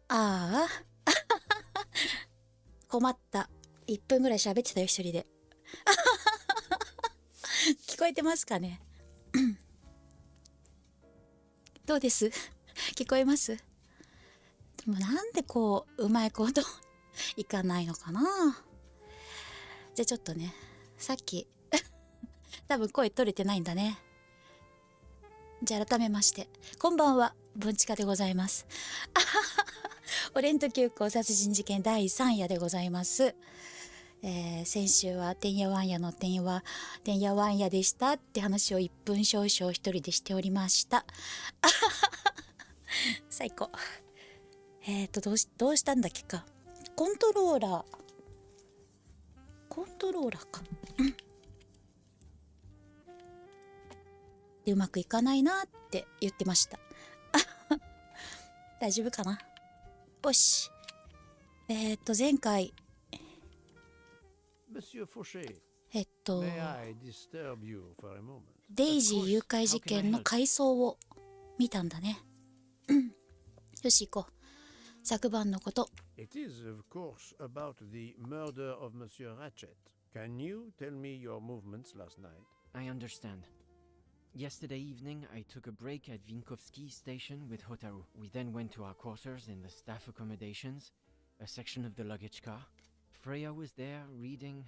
ああ困った。1分ぐらい喋ってたよ、一人で。聞こえてますかね？どうです？聞こえます？でもなんでこううまいこといかないのかな。じゃあちょっとね、さっき多分声取れてないんだね。じゃあ改めましてこんばんは、文チカでございます。オリエント急行殺人事件第3夜でございます。先週はてんやわんやのてんやわんやでしたって話を1分少々一人でしておりました。最高。どうしたんだっけか。コントローラーか。でうまくいかないなって言ってました。大丈夫かな。よし。前回デイジー誘拐事件の回想を見たんだね。よし行こう。昨晩のこと。It is, of course, about the murder of Monsieur Ratchet. Can you tell me your movements last night? I understand. Yesterday evening, I took a break at Vinkovsky Station with Hotaru. We then went to our quarters in the staff accommodations, a section of the luggage car. Freya was there reading,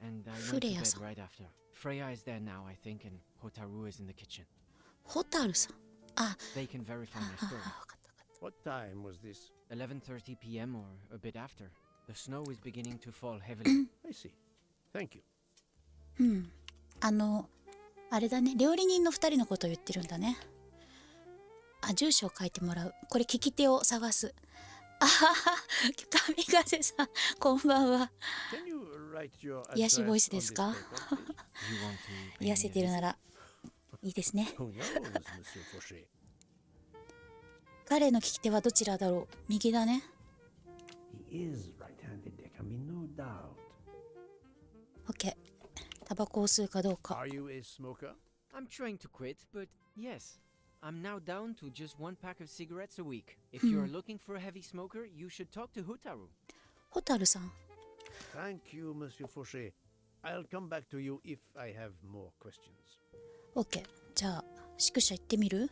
and I went to bed right after. Freya is there now, I think, and Hotaru is in the kitchen. Hotaru-san. Ah. They can verify my story. What time was this? 11:30 p.m. or a bit after. The snow is beginning to fall heavily. I see. Thank you. あれだね、料理人の2人のことを言ってるんだね。あ、住所を書いてもらう。これ聞き手を探す。あはは、神風さん、こんばんは。癒しボイスですか？癒せてるならいいですね。彼の聞き手はどちらだろう。右だね。OK。タバコを吸うかどうか。Are you a smoker? I'm trying to quit, but yes. I'm now down to just one pack of cigarettes a week. If you're looking for a heavy smoker, you should talk to Hotaru. Hotaruさん。Thank you, Monsieur Fauché. I'll come back to you if I have more questions. OK。じゃあ、宿舎行ってみる？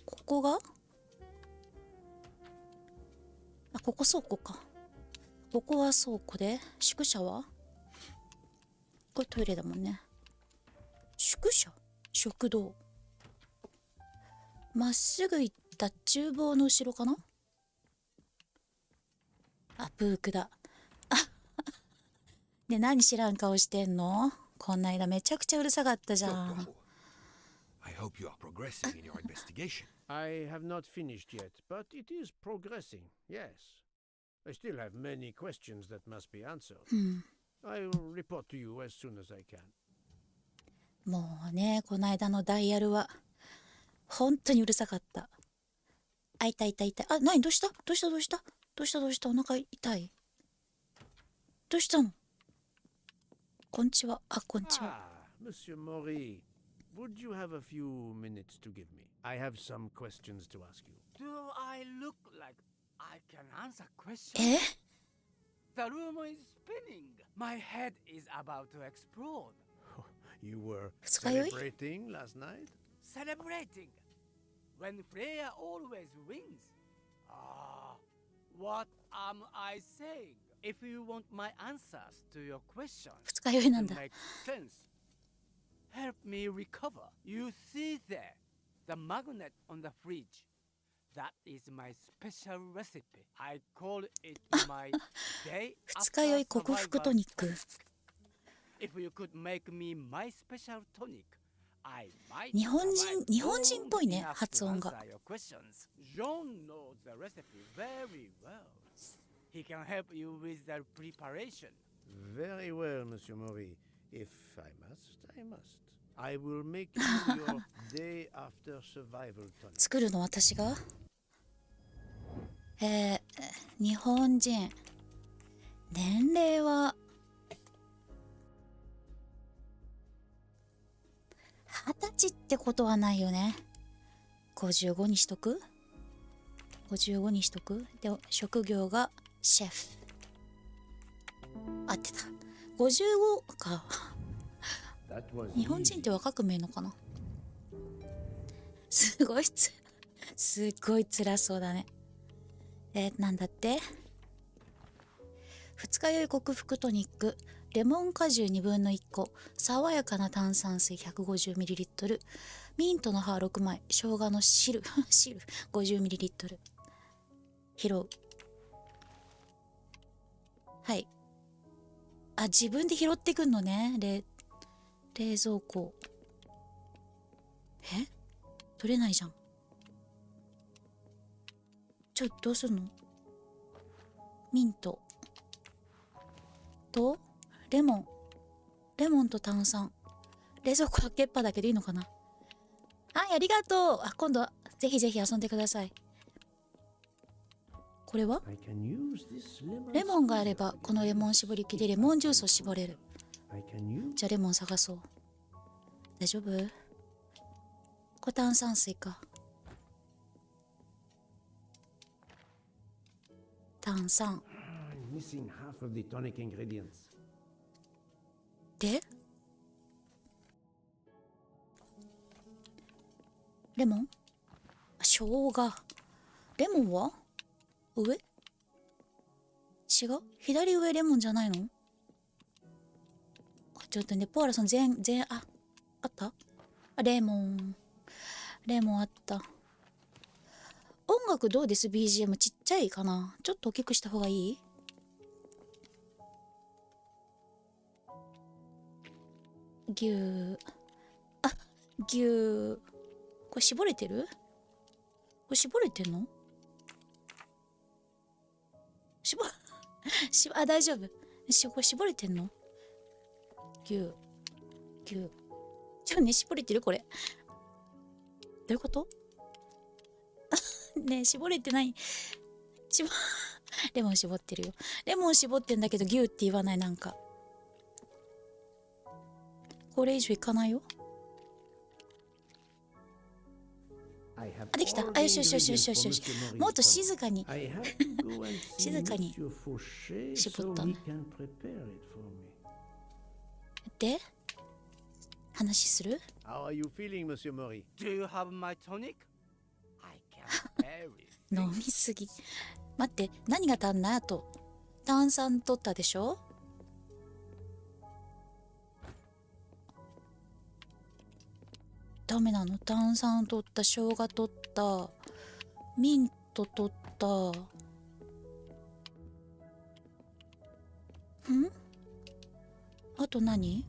ここが？あ、ここ倉庫か。ここは倉庫で、宿舎は？これトイレだもんね。宿舎？食堂。まっすぐ行った厨房の後ろかな。あ、ブークだ。あね、何知らん顔してんの？こんな間めちゃくちゃうるさかったじゃん。I hope you are progressing in your investigation. I have not finished yet, but it is progressing, yes. I still have many questions that must be answered. I'll report to you as soon as I can. もうね、この間のダイヤルは本当にうるさかった。あ、痛い。あ、何？どうした？どうした？お腹痛い？どうしたの？こんにちは。あ、こんにちは。Monsieur Mori, would you have a few minutes to give me? I have some questions to ask you. Do I look like I can answer questions? え？ The room is spinning. My head is about to explode. You were 二日酔い？ celebrating last night? Celebrating when Freya always wins. What am I saying? If you want my answers to your questions 二日酔いなん to だ。 make sense, help me recover. You see there, the magnet on the fridge. That is my special recipe. I call it my day 二日酔い克服トニック。 If you could make me my special tonic, I might 日本人っぽいね、発音が。John knows the recipe very well. He can help you with the preparation. Very well, Monsieur Mori. If I must. I will make you your day after survival tonic. 作るの私が？日本人。年齢は20歳ってことはないよね。55にしとく？ 55にしとく。で、職業がシェフ。合ってた。55か。日本人って若く見えるのかな。すごい辛そうだね。なんだって。二日酔い克服トニック、レモン果汁2分の1個、爽やかな炭酸水 150ml、ミントの葉6枚、生姜の汁50ml。拾う。はい。あ、自分で拾ってくんのね。冷蔵庫。取れないじゃん。どうすんの？ミントとレモンと炭酸。冷蔵庫開けっぱだけでいいのかな。はい、ありがとう。今度ぜひぜひ遊んでください。これはレモンがあればこのレモン絞り器でレモンジュースを絞れる。じゃあレモン探そう。大丈夫？これ炭酸水か。炭酸でレモン、生姜。レモンは上？違う？左上レモンじゃないの？ちょっとね、ポアラさんあったレモンあった。音楽どうです？ BGM ちっちゃいかな？ちょっと大きくした方がいい？牛。これ絞れてる？これ絞れてんの？大丈夫。これ絞れてんの？牛。絞れてる？これ。どういうこと？ねえ、絞れてない。レモン絞ってるよ。レモン絞ってんだけど牛って言わない。なんかこれ以上いかないよ。できた。よし。もっと静かに絞ったの。で話する？ How are you feeling, Monsieur Mori? Do you have my tonic? I can bear it. 飲みすぎ。待って、何が足んない？あと炭酸取ったでしょ。ダメなの？炭酸取った、生姜取った、ミント取った。あと何？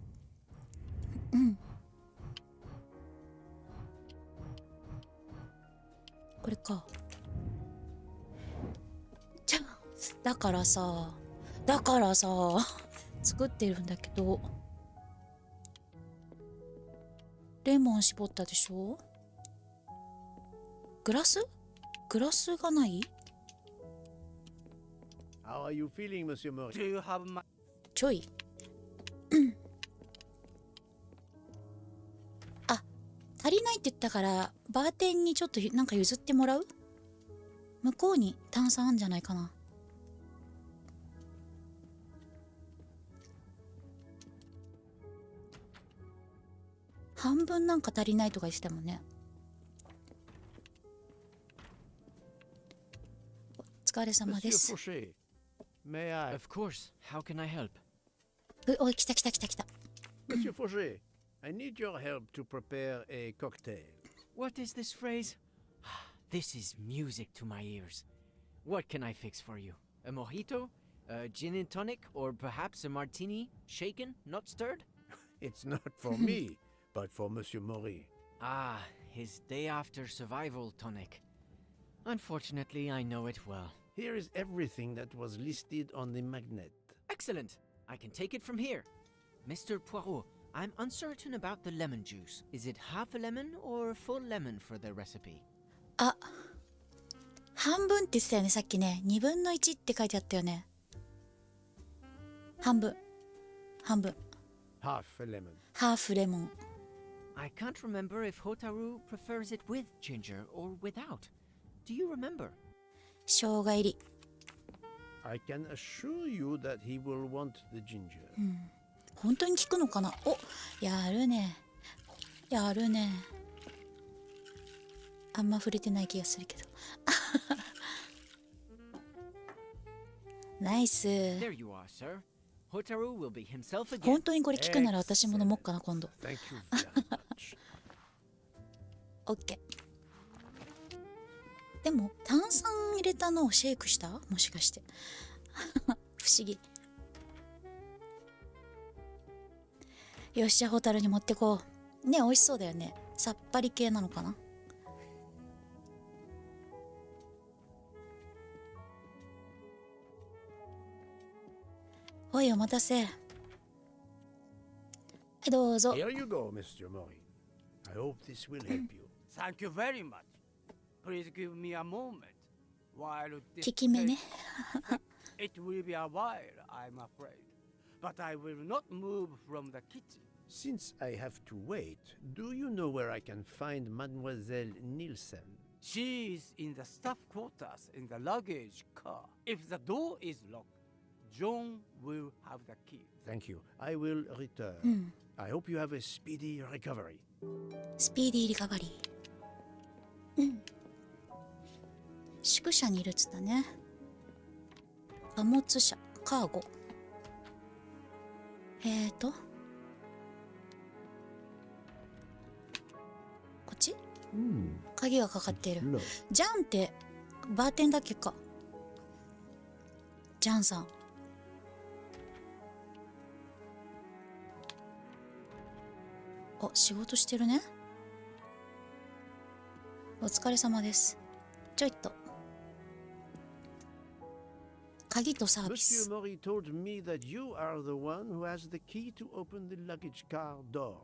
これか。だからさ作ってるんだけど、レモン絞ったでしょ。グラスがない？ How are you feeling, Monsieur Mori? Do you have my ちょい足りないって言ったからバーテンにちょっとなんか譲ってもらう？向こうに炭酸あんじゃないかな。半分なんか足りないとか言ってたもんね。お疲れ様で Monsieur す。 Fauché, may I? Of course. How can I help? おい、来た。Monsieur Fauché, I need your help to prepare a cocktail. What is this phrase? This is music to my ears. What can I fix for you? A mojito? A gin and tonic? Or perhaps a martini? Shaken? Not stirred? It's not for me, but for Monsieur Mori. Ah, his day after survival tonic. Unfortunately, I know it well. Here is everything that was listed on the magnet. Excellent! I can take it from here. Mr. Poirot, I'm uncertain about the lemon juice. Is it half a lemon or full lemon for the recipe? 半分って言ってたよね、さっきね。2分の1って書いてあったよね。半分。Half a lemon. ハーフレモン。 I can't remember if Hotaru prefers it with ginger or without. Do you remember? 生姜入り。 I can assure you that he will want the ginger. 本当に効くのかな。お、やるね。やるね。あんま触れてない気がするけど。ナイス。 There you are, sir. Hotaru will be himself again. 本当にこれ効くなら私も飲もっかな今度。 Thank you very much. オッケー。でも炭酸入れたのをシェイクした？もしかして。不思議。よし、じゃあホタルに持ってこう。ね、美味しそうだよね。さっぱり系なのかな。おい、お待たせ。はい、どうぞ。 Here you go, Mr. Mori. I hope this will help you. Thank you very much. Please give me a moment while this 効き目ね。 It will be a while, I'm afraid. But I will not move from the kitchen. Since I have to wait, do you know where I can find Mademoiselle Nielsen? She is in the staff quarters in the luggage car. If the door is locked, John will have the key. Thank you. I will return. I hope you have a speedy recovery. スピーディーリカバリー。宿舎にいるっつったね。貨物車、カーゴ。こっち？鍵がかかっている。 Look. ジャンってバーテンだけか。ジャンさん。あ、仕事してるね。お疲れ様です。ちょいと。鍵とサービ Monsieur ス。 Mori told me that you are the one who has the key to open the luggage car door.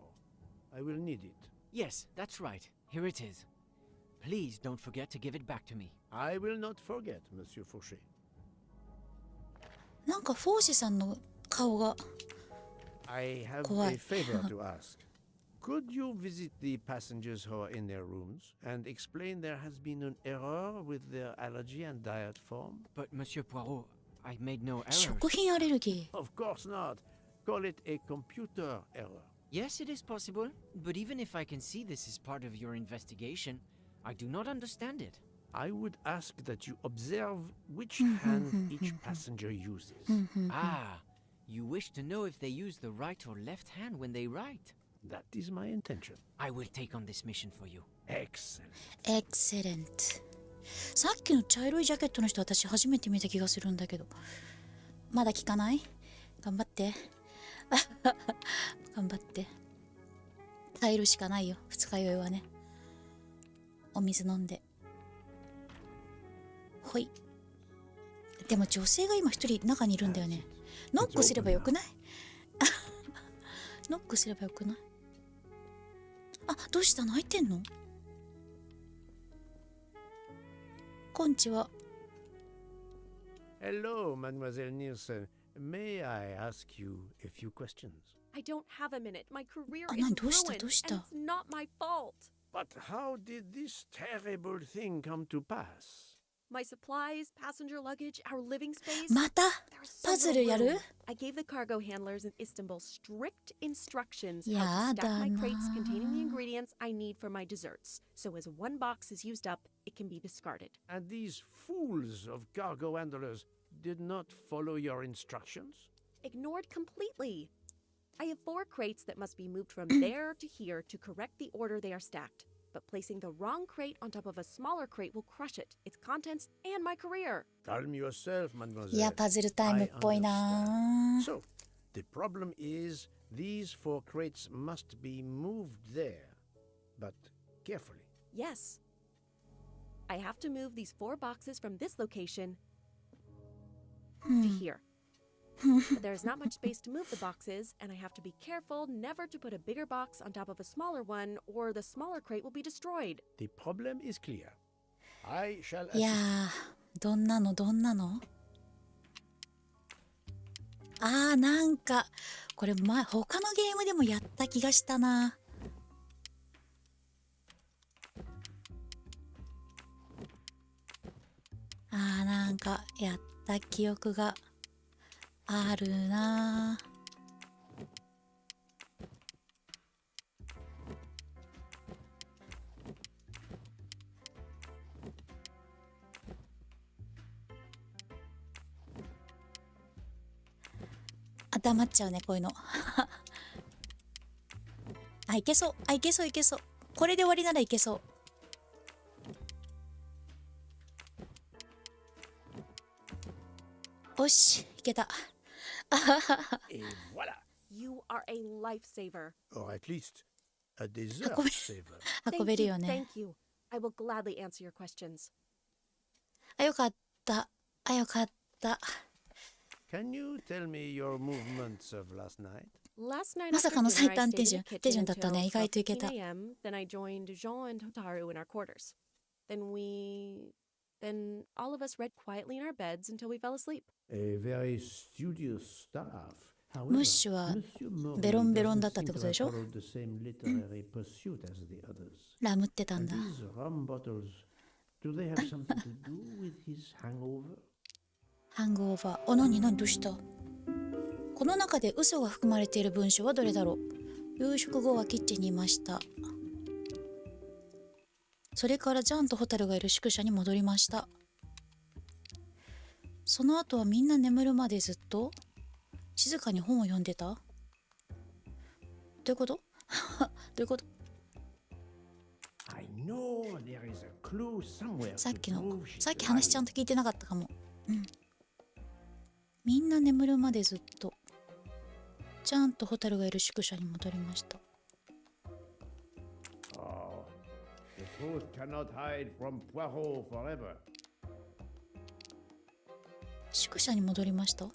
I will need it. Yes, that's right. Here it is. Please don't forget to give it back to me. I will not forget, Monsieur Fauché. なんかフォーシさんの顔が。 I have Quiet. a favor to ask. Could you visit the passengers who are in their rooms and explain there has been an error with their allergy and diet form? But Monsieur Poirot, I made no errors. 食品アレルギー。 Of course not. Call it a computer error. Yes, it is possible, but even if I can see this is part of your investigation, I do not understand it. I would ask that you observe which hand each passenger uses. Ah, you wish to know if they use the right or left hand when they write. That is my intention. I will take on this mission for you. Excellent. エクセレント。さっきの茶色いジャケットの人私初めて見た気がするんだけど。まだ聞かない？頑張って。頑張って。耐えるしかないよ。二日酔いはね。お水飲んで。ほい。でも女性が今一人中にいるんだよね。ノックすればよくない？ノックすればよくない？あ、どうしたの？開いてんの？こんにちは。 Hello, Mademoiselle Nielsen. May I ask you a few questions? I don't have a minute. My career Ah, is nein, du hast da, ruined, du hast and da. it's not my fault. But how did this terrible thing come to pass? My supplies, passenger luggage, our living space. また There's so パズル little やる？ room. I gave the cargo handlers in Istanbul strict instructions how to や stack だ my な crates containing the ingredients I need for my desserts. So as one box is used up, it can be discarded. And these fools of cargo handlers did not follow your instructions? Ignored completely. I have 4 crates that must be moved from there to here to correct the order they are stacked. But placing the wrong crate on top of a smaller crate will crush it, its contents, and my career. Calm yourself, mademoiselle. いや、パズルタイムっぽいな。 So, the problem is these 4 crates must be moved there, but carefully. Yes. I have to move these 4 boxes from this location to here. But there is not much space to move the boxes, and I have to be careful never to put a bigger box on top of a smaller one, or the smaller crate will be destroyed. The problem is clear. I shall いや assist. ー、どんなのあー、なんかこれ前他のゲームでもやった気がしたな。あー、なんかやった記憶があるな。黙っちゃうね、こういうの。あ、いけそう。あ、いけそういけそう。これで終わりならいけそう。よし、いけた。Et voilà. You are a lifesaver. Or at least a dessert Jacob- saver. 運べるよね。 Thank you. I will gladly answer your questions. あ、よかった。あ、よかった。 Can you tell me your movements of last night? Last night まさ after かの dinner, 最 I 短 stayed 手 in 順 the 手 kitchen 順だったね。 until 意外といけ 12 た。 a.m. Then I joined Jean and Hotaru in our quarters. Then all of us read quietly in our beds until we fell asleep. A very studious staff. ムッシュはベロンベロンだったってことでしょ。ラムってたんだ。ハングオーバー。あ、何どうした。この中で嘘が含まれている文章はどれだろう。夕食後はキッチンにいました。それからジャンとホタルがいる宿舎に戻りました。その後はみんな眠るまでずっと静かに本を読んでた。どういうことどういうこと。さっき話ちゃんと聞いてなかったかも。うん。みんな眠るまでずっとジャンとホタルがいる宿舎に戻りました。宿舎に戻りました。あ、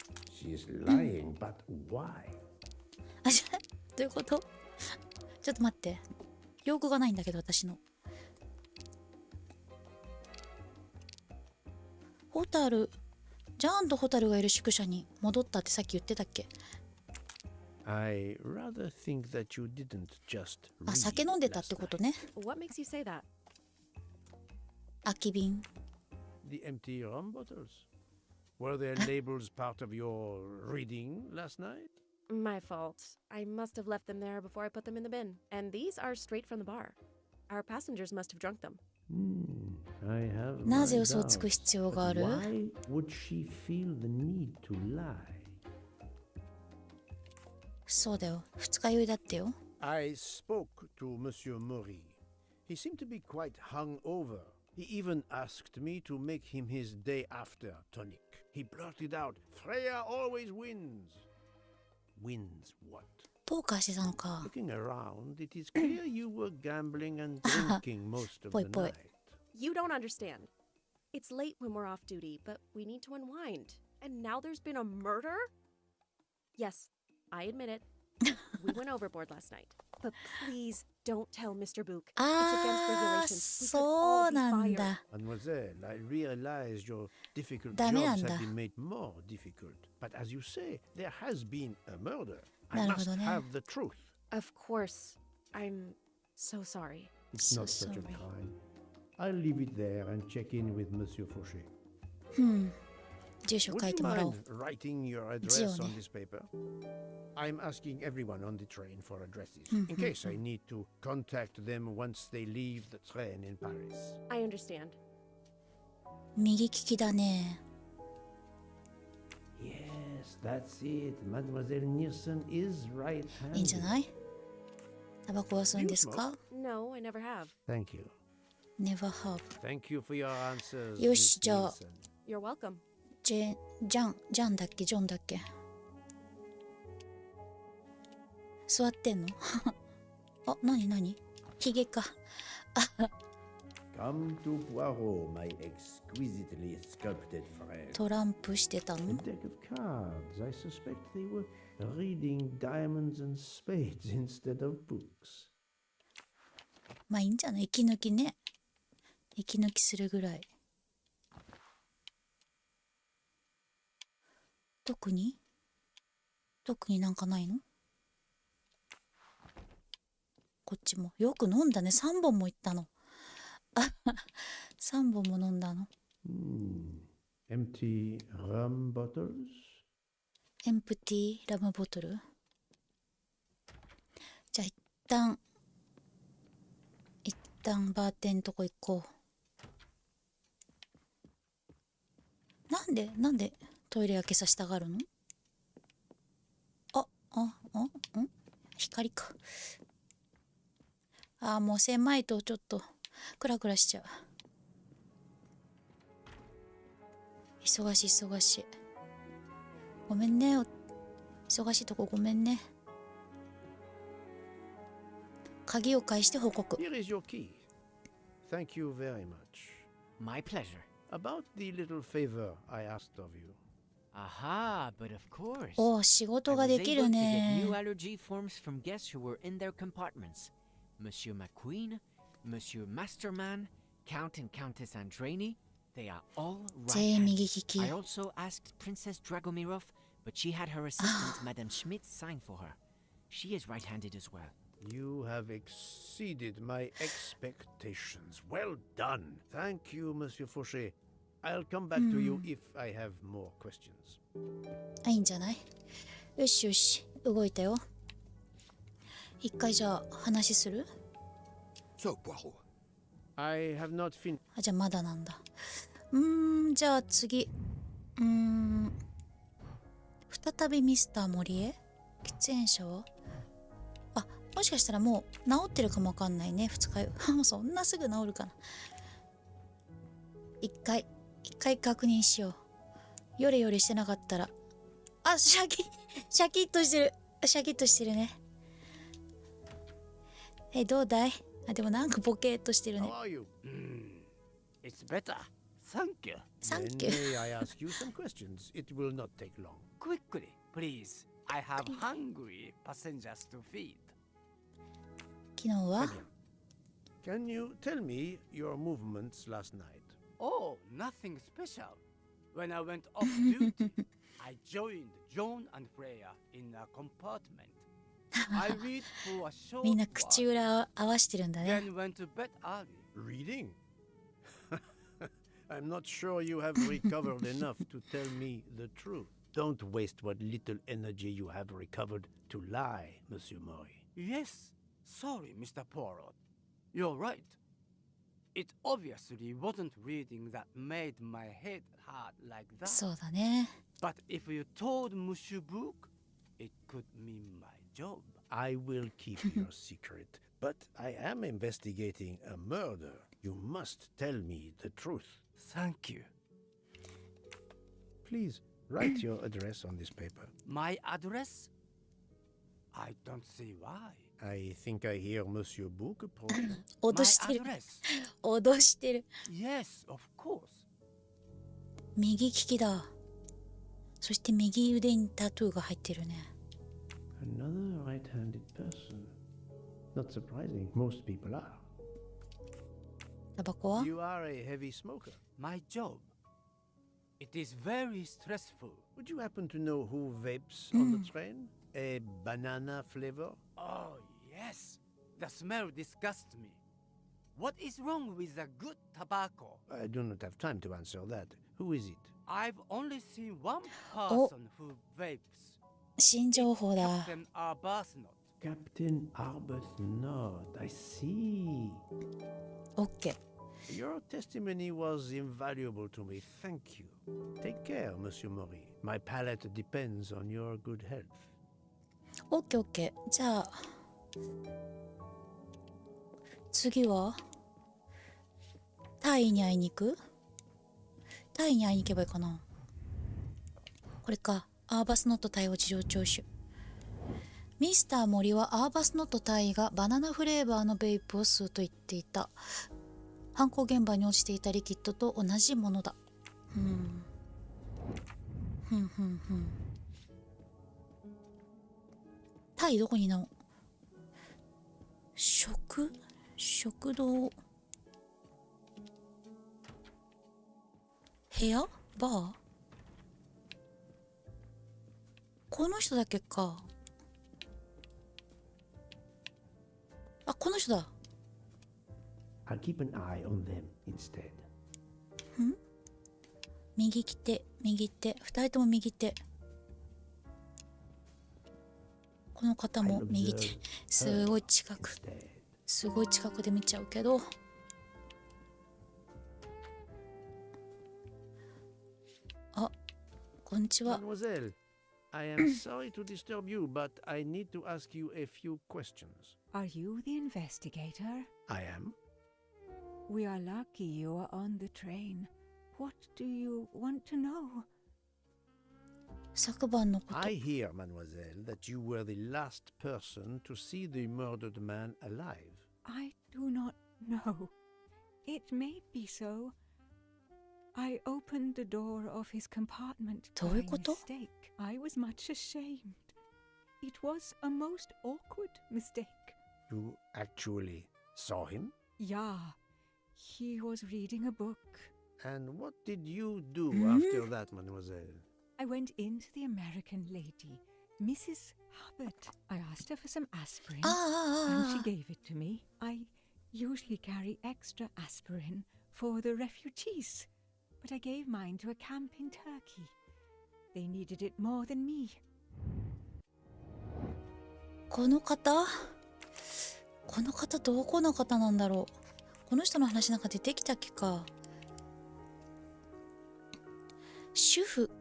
じゃあどういうこと。ちょっと待って、用語がないんだけど私の。ホタル、ジャンとホタルがいる宿舎に戻ったってさっき言ってたっけ。I rather think that you didn't just あ、酒飲んでたってことね。 What makes you say that? 空き瓶。 the empty rum bottles. Were their labels part of your reading last night? My fault. I must have left them there before I put them in the bin. And these are straight from the bar. Our passengers must have drunk them. I have な my ぜ嘘をつく doubts, 必要があ but る。 why would she feel the need to lie? そうだよ、二日酔いだってよ。 I spoke to Monsieur Maury. He seemed to be quite hungover. He even asked me to make him his day after tonic. He blurted out, Freya always wins. Wins what? ポーカーしてたのか。 Looking around, it is clear you were gambling and drinking most of the Boy. night. You don't understand. It's late when we're off duty, but we need to unwind. And now there's been a murder? Yes, I admit it. We went overboard last night. But please don't tell Mr. Book. It's against あー、 regulations. We could そ all う be なん fired. だ。 Mademoiselle, I realize your difficult ダメな jobs んだ。 have been made more difficult. But as you say, there has been a murder. I なるほ must どね。 have the truth. Of course. I'm so sorry. It's So not such a sorry. crime. I'll leave it there and check in with Monsieur Fauché. 住所 Would 書い you てもらおう。 mind writing your address 字を on ね。 this paper? I'm asking everyone on the train for addresses, in case I need to contact them once they leave the train in Paris. I understand. 右利きだね。 Yes, that's it. Mademoiselle Nielsen is right-handed. いいんじゃない。タバコは吸うんですか。 No, I never have. Thank you. Never have。 Thank you for your answers. よし、 Miss じゃあ Nielsen. You're welcome. ジャンだっけ、ジョンだっけ。座ってんの。あ、なにヒゲか。 Come to Poirot, my exquisitely sculpted friend. トランプしてた A の。 deck of cards. I suspect they were reading diamonds and spades instead of books. まあいいんじゃない。息抜きね。息抜きするぐらい。特になんかないの。こっちもよく飲んだね。3本もいったの。あ3本も飲んだの。Empty rum bottles? エンプティーラムボトル。じゃあ一旦バーテンとこ行こう。なんでトイレ開けさせたがるの？光か。もう狭いとちょっとクラクラしちゃう。忙しい。ごめんね。忙しいとこごめんね。鍵を返して報告。 Here is your key. Thank you very much. My pleasure. About the little favor I asked of you. Aha, but of course. おー、仕事 I が was でき able る to get ね。 new allergy forms from guests who were in their compartments. Monsieur McQueen, Monsieur Masterman, Count and Countess Andreni, they are all 全員 right-handed. 右利き。 I also asked Princess Dragomirov, but she had her assistant Madame Schmidt sign for her. She is right-handed as well. You have exceeded my expectations. Well done. Thank you, Monsieur Fauché. I'll come back to you if I have more questions. いいんじゃない？よし、動いたよ。一回じゃあ話する？ So, Poirot, I have not finished. じゃあまだなんだ。じゃあ次。再びミスター森へ。喫煙者は？もしかしたらもう治ってるかもわかんないね。二日酔い。そんなすぐ治るかな。一回確認しよう。ヨレヨレしてなかったら。シャキッとしてるね。どうだい？でもなんかボケーっとしてるね。 How are you? It's better. Thank you. Thank Then you. may I ask you some questions? It will not take long. Quickly, please. I have hungry passengers to feed. 昨日は Can you tell me your movements last night? Oh, nothing special. When I went off duty, I joined John and Freya in a compartment. I read for a short みんな口 while, 裏合わしてるんだね。 then went to bed early. Reading? I'm not sure you have recovered enough to tell me the truth. Don't waste what little energy you have recovered to lie, Monsieur Mori. Yes. Sorry, Mr. Poirot. You're right. It obviously wasn't reading that made my head hurt like that. そうだね。 But if you told Monsieur Book, it could mean my job. I will keep your secret, but I am investigating a murder. You must tell me the truth. Thank you. Please write your address on this paper. My address? I don't see why. I think I hear Monsieur Book approaching. 脅 My してる。 address? 脅してる。 Yes, of course. 右利きだ。そして右腕にタトゥーが入ってるね。 Another right-handed person. Not surprising, most people are. タバコは You are a heavy smoker. My job. It is very stressful. Would you happen to know who vapes on the train? A banana flavor? Oh, yes. The smell disgusts me. What is wrong with the good tobacco? I do not have time to answer that. Who is it? I've only seen one person who vapes. 新情報だ。 Captain Arbuthnot. Captain Arbuthnot. I see. オッケー。 Your testimony was invaluable to me. Thank you. Take care, Monsieur Mori. My palate depends on your good health. オッケーオッケー。じゃあ次はタイに会いに行く？タイに会いに行けばいいかな。これか。アーバスノット隊を事情聴取。ミスター森はアーバスノット隊がバナナフレーバーのベイプを吸うと言っていた。犯行現場に落ちていたリキッドと同じものだ。タイどこにいなの？食堂、部屋、バー、この人だけか。この人だ。 I'll keep an eye on them instead. 右手、右手、2人とも右手。この方も右手。すごい近く。すごい近くで見ちゃうけど。あ、こんにちは。Mademoiselle, I am sorry to disturb you, but I need to ask you a few questions. Are you the investigator? I am. We are lucky you are on the train. What do you want to know? 昨晩のこと。 I hear, mademoiselle, that you were the last person to see the murdered man alive. I do not know. It may be so. I opened the door of his compartment どう by いうこと？ mistake. I was much ashamed. It was a most awkward mistake. You actually saw him? Yeah, he was reading a book. And what did you do after that, mademoiselle? I went in to the American lady, Mrs. Hubbard. I asked her for some aspirin, ああ and あ she あ gave it to me. I usually carry extra aspirin for the refugees, but I gave mine to a camp in Turkey. They needed it more than me. この方どこの方なんだろう。この人の話なんか出てきたっけか。主婦、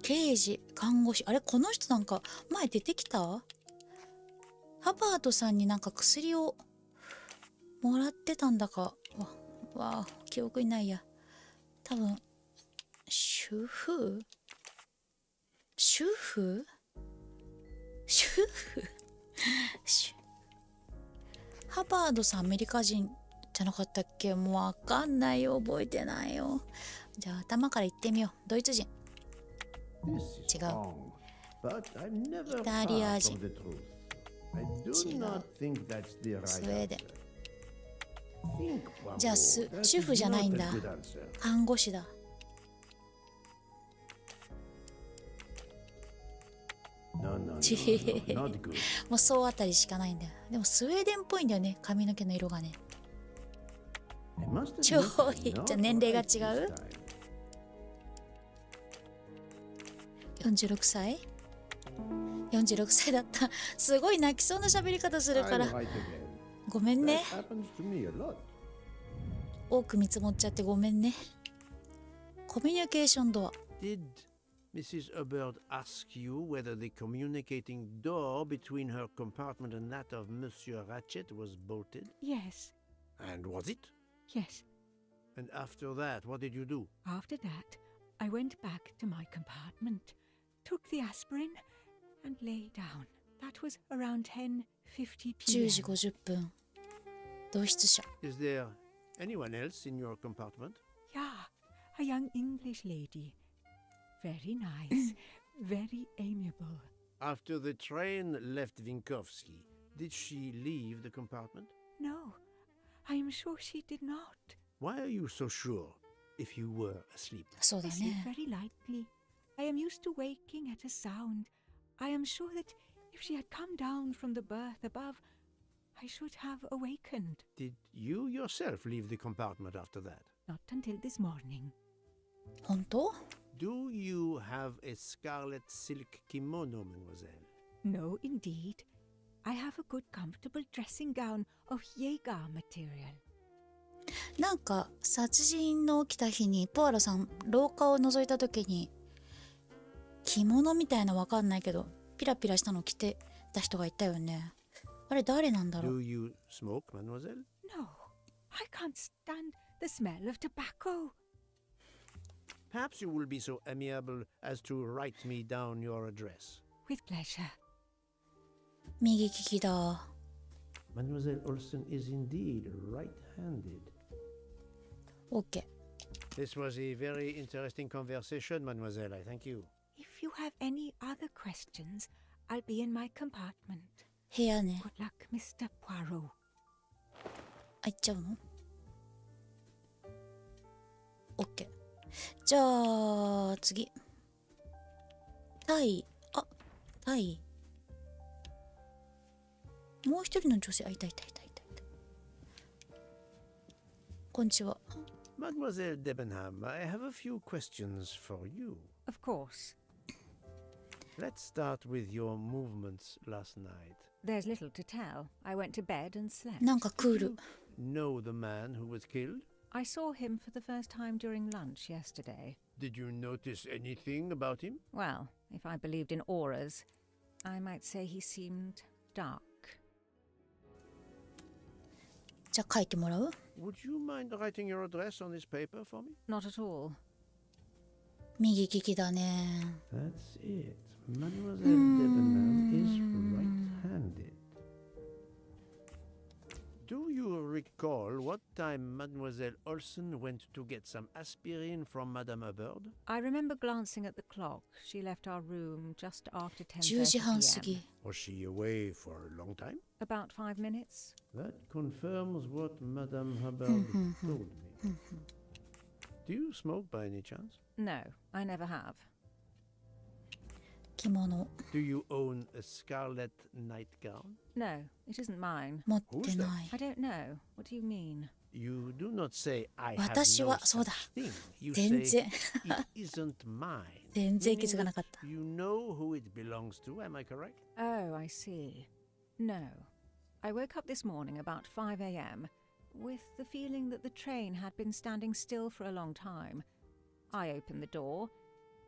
刑事、看護師。あれこの人なんか前出てきた？ハバードさんになんか薬をもらってたんだか。わあ、記憶にないや。多分、主婦ハバードさんアメリカ人じゃなかったっけ？もうわかんないよ。覚えてないよ。じゃあ頭から言ってみよう。ドイツ人。 This is Chico. wrong, but I'm never Italia far人。 from the truth. I do Chico. not think that's the right スウェーデン。 answer. Think, Poirot. じゃあ That 主婦 is じゃないん not だ。 a good answer. 看護師だ。 No, no, no, ち no, not good. もうそうあたりしかないんだよ。でもスウェーデンっぽいんだよね。髪の毛の色がね。 I must 超 admit いい。 it's じゃあ not 年齢が right 違 this う？ time. 46歳 ?46 歳だった。すごい泣きそうな喋り方するから I'll。write again. ごめん That ね。 happens to me a lot. 多く見積もっちゃってごめんね。コミュニケーションドア。 Did Mrs. Hubbard ask you whether the communicating door between her compartment and that of Monsieur Ratchet was bolted? Yes, And was it? yes. And after that, what did you do? After that, I went back to my compartment, took the aspirin, and lay down. That was around 10:50 10時 p.m. 50分。同室者。 Is there anyone else in your compartment? Yeah, a young English lady. Very nice, very amiable. After the train left Vinkovsky, did she leave the compartment? No, I am sure she did not. Why are you so sure if you were asleep? そうだ I sleep ね。 very lightly. I am used to waking at a sound. I am sure that if she had come down from the berth above, I should have awakened. Did you yourself leave the compartment after that? Not until this morning. 本当？ Do you have a scarlet silk kimono, mademoiselle? No, indeed. I have a good, comfortable dressing gown of Jaeger material. なんか殺人の起きた日にポアロさん廊下を覗いた時に着物みたいなわかんないけどピラピラしたの着てた人がいたよね。あれ誰なんだろ Do う？ you smoke, mademoiselle? No, I can't stand the smell of tobacco. Perhaps you will be so amiable as to write me down your address. With pleasure. 右利きだ。 Mademoiselle Olsen is indeed right-handed. OK。 This was a very interesting conversation, mademoiselle. I thank you. If you have any other questions, I'll be in my compartment. 部屋ね。 Good luck, Mr. Poirot. あ、行っちゃうの？ OK。じゃあ次。タイ。あ、タイ。もう一人の女性。あ、いたいたいたいたいた。こんにちは。Mademoiselle Debenham, I have a few questions for you. Of course. Let's start with your movements last night. There's little to tell. I went to bed and slept. なんかクール。 Know the man who was killed? I saw him for the first time during lunch yesterday. Did you notice anything about him? Well, if I believed in auras, I might say he seemed dark. じゃあ書いてもらう？ Would you mind writing your address on this paper for me? Not at all. 右利きだね。 That's it. Mademoiselle Debenham is right-handed. Do you recall what time Mademoiselle Olsen went to get some aspirin from Madame Hubbard? I remember glancing at the clock. She left our room just after 10時半過 10:30 ぎ p.m. Was she away for a long time? About 5 minutes. That confirms what Madame Hubbard told me. Do you smoke by any chance? No, I never have. 着物 Do you own a scarlet nightgown? No, it isn't mine. 持ってない I don't know. What do you mean? You do not say I have 私 no はそうだ such thing. You 全 say 然 it isn't mine. 全然気づ Meaning かなかった that you know who it belongs to, am I correct? Oh, I see. No. I woke up this morning about 5 a.m. with the feeling that the train had been standing still for a long time. I opened the door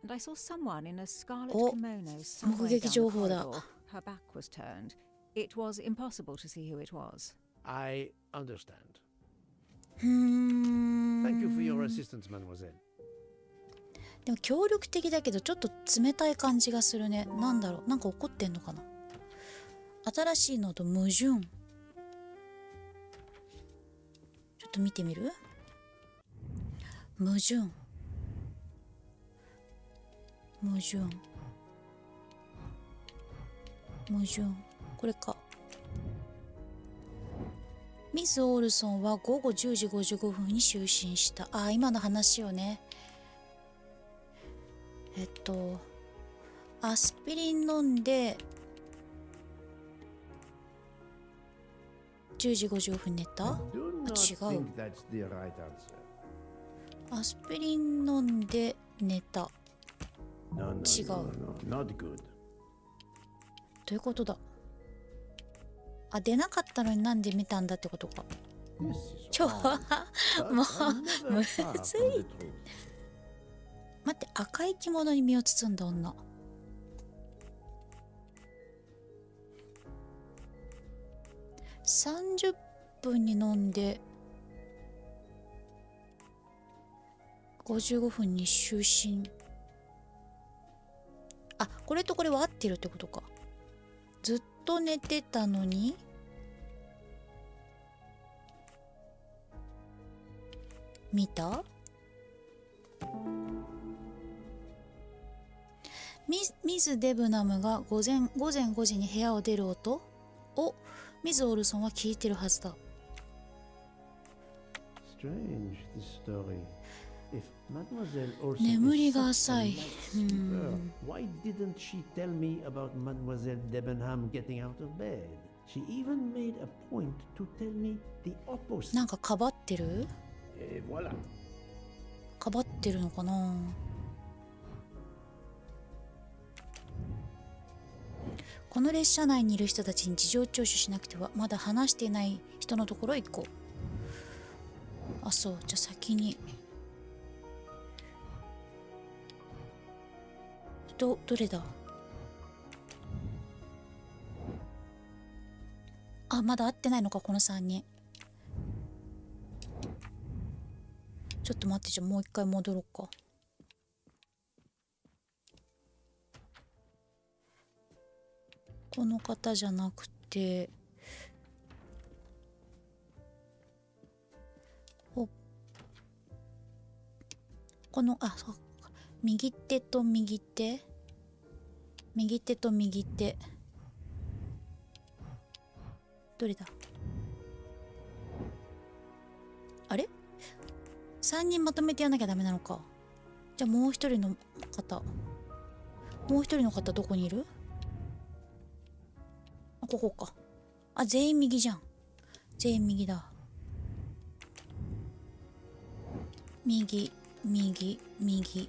and I saw someone in a scarlet Oh, kimono somewhere 目撃 down 情 the 報だ corridor. Her back was turned. It was impossible to see who it was. I understand. うーん Thank you for your assistance, mademoiselle. でも協力的だけどちょっと冷たい感じがするね。なんだろう、なんか怒ってんのかな。新しいのと矛盾。ちょっと見てみる？矛盾。矛盾。矛盾。これか。ミス・オールソンは午後10時55分に就寝した。ああ、今の話をね。アスピリン飲んで10時55分寝た？ Do not 違う。 think that's the right answer. アスピリン飲んで寝た。 No, no, 違う。 no, no, not good. ということだ。あ、出なかったのになんで見たんだってことか。 This is ちょ、 wrong. も But う I'm む never ず far い。 from the truth. 待って、赤い着物に身を包んだ女。30分に飲んで55分に就寝。あ、これとこれは合ってるってことか。ずっと寝てたのに見た？ミズ・デブナムが午前5時に部屋を出る音をミズ・オールソンは聞いてるはずだ。 Strange, this story. If Mademoiselle Olsen 眠り is が such 浅 a い。 nice sleeper, why didn't she tell me about Mademoiselle Debenham getting out of bed? She even made a point to tell me the opposite. なんかかばってる？ Et voilà. かばってるのかな。この列車内にいる人たちに事情聴取しなくてはまだ話していない人のところへ行こう。あ、そう。じゃあ先にどれだ？あ、まだ会ってないのかこの3人。ちょっと待って、じゃあもう一回戻ろうか。この方じゃなくて、この、あ、そうか。右手と右手。右手と右手。どれだ？あれ？3人まとめてやんなきゃダメなのか。じゃあもう一人の方。もう一人の方どこにいる？あ、ここか。あ、全員右じゃん。全員右だ。右右右。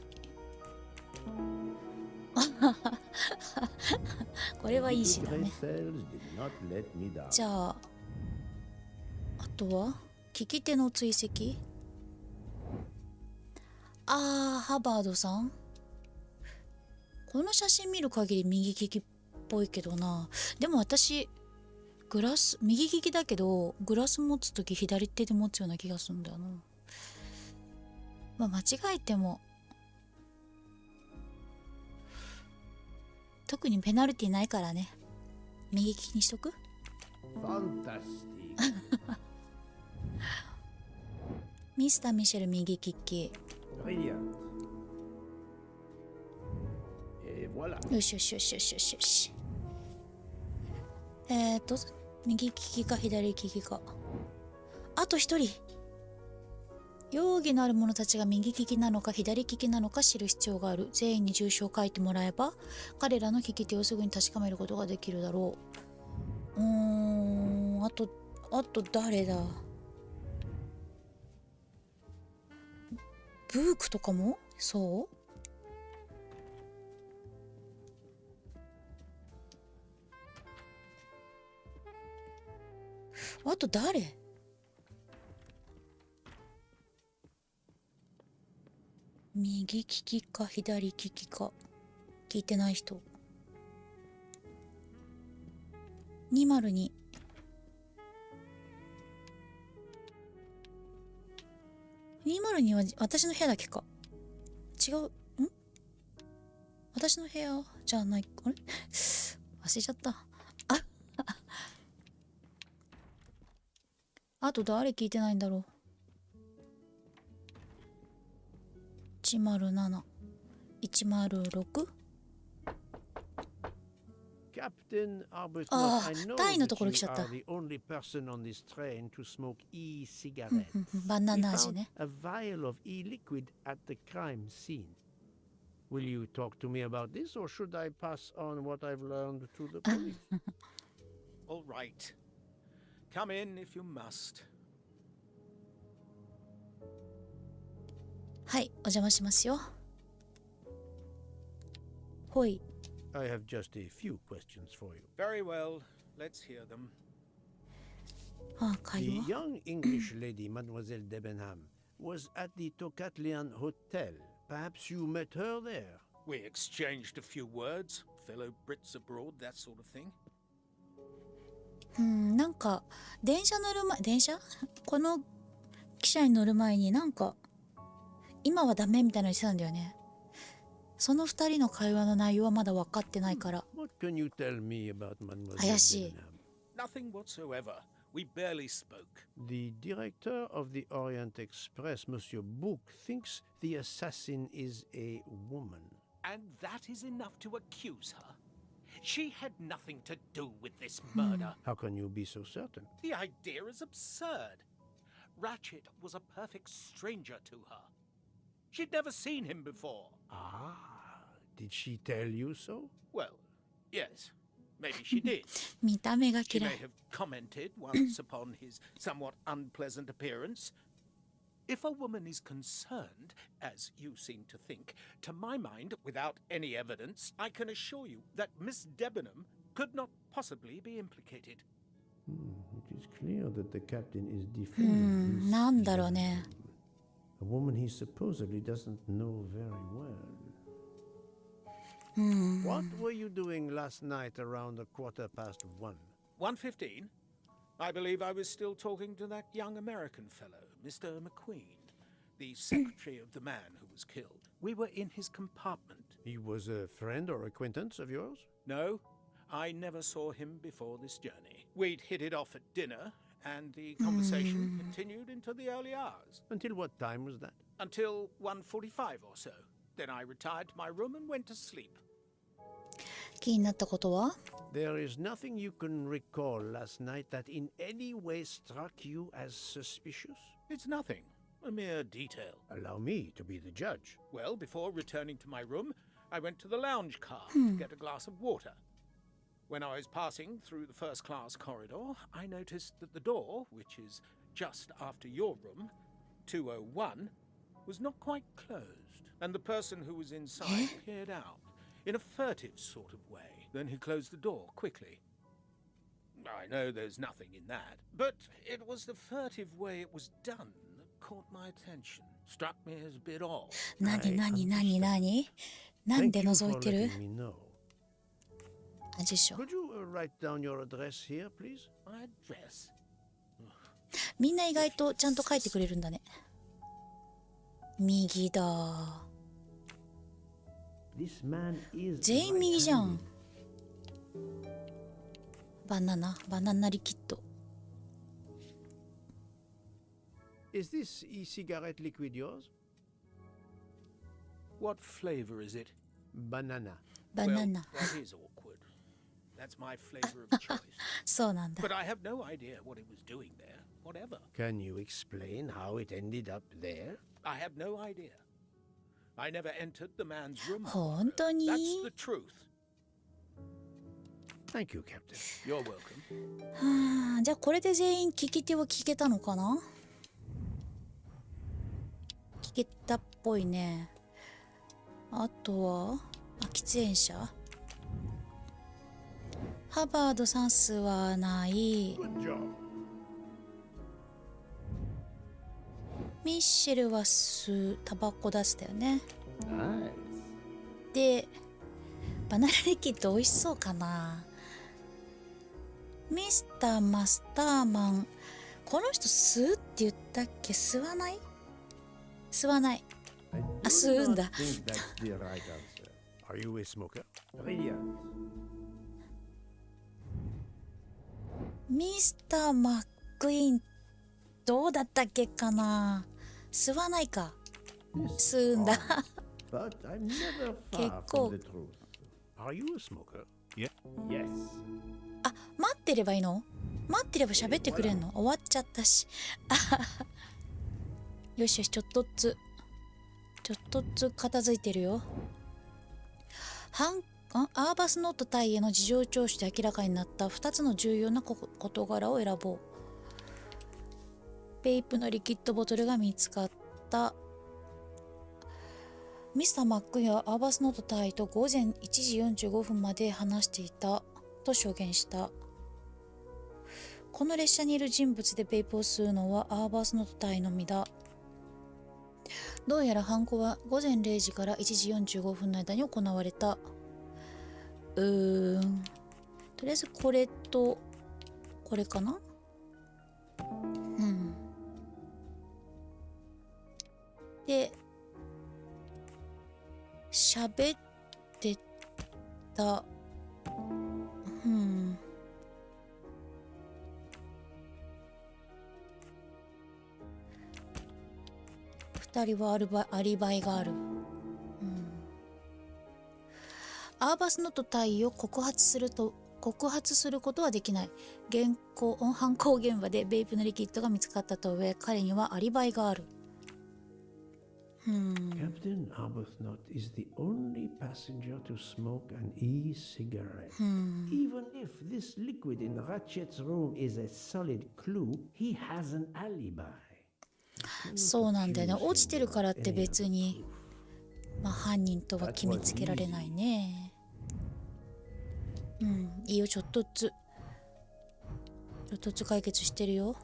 これはいい詩だね。 Cells did not let me down. じゃああとは聞き手の追跡。ハバードさん。この写真見る限り右利きっぽいけどな。でも私右利きだけどグラス持つとき左手で持つような気がするんだよな。まあ間違えても特にペナルティないからね。右利きにしとく。 Fantastic. ミスター・ミシェル右利き。 Brilliant. Et voilà. よしよしよしよしよしよし。右利きか左利きか。あと一人。容疑のある者たちが右利きなのか左利きなのか知る必要がある。全員に住所を書いてもらえば彼らの利き手をすぐに確かめることができるだろう。あと誰だ。ブークとかもそう。あと誰。右利きか左利きか聞いてない人。202。202は私の部屋だけか。違う。私の部屋じゃない。あれ忘れちゃった。あと誰聞いてないんだろう。107、106。Captain Arbuthnot, あ I あ、 know タイのと that ころ you 来ちゃった。 are the only person on this train to smoke e-cigarettes. バナ We ナ味 found ね。 a vial of e-liquid at the crime scene. Will you talk to me about this, or should I pass on what I've learned to the police? All right. Come in if you must. はい、お邪魔しますよ。ほい。I have just a few questions for you. Very well. Let's hear them. 会 The 話。 young English lady, Mademoiselle Debenham, was at the Tocatlian Hotel. Perhaps you met her there? We exchanged a few words. Fellow Brits abroad, that sort of thing. なんか電車乗る前、この汽車に乗る前になんか今はダメみたいなの言ってたんだよね。その二人の会話の内容はまだ分かってないから。 What can you tell me about Mademoiselle 怪しい。 Debenham? Nothing whatsoever. We barely spoke. The director of the Orient Express, Monsieur Book, thinks the assassin is a woman. And that is enough to accuse her. She had nothing to do with this murder. How can you be so certain? The idea is absurd. Ratchet was a perfect stranger to her. She'd never seen him before. Did she tell you so? Well, yes, maybe she did. 見た目が She 嫌 may い。 have commented once upon his somewhat unpleasant appearance. If a woman is concerned, as you seem to think, to my mind, without any evidence, I can assure you that Miss Debenham could not possibly be implicated. It is clear that the captain is defending this なんだろうね。 a woman he supposedly doesn't know very well. What were you doing last night around 1:15? 1:15? I believe I was still talking to that young American fellow, Mr. McQueen, the secretary of the man who was killed. We were in his compartment. He was a friend or acquaintance of yours? No, I never saw him before this journey. We'd hit it off at dinner, and the conversation continued into the early hours. Until what time was that? Until 1:45 or so. Then I retired to my room and went to sleep. 気になったことは。 There is nothing you can recall last night that in any way struck you as suspicious? It's nothing. A mere detail. Allow me to be the judge. Well, before returning to my room, I went to the lounge car to get a glass of water. When I was passing through the first-class corridor, I noticed that the door, which is just after your room, 201, was not quite closed, and the person who was inside peered out in a furtive sort of way. Then he closed the door quickly. I know there's nothing in that, but it was the furtive way it was done that caught my attention. Struck me as a bit odd. 何なんで Thank you 覗 for いてる letting me know. あ、辞書。 Could you write down your address here, please? My address? みんな意外とちゃんと書いてくれるんだね。右だ。 This man is 全員右じゃん。バナナリキッド。 Is this e-cigarette liquid yours? What flavor is it? Banana. バナ Well, ナ。 that is awkward. That's my flavor of choice. そうなんだ。 But I have no idea what it was doing there. Whatever. Can you explain how it ended up there? I have no idea. I never entered the man's room. 本当 That's に the truth. Thank you, Captain. You're welcome. はあ、じゃあこれで全員聞き手は聞けたのかな。聞けたっぽいね。あとは喫煙者。ハバードさん吸わない。 Good job. ミッシェルは吸うタバコ出したよね。 Nice. でバナナリキッド美味しそうかな。ミスターマスターマン、この人吸うって言ったっけ。吸わない。吸わない。 I do あ、吸うんだ。 not think that's the right answer. Are you a smoker? Brilliant. ミスターマックイーンどうだったっけかな。吸わないか。 This 吸うんだ。 but I'm never far 結構 from the truth. Are you a smoker? Yeah. Yes. あ、待ってればいいの。待ってれば喋ってくれんの。終わっちゃったし。あはは。よしよし、ちょっとずつ片付いてるよ。アーバスノート隊への事情聴取で明らかになった2つの重要な事柄を選ぼう。ベイプのリキッドボトルが見つかった。ミスターマックイーンはアーバスノート隊と午前1時45分まで話していたと証言した。この列車にいる人物でベイプを吸うのはアーバスノート隊のみだ。どうやら犯行は午前0時から1時45分の間に行われた。とりあえずこれとこれかな。で喋ってた。2人はアリバイがある。アーバスノート隊を告発することはできない。犯行現場でベイプのリキッドが見つかったと上、彼にはアリバイがある。Captain Arbuthnot is the only passenger to smoke an e-cigarette. Even if this liquid in Ratchet's room is a solid clue, he has an alibi. そうなんだよね。落ちてるからって別に、犯人とは決めつけられないね。いいよ、ちょっとずつ解決してるよ。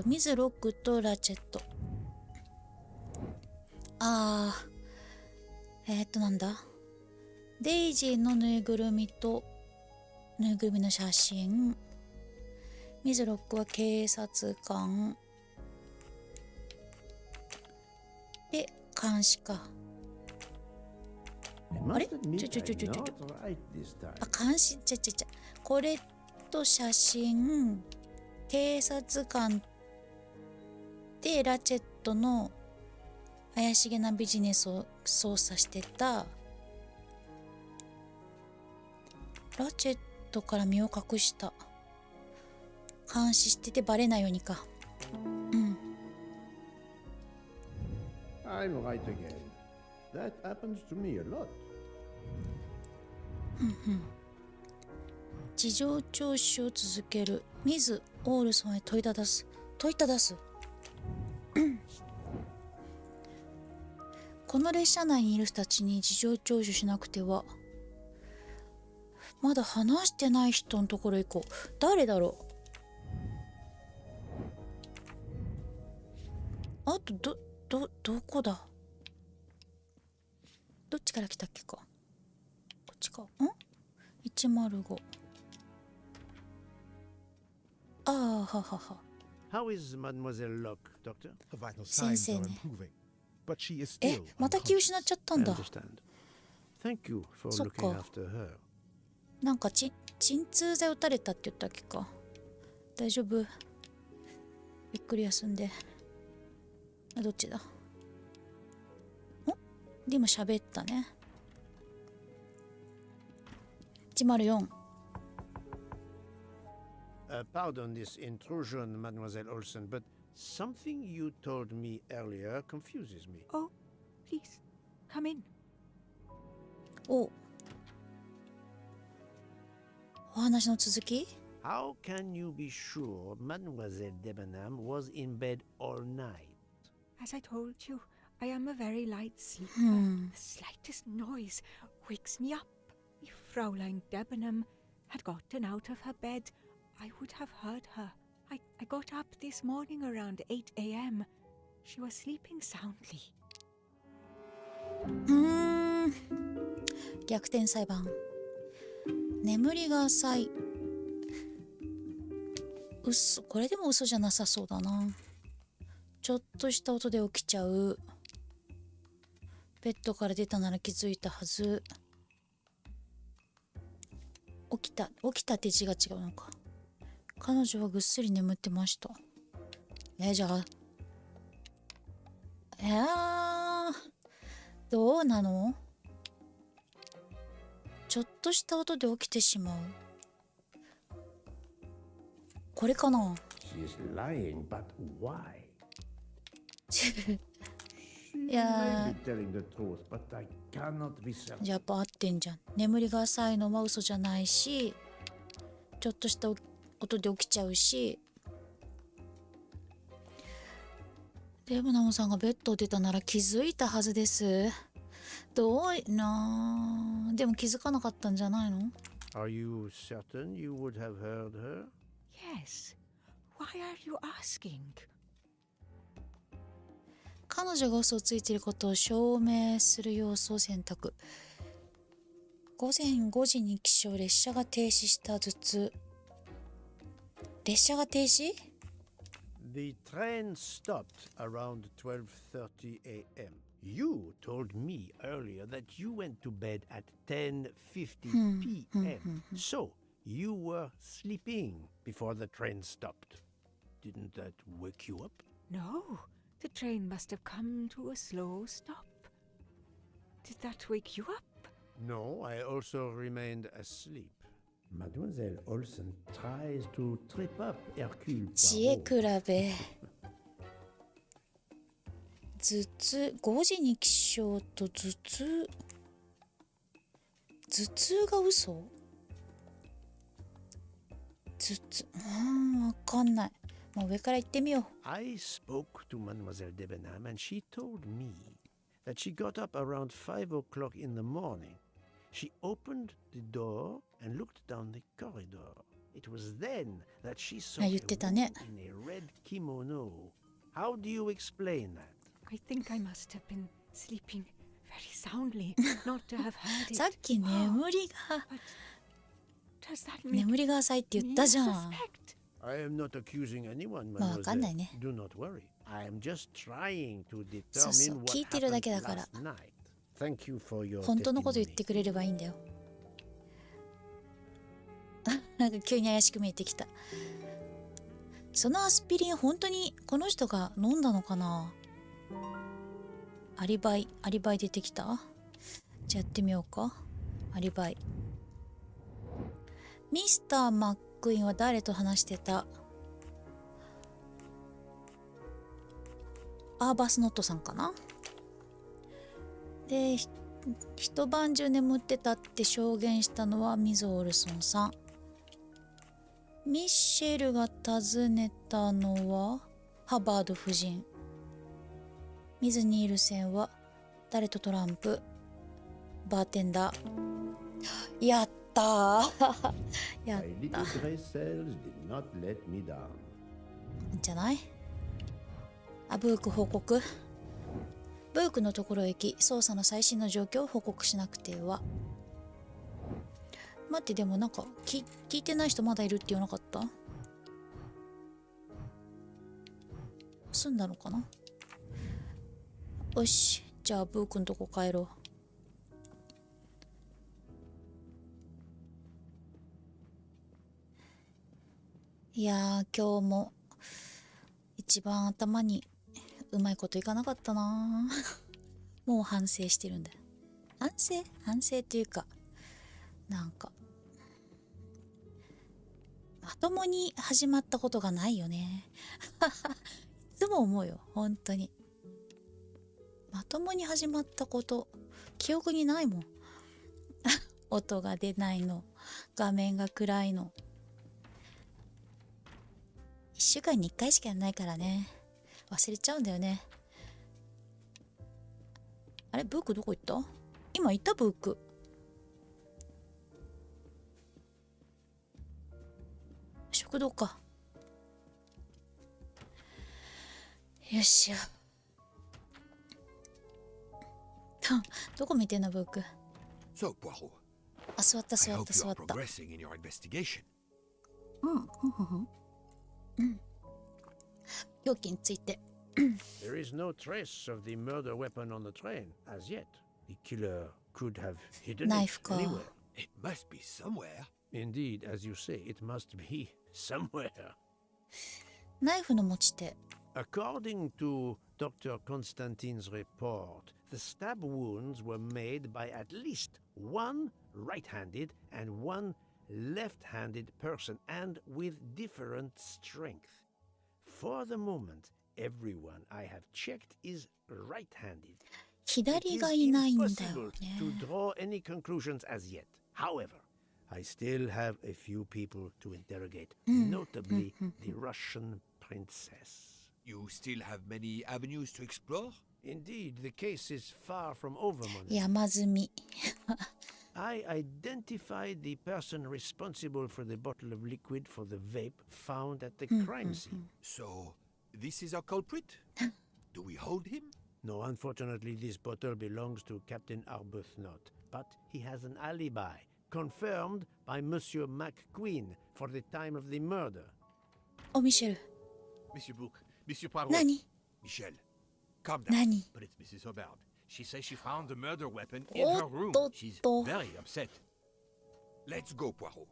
ミズロックとラチェット。なんだ。デイジーのぬいぐるみの写真。ミズロックは警察官で監視か。あれ？監視これと写真、警察官でラチェットの怪しげなビジネスを操作してた。ラチェットから身を隠した。監視しててバレないようにか。I'm right again. That happens to me a lot. 事情聴取を続ける。ミズ・オールソンへ問いただす。この列車内にいる人たちに事情聴取しなくては。まだ話してない人のところ行こう。誰だろう。あとどこだ。どっちから来たっけか。こっちか。105。ああ、ははは。How is Mademoiselle Locke, Doctor? Her vital Sensei signs are ね。 improving, but she is え still、また気失っちゃったん I だ。 understand. Thank you for そっ looking か。 after her. なんか鎮痛剤打たれたって言ったっけか。大丈夫。ゆっくり休んで。どっちだ。で今喋ったね。104。Pardon this intrusion, Mademoiselle Olsen, but something you told me earlier confuses me. Oh, please, come in. お話の続き。 How can you be sure Mademoiselle Debenham was in bed all night? As I told you, I am a very light sleeper. The slightest noise wakes me up. If Fraulein Debenham had gotten out of her bed, I would have heard her. I got up this morning around 8 a.m. She was sleeping soundly. 逆転裁判。眠りが浅い。嘘、これでも嘘じゃなさそうだな。ちょっとした音で起きちゃう。ベッドから出たなら気づいたはず。起きたって字が違うのか。彼女はぐっすり眠ってました。じゃあどうなの。ちょっとした音で起きてしまう。これかな。 She is lying, but why? いや Maybe telling the truth, but I cannot be certain. やっぱ合ってんじゃん。眠りが浅いのは嘘じゃないし、ちょっとした音で起きちゃうし。でもナモさんがベッドを出たなら気づいたはずです。どうな。でも気づかなかったんじゃないの。 Are you certain you would have heard her? Yes. Why are you asking? 彼女が嘘をついていることを証明する要素を選択。午前5時に起床、列車が停止した頭痛。列車が停止。 The train stopped around 12:30 a.m. You told me earlier that you went to bed at 10:50 p.m. So you were sleeping before the train stopped. Didn't that wake you up? No, the train must have come to a slow stop. Did that wake you up? No, I also remained asleep. Mademoiselle Olsen tries to trip up Hercule 知恵 Poirot. 比べ。頭痛、5時に起床と頭痛。頭痛が嘘。頭痛、わかんない。もう上から行ってみよう。 I spoke to Mademoiselle Debenham and she told me that she got up around 5 o'clock in the morning. She opened the door and looked down the corridor. It was then that she saw a 言ってたね。 woman in a red kimono. How do you explain that? I think I must have been sleeping very soundly not to have heard it. さっき眠りが Does that make 眠りが浅いって言 me った a じゃん。 suspect? I am not accusing anyone, まあわかんない Mademoiselle. ね。 Do not worry. I am just trying to そうそう determine 聞い what てるだ happened けだから last night. Thank you for your 本当のこと言っ testimony. てくれればいいんだよ。なんか急に怪しく見えてきた。そのアスピリン本当にこの人が飲んだのかな。アリバイ出てきた。じゃあやってみようか。アリバイ。ミスター・マックイーンは誰と話してた。アーバスノットさんかな。で、一晩中眠ってたって証言したのはミゾ・オルソンさん。ミッシェルが訪ねたのはハバード夫人。ミズ・ニールセンは誰とトランプ、バーテンダー。やったーやっ My た little gray cells did not let me down. いいんじゃない？あ、ブーク報告。ブークのところへ行き、捜査の最新の状況を報告しなくては。待って、でもなんか聞いてない人まだいるって言わなかった？済んだのかな？よし、じゃあブークのとこ帰ろう。いやー、今日も一番頭にうまいこといかなかったなもう反省してるんだよ。反省っていうか、なんかまともに始まったことがないよねいつも思うよ、本当に。まともに始まったこと記憶にないもん音が出ないの、画面が暗いの。1週間に1回しかやんないからね、忘れちゃうんだよね。あれ、ブークどこ行った？今いた？ブーク食堂か。よっしゃどこ見てんのブーク。 So, Poirot, あ、座った I 座っ hope た you 座 are った。 progressing in your investigation. 料金について。 There is no trace of the murder weapon on the train as yet. The killer could have hidden Knife it ka. anywhere. It must be somewhere. Indeed, as you say, it must be somewhere. ナイフの持ち手。 According to Dr. Constantine's report, the stab wounds were made by at least one right-handed and one left-handed person, and with different strength. For the moment, everyone I have checked is right-handed. 左がいないんだよ impossible ね。 to draw any conclusions as yet. However, I still have a few people to interrogate, notably the Russian princess. You still have many avenues to explore? Indeed, the case is far from over, Monet. 山積み。 I identified the person responsible for the bottle of liquid for the vape found at the crime scene. So, this is our culprit? Do we hold him? No, unfortunately, this bottle belongs to Captain Arbuthnot, but he has an alibi, confirmed by Monsieur McQueen for the time of the murder. お、ミシェル。 Monsieur Book, Monsieur Poirot. 何？ Michel, calm down. 何？ But it's Mrs. Hobart. She says she found the murder weapon in her room. Oh, She's to. very upset. Let's go, Poirot.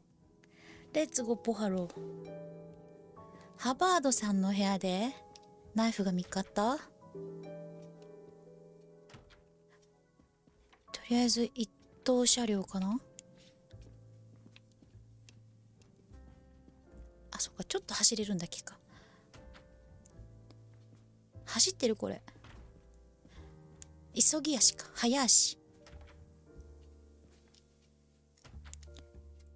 レッツゴポハロー。ハバードさんの部屋でナイフが見つかった？とりあえず一等車両かな。あ、そっか、ちょっと走れるんだっけか。走ってるこれ。急ぎ足か、早足。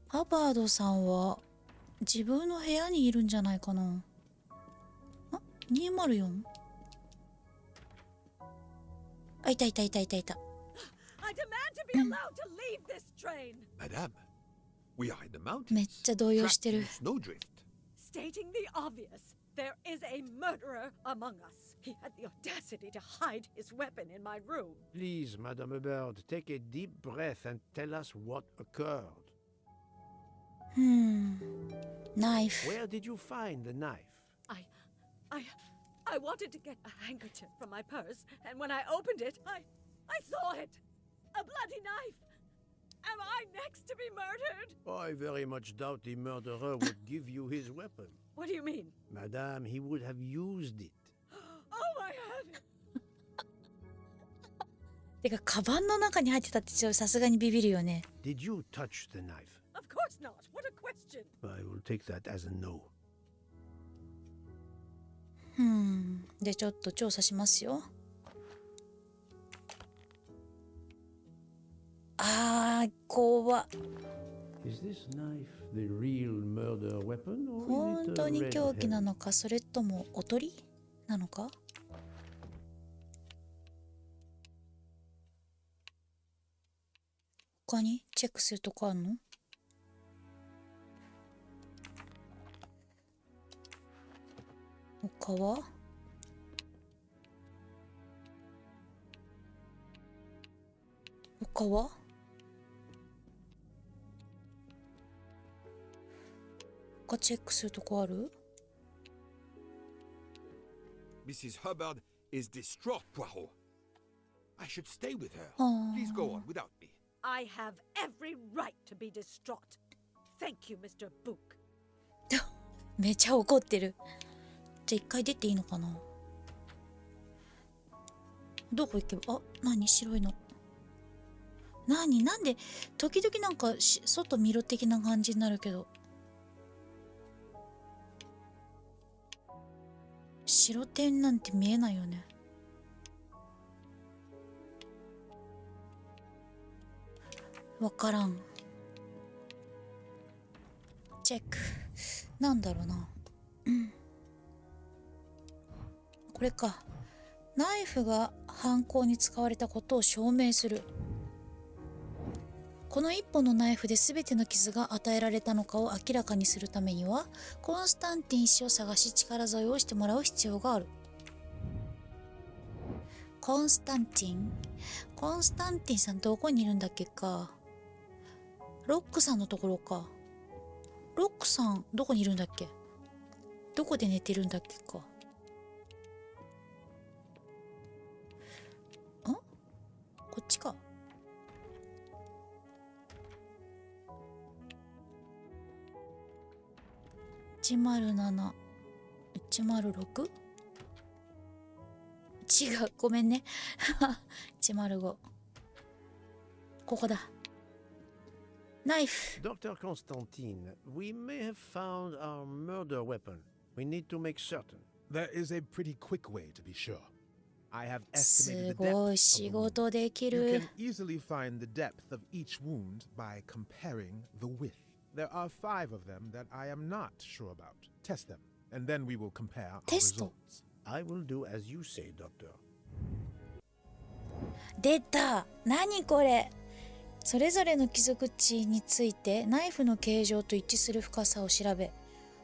ハバードさんは自分の部屋にいるんじゃないかな。あ、204？ あ、いたいたいたいたいた。 I demand to be allowed to leave this train. Madame, we are in the めっ mountains. ちゃ動揺し Trapped てる in。snowdrift. Stating the obvious, there is a murderer among us. He had the audacity to hide his weapon in my room. Please, Madame Hubert, take a deep breath and tell us what occurred. ナイフ。 Where did you find the knife? I wanted to get a handkerchief from my purse, and when I opened it, I saw it. A bloody knife. Am I next to be murdered? I very much doubt the murderer would give you his weapon. What do you mean? Madame, he would have used it. Oh my head. てか、カバンの中に入ってたってさすがにビビるよね。 Did you touch the knife? Of course not. What a question. I will take that as a no. で、ちょっと調査しますよ。あー、怖っ。 Is this knife the real murder weapon, or 本 is it 当 a に red 凶器な herring? のか、それともおとりなのか。他にチェックするとこあるの？他は？他は？他チェックするとこある？ Mrs. Hubbard is distraught, Poirot. I should stay with her. あー Please go on without me. I have every right to be distraught. Thank you, Mr. Book. めちゃ怒ってる。じゃあ一回出ていいのかな？どこ行けば？あ、何白いの。なんで時々なんか外見ろ的な感じになるけど。白点なんて見えないよね。わからん。チェック。なんだろうな。これか。ナイフが犯行に使われたことを証明する。この一本のナイフで全ての傷が与えられたのかを明らかにするためには、コンスタンティン氏を探し力添えをしてもらう必要がある。コンスタンティンさんどこにいるんだっけか。ロックさんのところか。ロックさんどこにいるんだっけ？どこで寝てるんだっけか。こっちか。107、106？違う、ごめんね。105。ここだ。ナイフ。Dr. Constantine, we may have found our murder weapon. We need to make certain. There is a pretty quick way to be sure. I have す estimated the ご depth い of 仕 the wound. 事でき You る can。easily find the depth of each wound by comparing the width. There are 5 of them that I am not sure about. Test them, and then we will compare our テスト。 results. I will do as you say, Doctor. 出た。何これ。それぞれの傷口についてナイフの形状と一致する深さを調べ、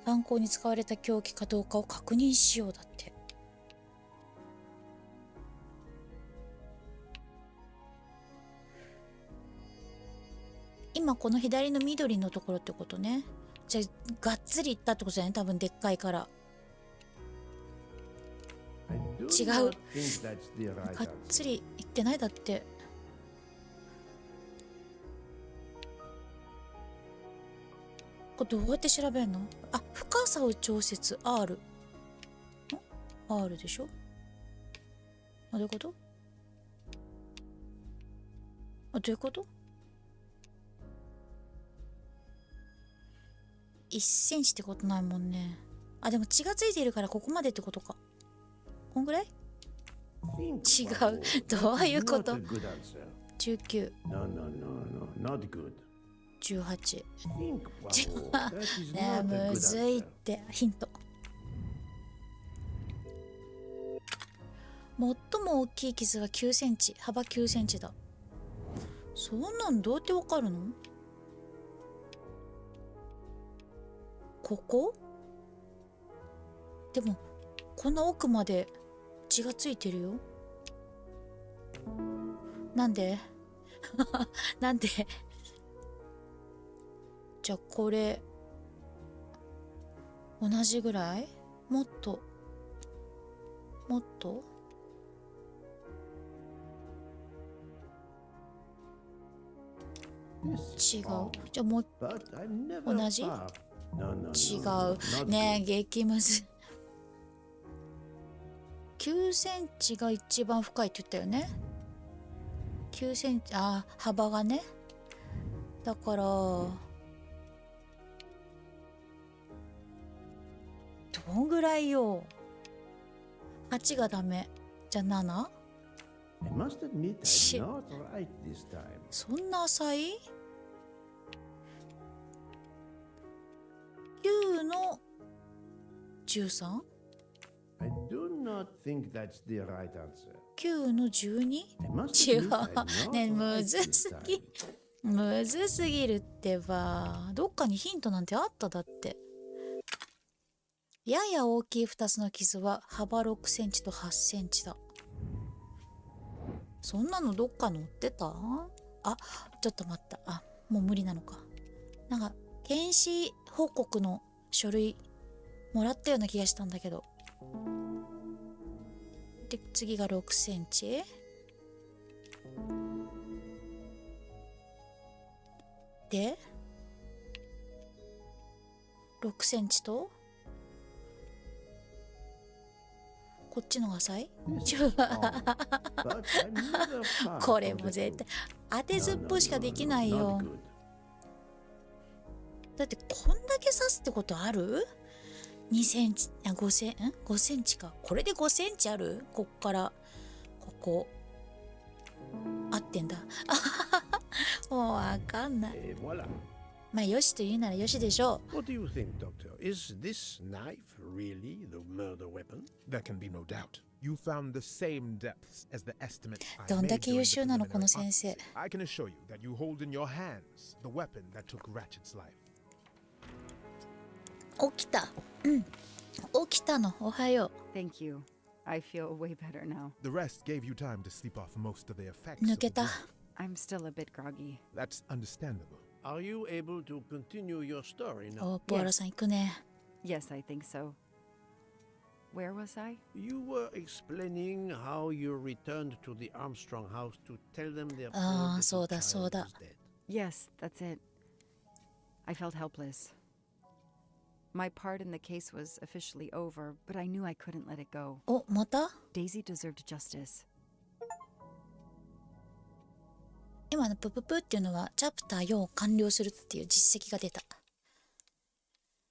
犯行に使われた凶器かどうかを確認しようだって。今この左の緑のところってことね。じゃあがっつりいったってことだよね、多分でっかいから。 I do違う。 not think that's the right がっ answer. つりいってないだって。これどうやって調べるの？あ、深さを調節 R。R でしょ？どういうこと？どういうこと？ 1センチってことないもんね。あ、でも血がついているからここまでってことか。こんぐらい？ Think, 違う。 Poirot. どういう That こ is と？ not a good answer. 19、 No, no, no, no, not good. 18。 Think, Poirot. That is ね not え、 a む good ずいっ answer. て。ヒント。最も大きい傷が9センチ、幅9センチだ。そんなんどうやってわかるの？ここ？でもこんな奥まで血がついてるよ。なんで？なんで？じゃあこれ同じぐらい？もっと違う。じゃあもう But I never 同じ？ thought. No, no, no, 違 no, う not ねえ good. 激ムズ。9センチが一番深いって言ったよね。9センチ、あ、幅がね。だからどんぐらいよ。8がダメ。じゃあ 7？ I must admit Shit. I'm not right this time. そんな浅い？ 9の 13？ I do not think that's the right answer. 9の 12？ I must 違 admit う I'm not ねえむ right ず this すぎ time. むずすぎるってば。どっかにヒントなんてあっただって。やや大きい2つの傷は幅6センチと8センチだ。そんなのどっか載ってた？あ、ちょっと待った。あ、もう無理なのか。なんか検視報告の書類もらったような気がしたんだけど。で、次が6センチ。で、6センチとこっちのが浅い？これも絶対当てずっぽうしかできないよ。だってこんだけ刺すってことある？2センチ、5センチか。これで5センチある？こっからここ合ってんだ。もうわかんない。まあよしと言うならよしでしょう。 What do you think, Doctor? Is this knife really the murder weapon? There can be no doubt. You found the same depths as the estimate I どん made だけ during 優 the 秀なの preliminary この先生。 autopsy. I can assure you that you hold in your hands the weapon that took Ratchet's life. 起きた。起きたの。おはよ Thank you. I feel way better now. The rest gave you time to sleep off most of the effects う。抜 of け the た。 drug. I'm still a bit groggy. That's understandable. Are you able to continue your story now? お、ポアロさん行くね。 Yes, I think so. Where was I? You were explaining how you returned to the Armstrong house to tell them their poor ああ、 little そうだ child そうだ。 was dead. Yes, that's it. I felt helpless. My part in the case was officially over, but I knew I couldn't let it go. お、また Daisy deserved justice. 今のプププっていうのはチャプター4を完了するっていう実績が出た。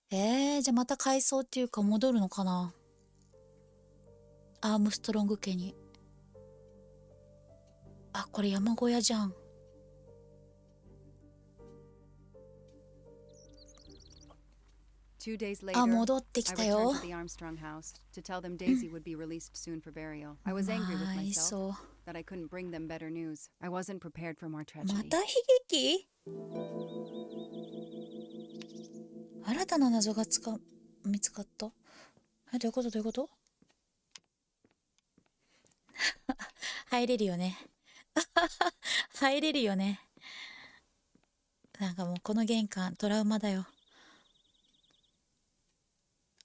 じゃあまた回想っていうか戻るのかな。アームストロング家に。あ、これ山小屋じゃん。2 days later, あ、戻ってき I たよ。 returned to the Armstrong house to tell them Daisy would be released soon for burial. I was angry with まあ、い myself そう。 that I couldn't bring them better news. I wasn't prepared for more ま tragedy. た悲劇？新たな謎が見つかった。どういうことどういうこと入れるよね。入れるよね。なんかもうこの玄関トラウマだよ。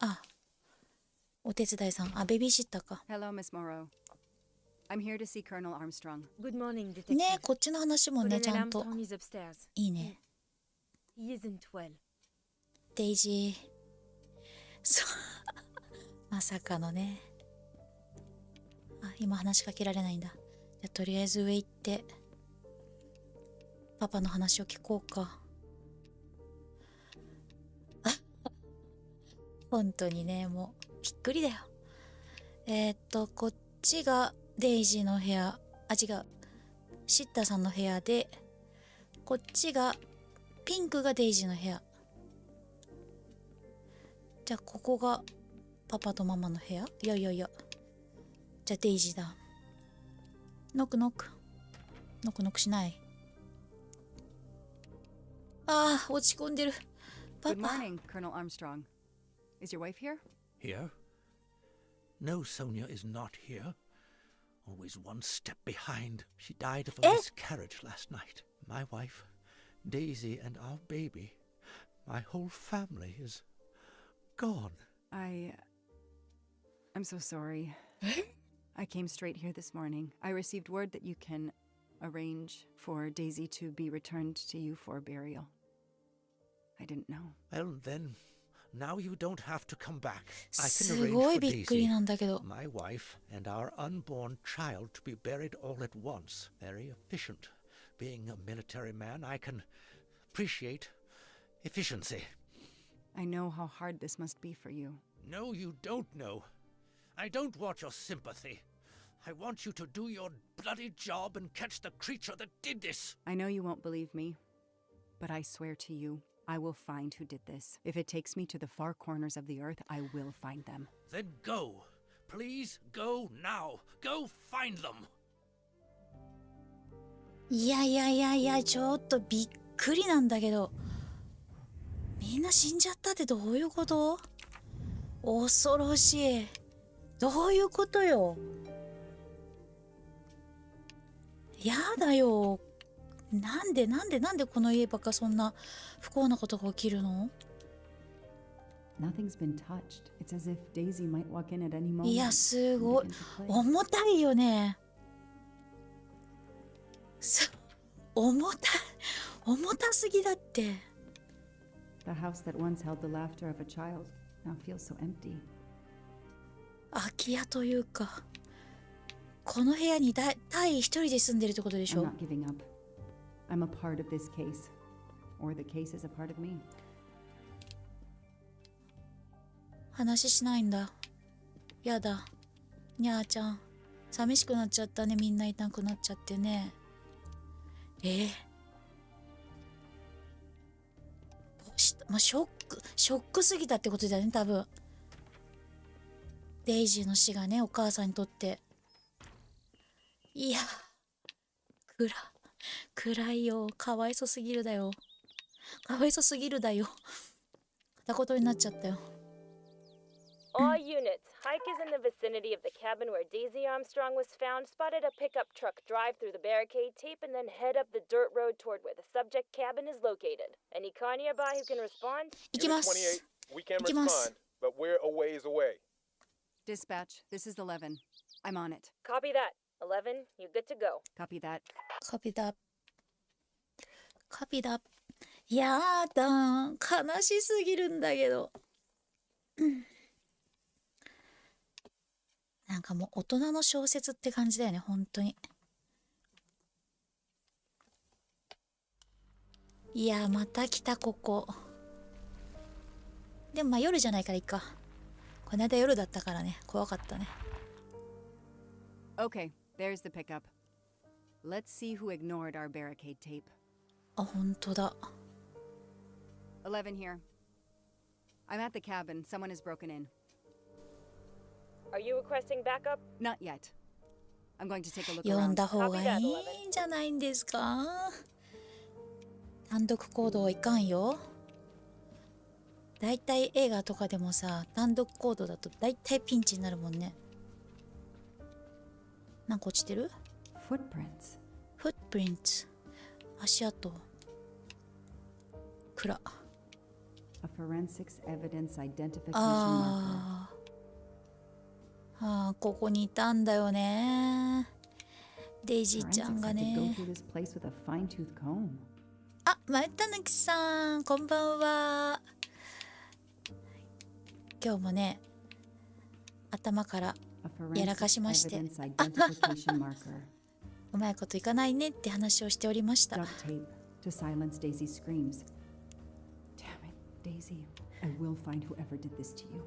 あ、お手伝いさん。あ、ベビーシッターか。 Hello, Miss Morrow. I'm here to see Colonel Armstrong. Good morning, detective. ねえ、こっちの話もね、 Colonel ちゃんと Armstrong is upstairs. いいね。 He isn't well. デイジー。そう。まさかのね。あ、今話しかけられないんだ。じゃあとりあえず上行ってパパの話を聞こうか。本当にね、もうびっくりだよ。こっちがデイジーの部屋。あ、違う。シッターさんの部屋で、こっちがピンクがデイジーの部屋。じゃあここがパパとママの部屋。いやいやいや。じゃあデイジーだ。ノックノック。ノックノックしない。ああ、落ち込んでる。パ Good パ。 morning, Colonel Armstrong. Is your wife here? Here? No, Sonia is not here. Always one step behind. She died of a miscarriage last night. My wife, Daisy, and our baby. My whole family is gone. I'm so sorry. I came straight here this morning. I received word that you can arrange for Daisy to be returned to you for burial. I didn't know. Well, then, now you don't have to come back. I す can arrange ごい for びっくり Daisy, なんだけど。 my wife, and our unborn child to be buried all at once. Very efficient. Being a military man, I can appreciate efficiency. I know how hard this must be for you. No, you don't know. I don't want your sympathy. I want you to do your bloody job and catch the creature that did this. I know you won't believe me, but I swear to you, I will find who did this. If it takes me to the far corners of the earth, I will find them. Then go. Please go now. Go find them. いやいやいやいや、ちょっとびっくりなんだけど、みんな死んじゃったってどういうこと？恐ろしい。どういうことよ。やだよ。なんでこの家ばっかそんな不幸なことが起きるの？ Nothing's been touched. It's as if Daisy might walk in at any moment. いや、すごい。and begin to play. 重たいよね。重たすぎだって。The house that once held the laughter of a child now feels so empty. 空き家というか、この部屋にタイ一人で住んでるってことでし I'm ょ？ not giving up. I'm a part of this case, or the case is a part of me. 話しないんだ。やだ。にゃーちゃん、寂しくなっちゃったね。みんないなくなっちゃってね。まあ、ショックすぎたってことだよね、多分。デイジーの死がね、お母さんにとって。いや、暗いよ。かわいそすぎるだよ。片言になっちゃったよ。All units, hikers in the vicinity of the cabin where Daisy Armstrong was found spotted a pickup truck drive through the barricade tape and then head up the dirt road toward where the subject cabin is located. Any car nearby who can respond? 行きます。 We can 行きます。 respond, but we're a ways away. Dispatch, this is 11. I'm on it. Copy that. 11, you good to go. Copy that. カピだ。やだ。悲しすぎるんだけど。なんかもう大人の小説って感じだよね、本当に。いや、また来た、ここ。でもまあ夜じゃないからいいか。この間夜だったからね、怖かったね。Okay, there's the pickup. Let's see who ignored our barricade tape. あ、本当だ。 11 here. I'm at the cabin. Someone has broken in. Are you requesting backup? Not yet. I'm going to take a look 読ん around. だ方がいいんじゃないんですか？単独行動はいかんよ。だいたい映画とかでもさ、単独行動だとだいたいピンチになるもんね。なんか落ちてる？ Footprints. フットプリンツ。足跡。暗。A forensics evidence identification marker. ここにいたんだよね。デイジーちゃん Forensics が had to ね。 go through this place with a fine-tooth comb. あ、またぬきさん、こんばんは。今日もね、頭からやらかしまして、うまいこといかないねって話をしておりました。 Duct tape to silence Daisy's screams. Damn it, Daisy. I will find whoever did this to you.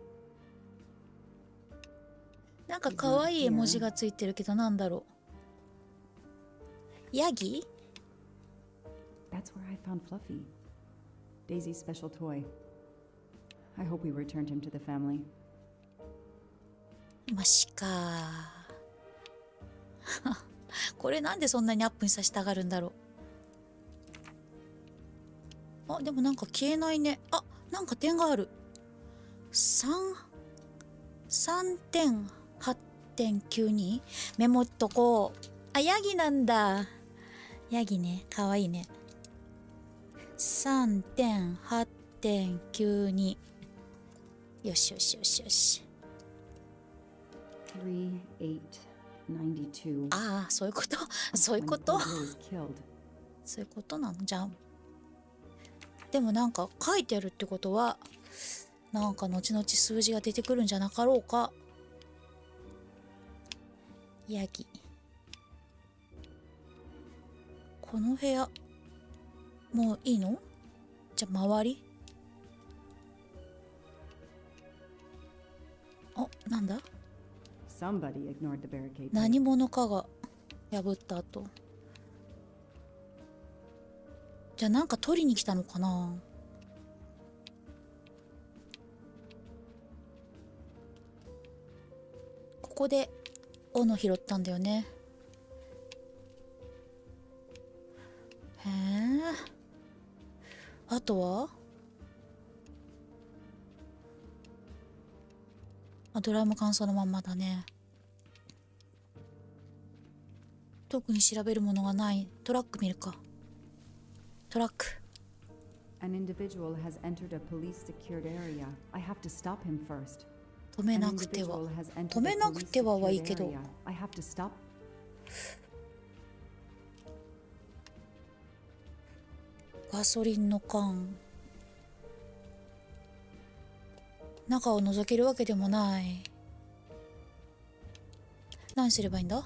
なんか可愛い絵文字がついてるけどなんだろう。ヤギ？ That's where I found Fluffy. Daisy's special toy. I hope we returned him to the family. マシか。これなんでそんなにアップにさせたがるんだろう。あ、でもなんか消えないね。あ、なんか点がある。3.8.92 メモっとこう。あ、ヤギなんだ。ヤギね、かわいいね。3.8.92 よしよしよしよし。 3892. ああ、そういうことそういうこと When Pablo was killed. そういうことなのじゃん。でもなんか書いてあるってことは、なんか後々数字が出てくるんじゃなかろうか。ヤギ。この部屋、もういいの？じゃあ周り？あ、なんだ？ Somebody ignored the barricade. 何者かが破った後。じゃあなんか取りに来たのかな。ここで斧拾ったんだよね。あとはドラム缶そのまんまだね。特に調べるものがない。トラック見るか。トラック。 An individual has entered a police secured area. I have to stop him first. 止めなくては。止めなくてははいいけど。I have to stop. ガソリンの缶。中を覗けるわけでもない。何すればいいんだ？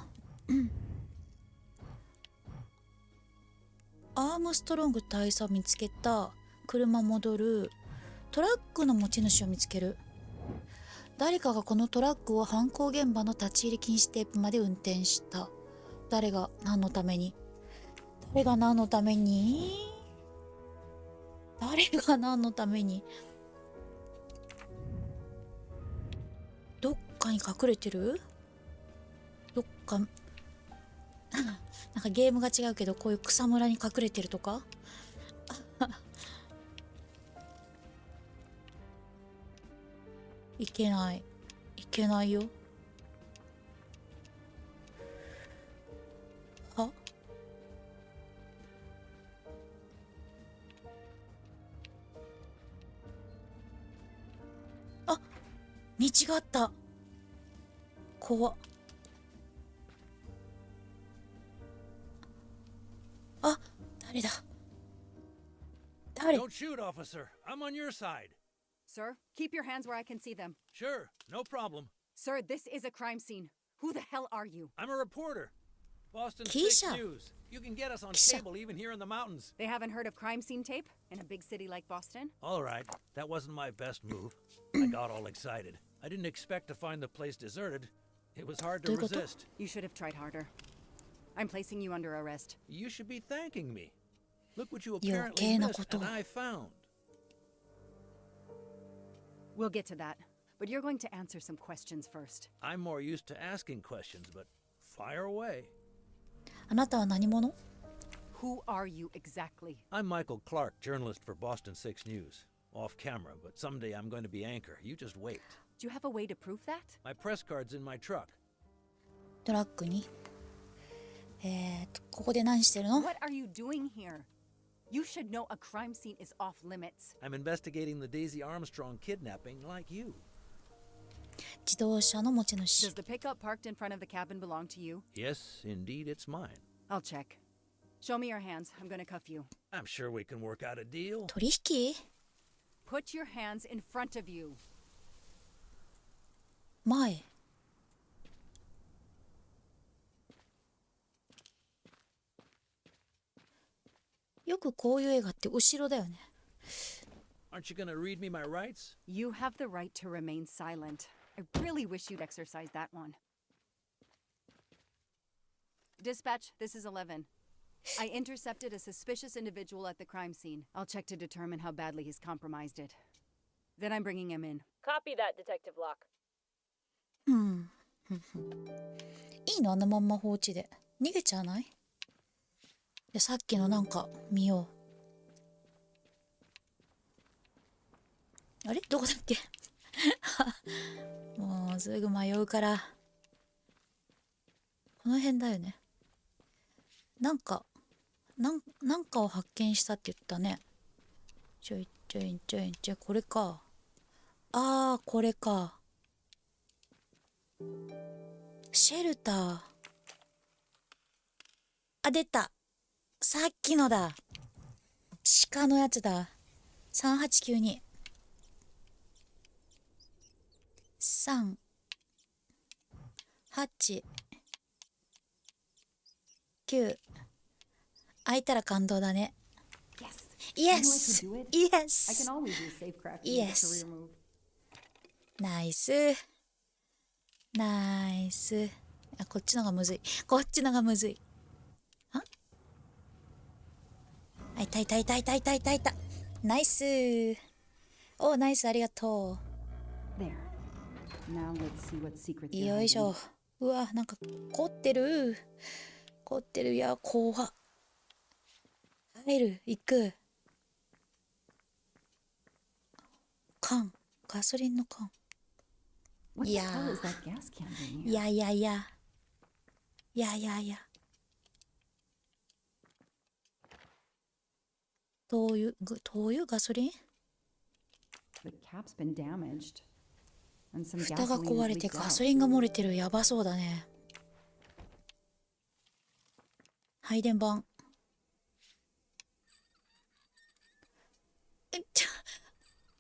アームストロング大佐を見つけた。車戻る。トラックの持ち主を見つける。誰かがこのトラックを犯行現場の立ち入り禁止テープまで運転した。誰が何のために？誰が何のために？誰が何のために？どっかに隠れてる？どっかなんかゲームが違うけど、こういう草むらに隠れてるとかいけない。いけないよ。は？あ、道があった。怖っ。あ、誰だ？誰？ Don't shoot, officer. I'm on your side. Sir, keep your hands where I can see them. Sure, no problem. Sir, this is a crime scene. Who the hell are you? I'm a reporter. Boston Keisha. 6 News. You can get us on Keisha. cable even here in the mountains. They haven't heard of crime scene tape in a big city like Boston? All right, that wasn't my best move. I got all excited. I didn't expect to find the place deserted. It was hard to resist. You should have tried harder. I'm placing you under arrest. You should be thanking me. Look what you 余 apparently 計な missed こと。 and I found. We'll get to that, but you're going to answer some questions first. I'm more used to asking questions, but fire away. あなたは何者？ Who are you exactly? I'm Michael Clark, journalist for Boston 6 News. Off camera, but someday I'm going to be anchor. You just wait. Do you have a way to prove that? My press card's in my truck. トラックに。ここで何してるの？ What are you doing here? You should know a crime scene is off limits. I'm investigating the Daisy Armstrong kidnapping like you. 自動車の持ち Does 主。 the pickup parked in front of the cabin belong to you? Yes, indeed, it's mine. I'll check. Show me your hands. I'm going to cuff you. I'm sure we can work out a deal. 取引？ Put your hands in front of you. 前。よくこういう映画って後ろだよね。 Aren't you going to read me my rights? You have the right to remain silent. I really wish you'd exercise that one. Dispatch, this is 11. I intercepted a suspicious individual at the crime scene. I'll check to determine how badly he's compromised it. Then I'm bringing him in. Copy that, Detective Locke. いいのあのまんま放置で。逃げちゃわない？でさっきのなんか見よう。あれどこだっけもうすぐ迷うから。この辺だよね。なんかを発見したって言ったね。ちょい、これか。あー、これか。シェルター。あ、出た。さっきのだ。鹿のやつだ。3892。3、8、9。開いたら感動だね。イエス！イエス！イエス！ナイス。ナイス。あ、こっちのがむずい。こっちのがむずい。あ？あ、いた。ナイス。お、ナイス、ありがとう。よいしょ。うわ、なんか凝ってる。いや、怖っ。入る、行く。缶。ガソリンの缶。 What い the や hell ー is that gas can doing い here? やいやいや。いやいやいや。灯油、灯油ガソリン The cap's been damaged. And some 蓋が gasoline 壊 has れて leaked ガ out. ソリンが漏れてる。やばそうだね。配電盤。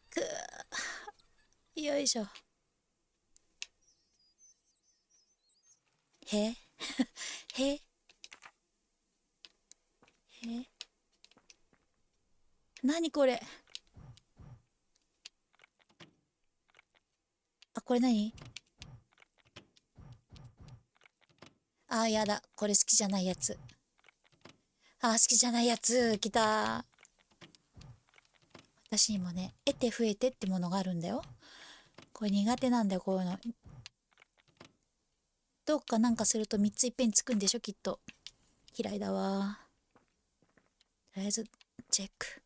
くー。よいしょ。へへへ何これ。あ、これ何？あ、やだ。これ好きじゃないやつ。あ、好きじゃないやつ。来た。私にもね、得て増えてってものがあるんだよ。これ苦手なんだよ、こういうの。どっかなんかすると3ついっぺんつくんでしょ、きっと。嫌いだわ。とりあえず、チェック。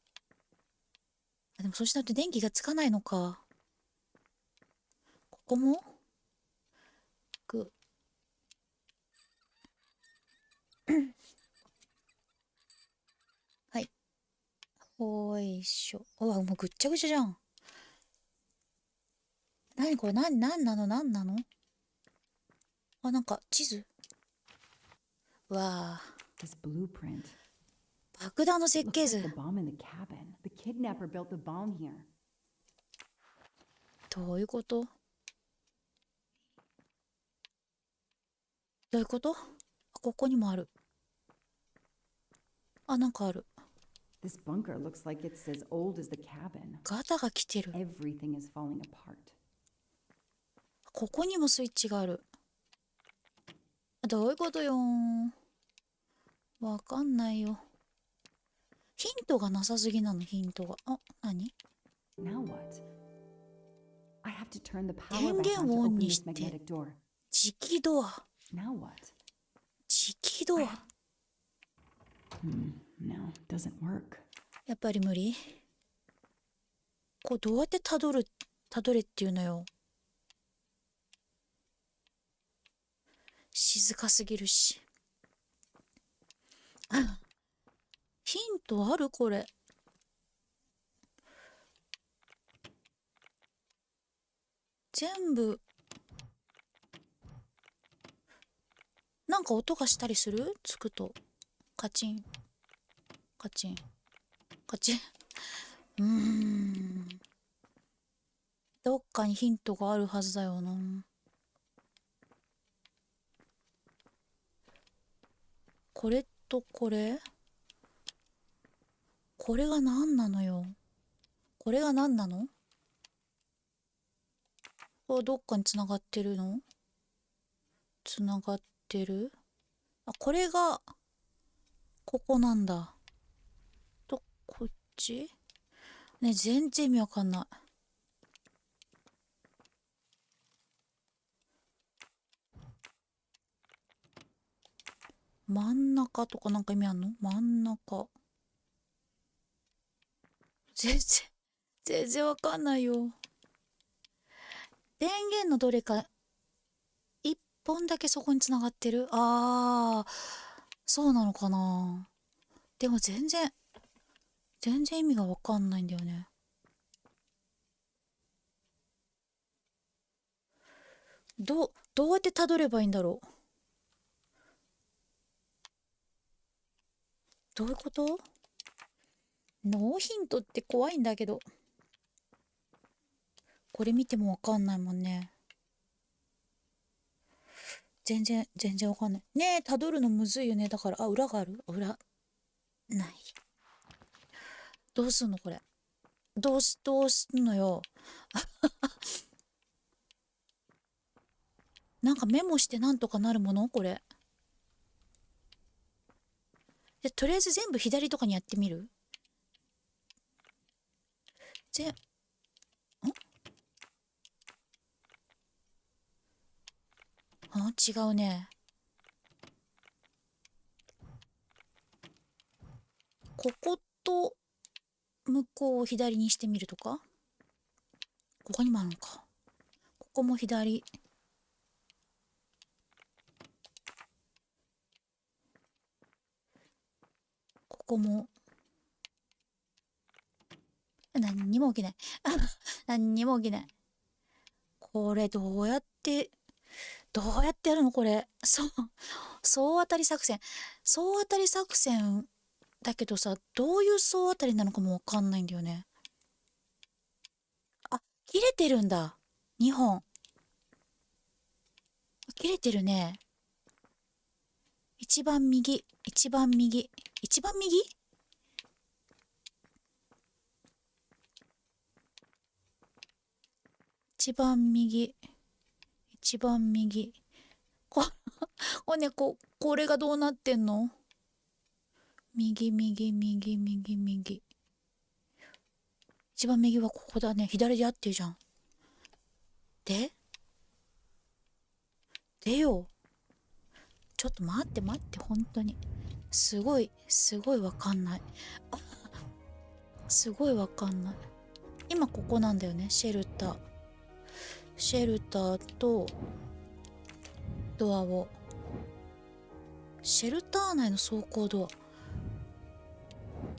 あ、でもそうしないと電気がつかないのか。ここもはい。ほいしょ。うわ、もうぐっちゃぐちゃじゃん。何これ、なんなのあ、なんか地図。わあ。This blueprint. 爆弾の設 Looks 計 like 図。 the bomb in the cabin. The kidnapper built the bomb here. どういうこと？どういうこと？あ、ここにもある。あ、なんかある。 This bunker looks like it's as old as the cabin. ガタが来てる。 Everything is falling apart. ここにもスイッチがある。どういうことよー。わかんないよ。ヒントがなさすぎなの、ヒントが。あ、何？ Now what? I have to turn the 電 power back 源 on を to オン open に this して。 magnetic door. 磁気ドア。 Now what? 磁気ドア。 No, doesn't work. やっぱり無理。これどうやってたどれっていうのよ。静かすぎるし。ヒントあるこれ。全部。なんか音がしたりする？つくと。カチン。カチン。カチン。どっかにヒントがあるはずだよな。これとこれ？これが何なのよ。これが何なの？これどっかにつながってるの？つながってる？あ、これがここなんだ。と、こっち？ね、全然意味わかんない。真ん中とかなんか意味あんの？真ん中。全然わかんないよ。電源のどれか一本だけそこにつながってる？あー、そうなのかな。でも全然意味がわかんないんだよね。どうやってたどればいいんだろう。どういうこと？ノーヒントって怖いんだけど。これ見てもわかんないもんね。全然わかんない。ねえ、たどるのむずいよね。だから、あ、裏がある？裏。ない。どうすんのこれ。どうすんのよ。なんかメモしてなんとかなるものこれ。で、とりあえず全部左とかにやってみる？あ、違うね。ここと向こうを左にしてみるとか？ここにもあるのか。ここも左。ここも。何にも起きない。何にも起きない。これどうやってやるのこれ。総当たり作戦。総当たり作戦だけどさ、どういう総当たりなのかもわかんないんだよね。あ、切れてるんだ。2本。切れてるね。一番右。一番右。一番右？一番右。一番右。これね、これがどうなってんの？右、右、右、右、右。一番右はここだね。左で合ってるじゃん。でよ。ちょっと待って、本当に。すごいわかんない。すごいわかんない。今ここなんだよね。シェルターとドアを。シェルター内の走行ドア。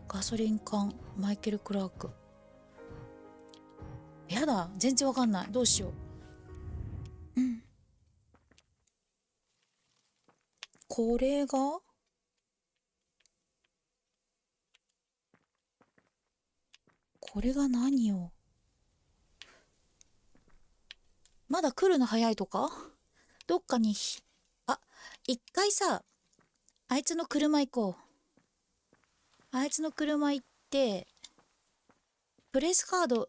ガソリン缶、マイケル・クラーク。やだ、全然わかんない。どうしよう。これが何よ。まだ来るの早いとか？どっかに一回さ、あいつの車行こう。あいつの車行って、プレスカード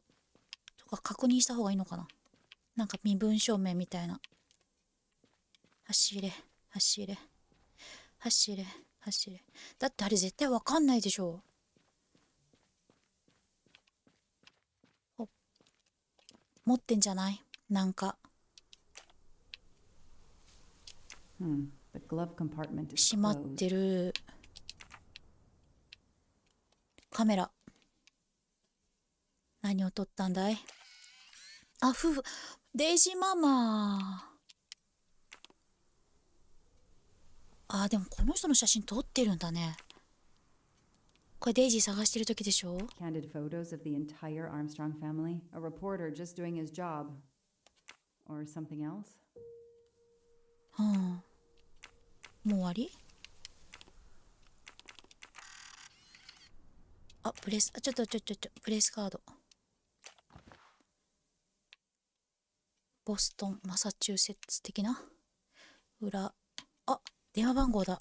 とか確認した方がいいのかな？なんか身分証明みたいな。走れ。だってあれ絶対わかんないでしょ。持ってんじゃない？なんか。閉まってる。カメラ。何を撮ったんだい？デイジーママ。でもこの人の写真撮ってるんだね。これデイジー探してる時でしょ？ Candid photos of the entire Armstrong family. A reporter just doing his job. Or something else? もう終わり？ちょっと、プレスカード。ボストン、マサチューセッツ的な裏。電話番号だ。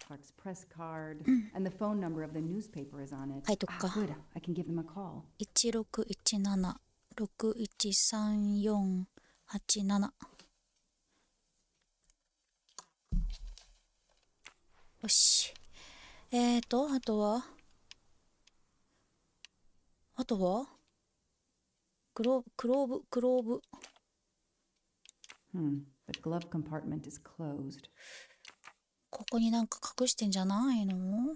書いとくか。1617-613487。よし。あとはクローブ。The glove compartment is closed. ここになんか隠してんじゃないの？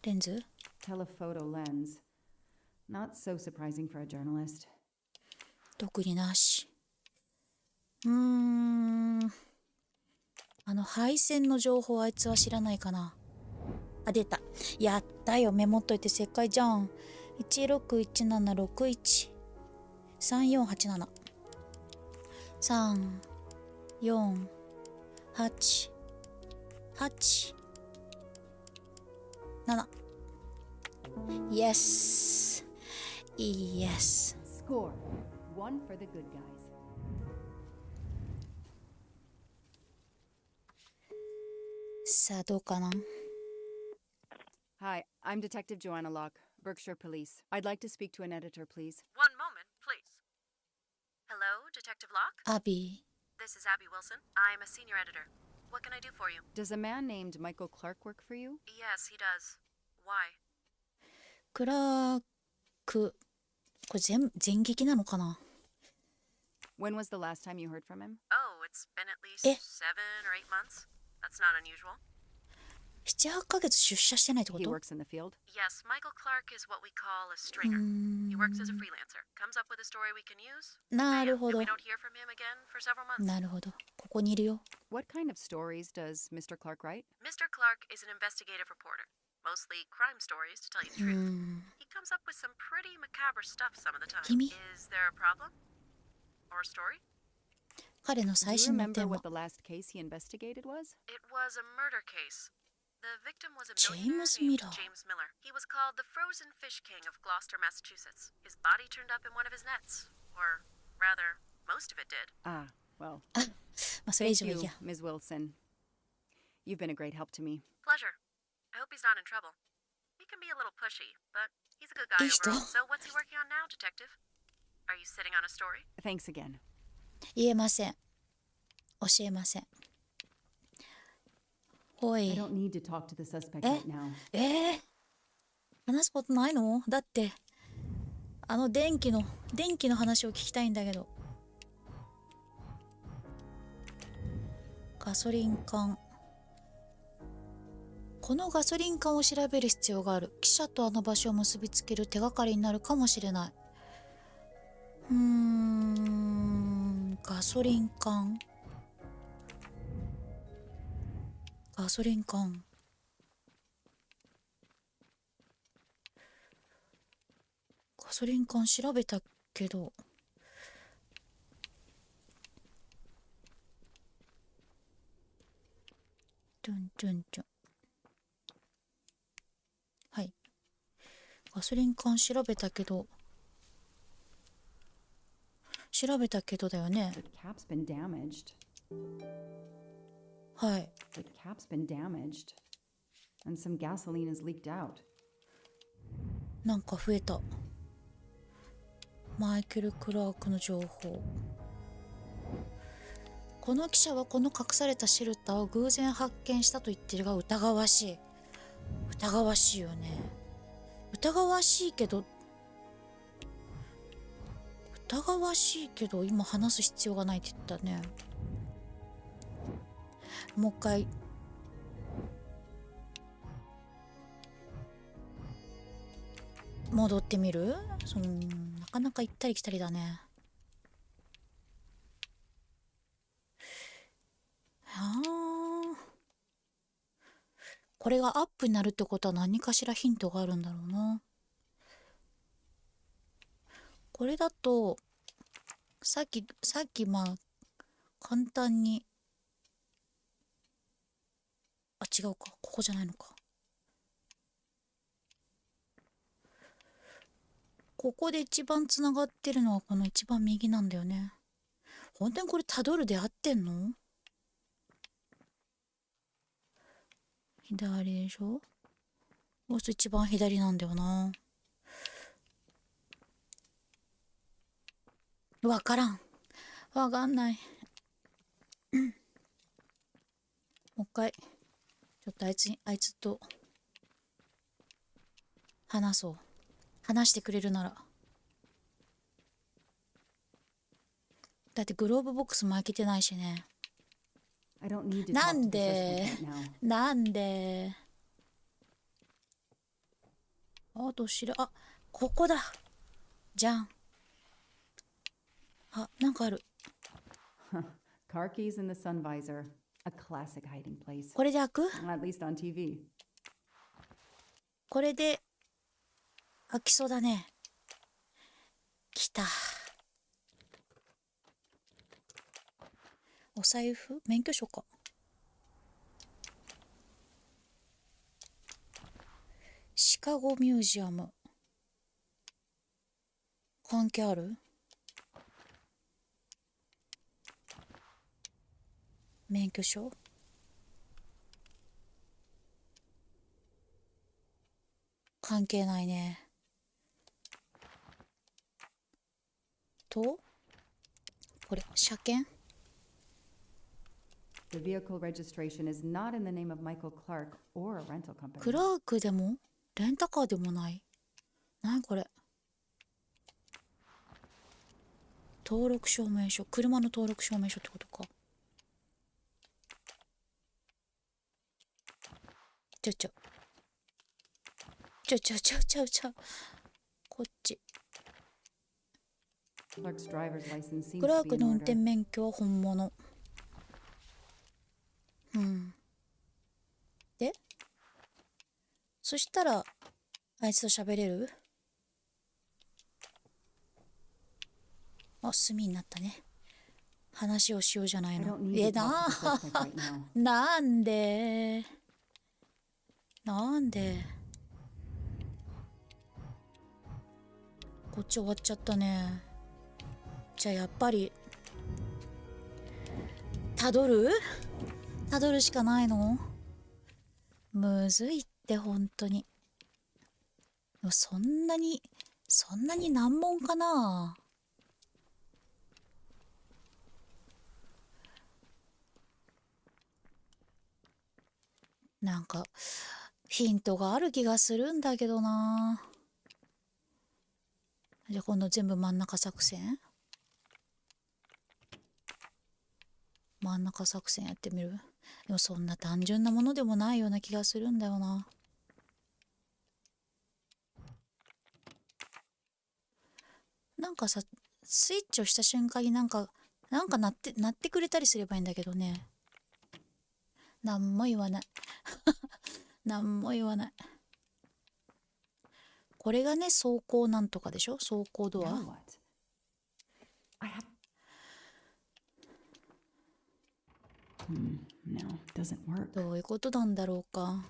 レンズ？ Telephoto lens. Not so surprising for a journalist. 特になし。配線の情報あいつは知らないかな。出た。やったよ。メモっといて正解じゃん。1617613487。3488 7。 Yes. Yes. Score. One for the good guys. さあどうかな。 Hi, I'm Detective Joanna Locke, Berkshire Police. I'd like to speak to an editor, please. One moment, please. Hello, Detective Locke? Abby. This is Abby Wilson. I'm a senior editor. What can I do for you? Does a man named Michael Clark work for you? Yes, he does. Why? クラーク。これ前劇なのかな。 When was the last time you heard from him? Oh, it's been at least 7 or 8 months. That's not unusual. 7、8ヶ月出社してないってこ He と？ works in the field. Yes, Michael Clark is what we call a stringer. He works as a freelancer, comes up with a story we can use. なるほ And ど。 we don't hear from him again for several months. なるほど。ここにいるよ。 What kind of stories does Mr. Clark write? Mr. Clark is an investigative reporter, mostly crime stories, to tell you the truth. He comes up with some pretty macabre stuff some of the time. 君 Is there a problem? Or a story? 彼の Do 最 you 新の remember テーマ what the last case he investigated was? It was a murder case. The victim was a James millionaire named Miller. James Miller. He was called the Frozen Fish King of Gloucester, Massachusetts. His body turned up in one of his nets. Or, rather, most of it did. Ah, well, まあそれ以 thank 上はいい you, や。 Ms. Wilson. You've been a great help to me. Pleasure. I hope he's not in trouble. He can be a little pushy, but he's a good guy いい人。 overall. So what's he working on now, Detective? Are you sitting on a story? Thanks again. 言えません。教えません。ほ I い。 don't need to talk to the suspect Eh? right now. 話すことないの？だって電気の話を聞きたいんだけど。ガソリン缶。このガソリン缶を調べる必要がある。記者とあの場所を結びつける手がかりになるかもしれない。ガソリン缶。ガソリン缶。ガソリン缶調べたけど。トゥントゥントゥン。はい。ガソリン缶調べたけどだよね。 The cap's been damaged. はい。 The cap's been damaged. And some gasoline has leaked out. なんか増えた。マイケル・クラークの情報。この記者はこの隠されたシェルターを偶然発見したと言ってるが疑わしい。疑わしいよね。疑わしいけど今話す必要がないって言ったね。もう一回。戻ってみる？なかなか行ったり来たりだね。これがアップになるってことは何かしらヒントがあるんだろうな。これだとさっきまあ簡単に違うか、ここじゃないのか。ここで一番つながってるのはこの一番右なんだよね。本当にこれたどるで合ってんの？左でしょ？一番左なんだよな。わからん。わかんない。もう一回。ちょっとあいつと話そう。話してくれるなら。だってグローブボックスも開けてないしね。I don't need to な talk to ん the で suspect right now. なんでここだじゃん。なんかある。Car keys in the sun visor. A classic hiding place. これで開く？ At least on TV. これで開きそうだね。来た。お財布？免許証か。シカゴミュージアム。関係ある？免許証？関係ないね。と、これ車検？The vehicle registration is not in the name of Michael Clark or a rental company. クラークでもレンタカーでもない。何これ？登録証明書。車の登録証明書ってことか。ちょ。こっち。クラークの運転免許は本物。で、そしたら、あいつと喋れる？あ、炭になったね。話をしようじゃないの。なんでこっち終わっちゃったね。じゃあやっぱりたどるしかないの？むずいって本当に。そんなに難問かな？なんかヒントがある気がするんだけどな。じゃあ今度全部真ん中作戦やってみる？でもそんな単純なものでもないような気がするんだよな。なんかさ、スイッチをした瞬間になんか鳴ってくれたりすればいいんだけどね。なんも言わないこれがね、走行なんとかでしょ？走行ドア。どういうことなんだろうか。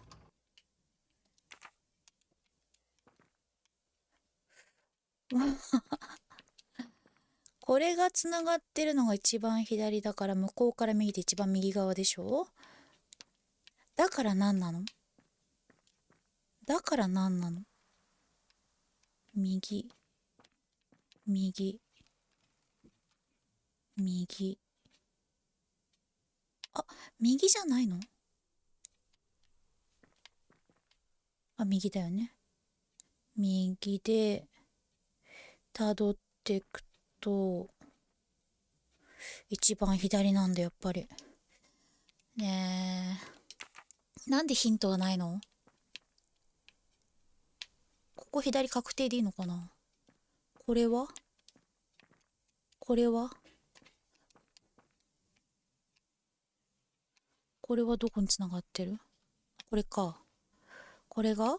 これがつながってるのが一番左だから、向こうから右で一番右側でしょ？だから何なの？右。あ、右じゃないの？あ、右だよね。右でたどっていくと一番左なんだ、やっぱり。ねえ、なんでヒントがないの？ここ左確定でいいのかな？これはどこにつながってる？これか。これが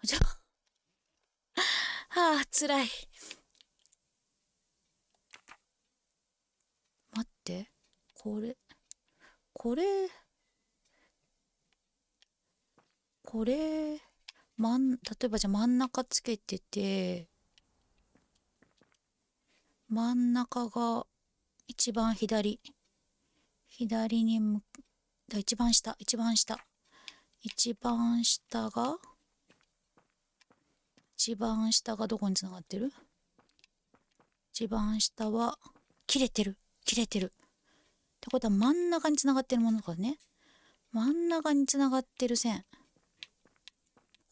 じゃあ、つらい。待って、例えばじゃあ真ん中つけてて、真ん中が一番左に一番下がどこにつながってる？一番下は切れてるってことは真ん中につながってるものだからね。真ん中につながってる線、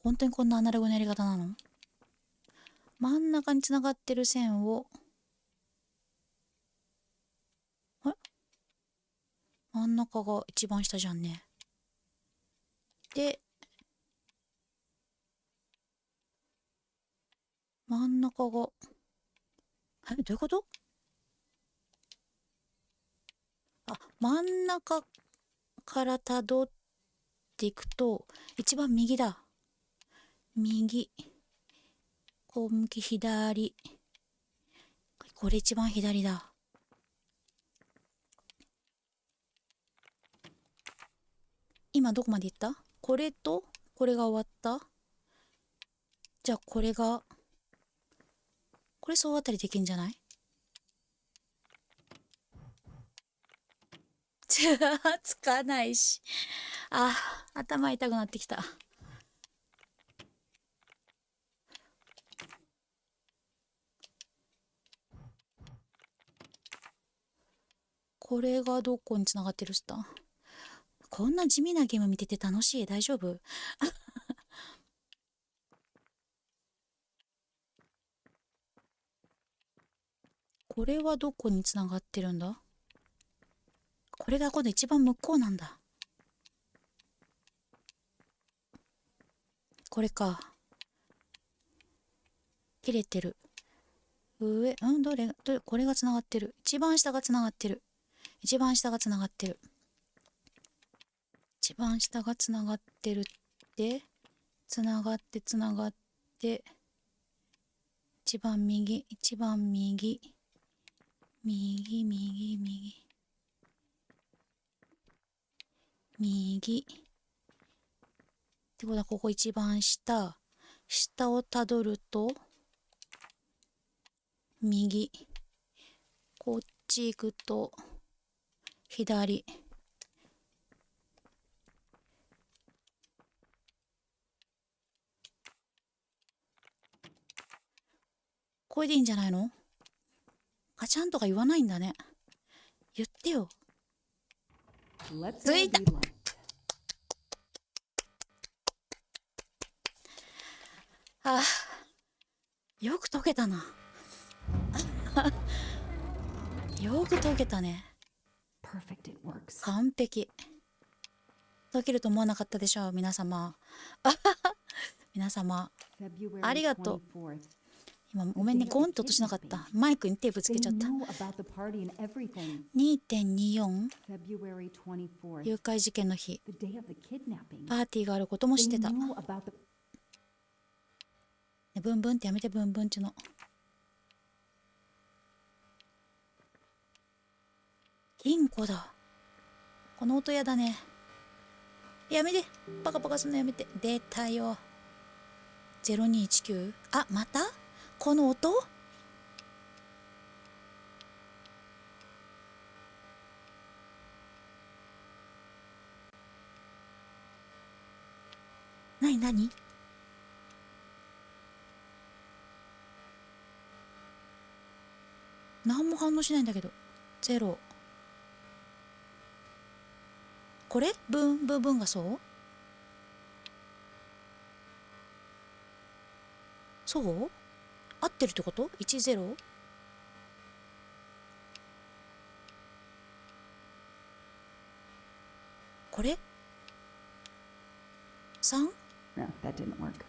本当にこんなアナログなやり方なの？真ん中につながってる線を真ん中が一番下じゃんね。で真ん中がどういうこと？真ん中からたどっていくと一番右だ。右、こう向き左、これ一番左だ。今どこまで行った？これとこれが終わった？じゃあこれ総当たりできんじゃない？つかないし。頭痛くなってきた。これがどこにつながってる？こんな地味なゲーム見てて楽しい？大丈夫？これはどこにつながってるんだ？これが今度一番向こうなんだ。これか。切れてる。上、どれ、これがつながってる。一番下がつながってる。一番下がつながってる。一番下がつながってるって、つながって、つながって、一番右、一番右、右、右、右、右。ってことは、ここ一番下、下をたどると、右。こっち行くと、左。これでいいんじゃないの？ガチャンとか言わないんだね。言ってよ。ついた。ああ、よく解けたな。よく解けたね。完璧。解けると思わなかったでしょう、皆様。皆様、ありがとう。今ごめんね、ゴンと音しなかった。マイクに手ぶつけちゃった。2.24 誘拐事件の日、パーティーがあることも知ってた。ね、ブンブンってやめて、ブンブンっていうの。金庫だ。この音やだね。やめて、パカパカすんのやめて。出たよ。0219。あ、またこの音？なになに？何も反応しないんだけど。ゼロ。これ？ブンブンブンがそう？そう？合ってるってこと？ 10？ これ？ 3？ No, that didn't work.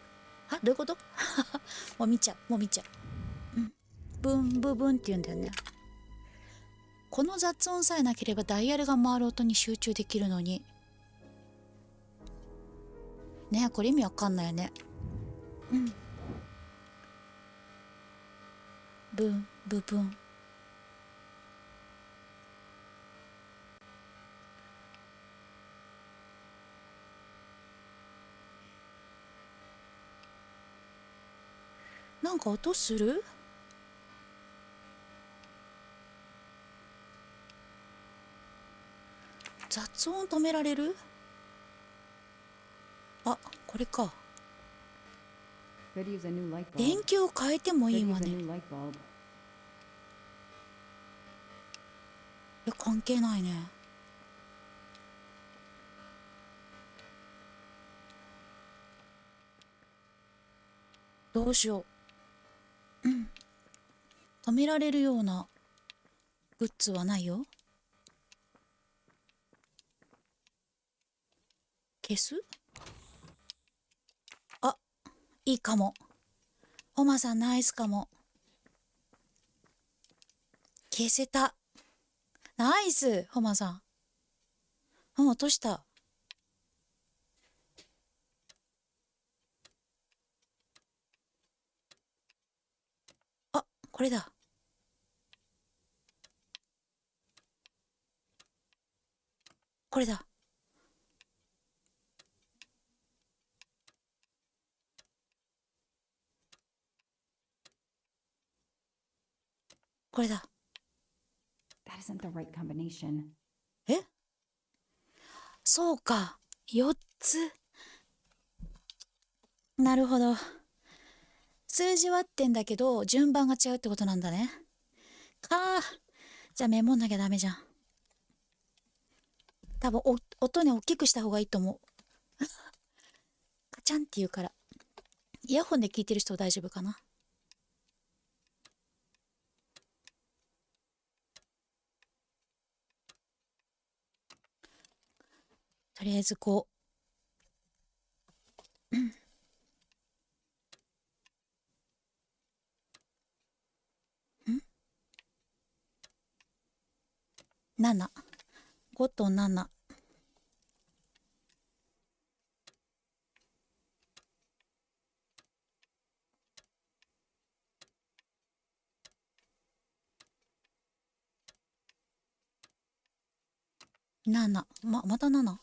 あ、どういうこと？もう見ちゃう、もう見ちゃう。うん。ブンブブンって言うんだよね。この雑音さえなければダイヤルが回る音に集中できるのに。ねえ、これ意味わかんないよね。うん。ブンブブン。なんか音する？雑音止められる？あ、これか。電球を変えてもいいわね。いや、関係ないね。どうしよう。止められるようなグッズはないよ。消す？あ、いいかも。ホマさんナイスかも。消せた。ナイス、ホマさん。うん、落とした。あ、これだ。これだ。これだ。That isn't the right combination. え？そうか。4つ。なるほど。数字は合ってんだけど、順番が違うってことなんだね。かあ。じゃあメモんなきゃダメじゃん。多分音ね、大きくした方がいいと思う。カチャンって言うから。イヤホンで聞いてる人大丈夫かな？とりあえず5。7。5と7。7。また7。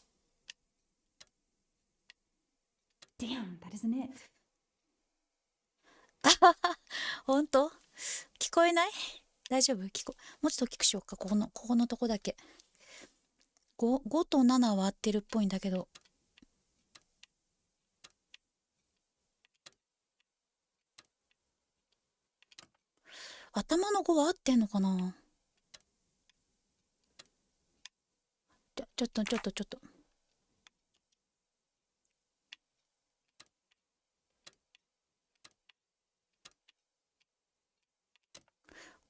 Damn, that isn't it. あはは、ほんと聞こえない？大丈夫？もうちょっと大きくしようか。ここのとこだけ。5と7は合ってるっぽいんだけど。頭の5は合ってんのかな？ちょっと。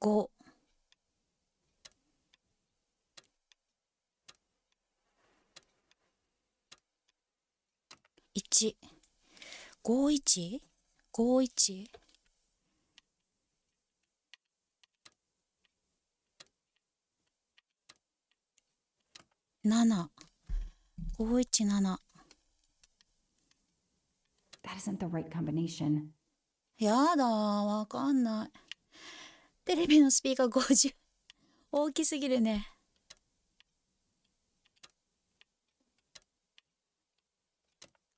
5。1。51？ 51？ 7。517。That isn't the right combination. やだー、わかんない。テレビのスピーカー50。大きすぎるね。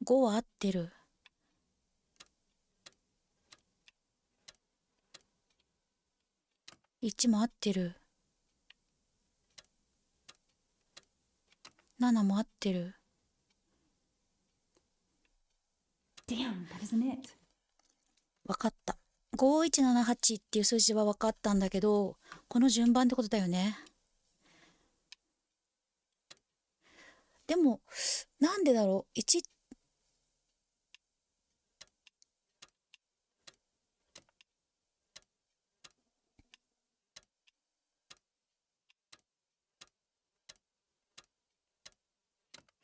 5は合ってる。1も合ってる。7も合ってる。Damn, that isn't it. わかった。5178っていう数字は分かったんだけど、この順番ってことだよね。でもなんでだろう。1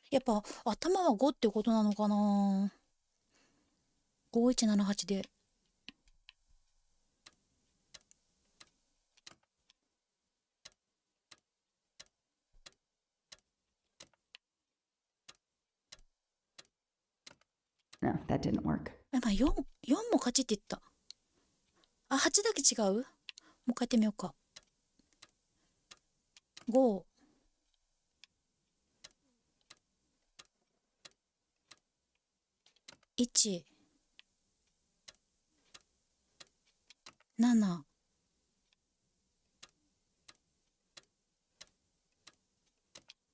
やっぱ頭は5ってことなのかな。5178で。No, that didn't work. 4も勝ちって言った。あ、8だけ違う？もう一回やってみようか。5。1。7。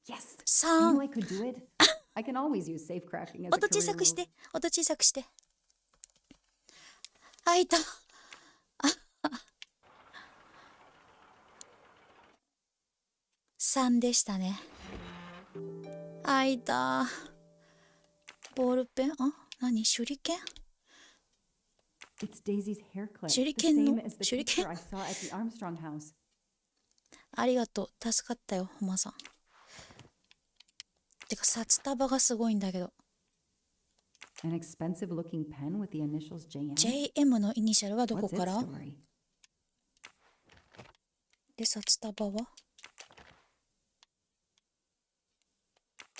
Yes. 3。 You know I could do it. I can always use safe cracking as a 音小 career さくし move. て。音小さくして。あ、いた。3でしたね。あ、いた。ボールペン、何？手裏剣？ It's Daisy's hair clip. 手裏 The 剣の same as the 手裏 picture 剣 I saw at the Armstrong house. ありがとう。助かったよ、ホマさん。てか、札束がすごいんだけど。An expensive looking pen with the initials JM. JM のイニシャルはどこ What's か its ら？ story? で、札束は？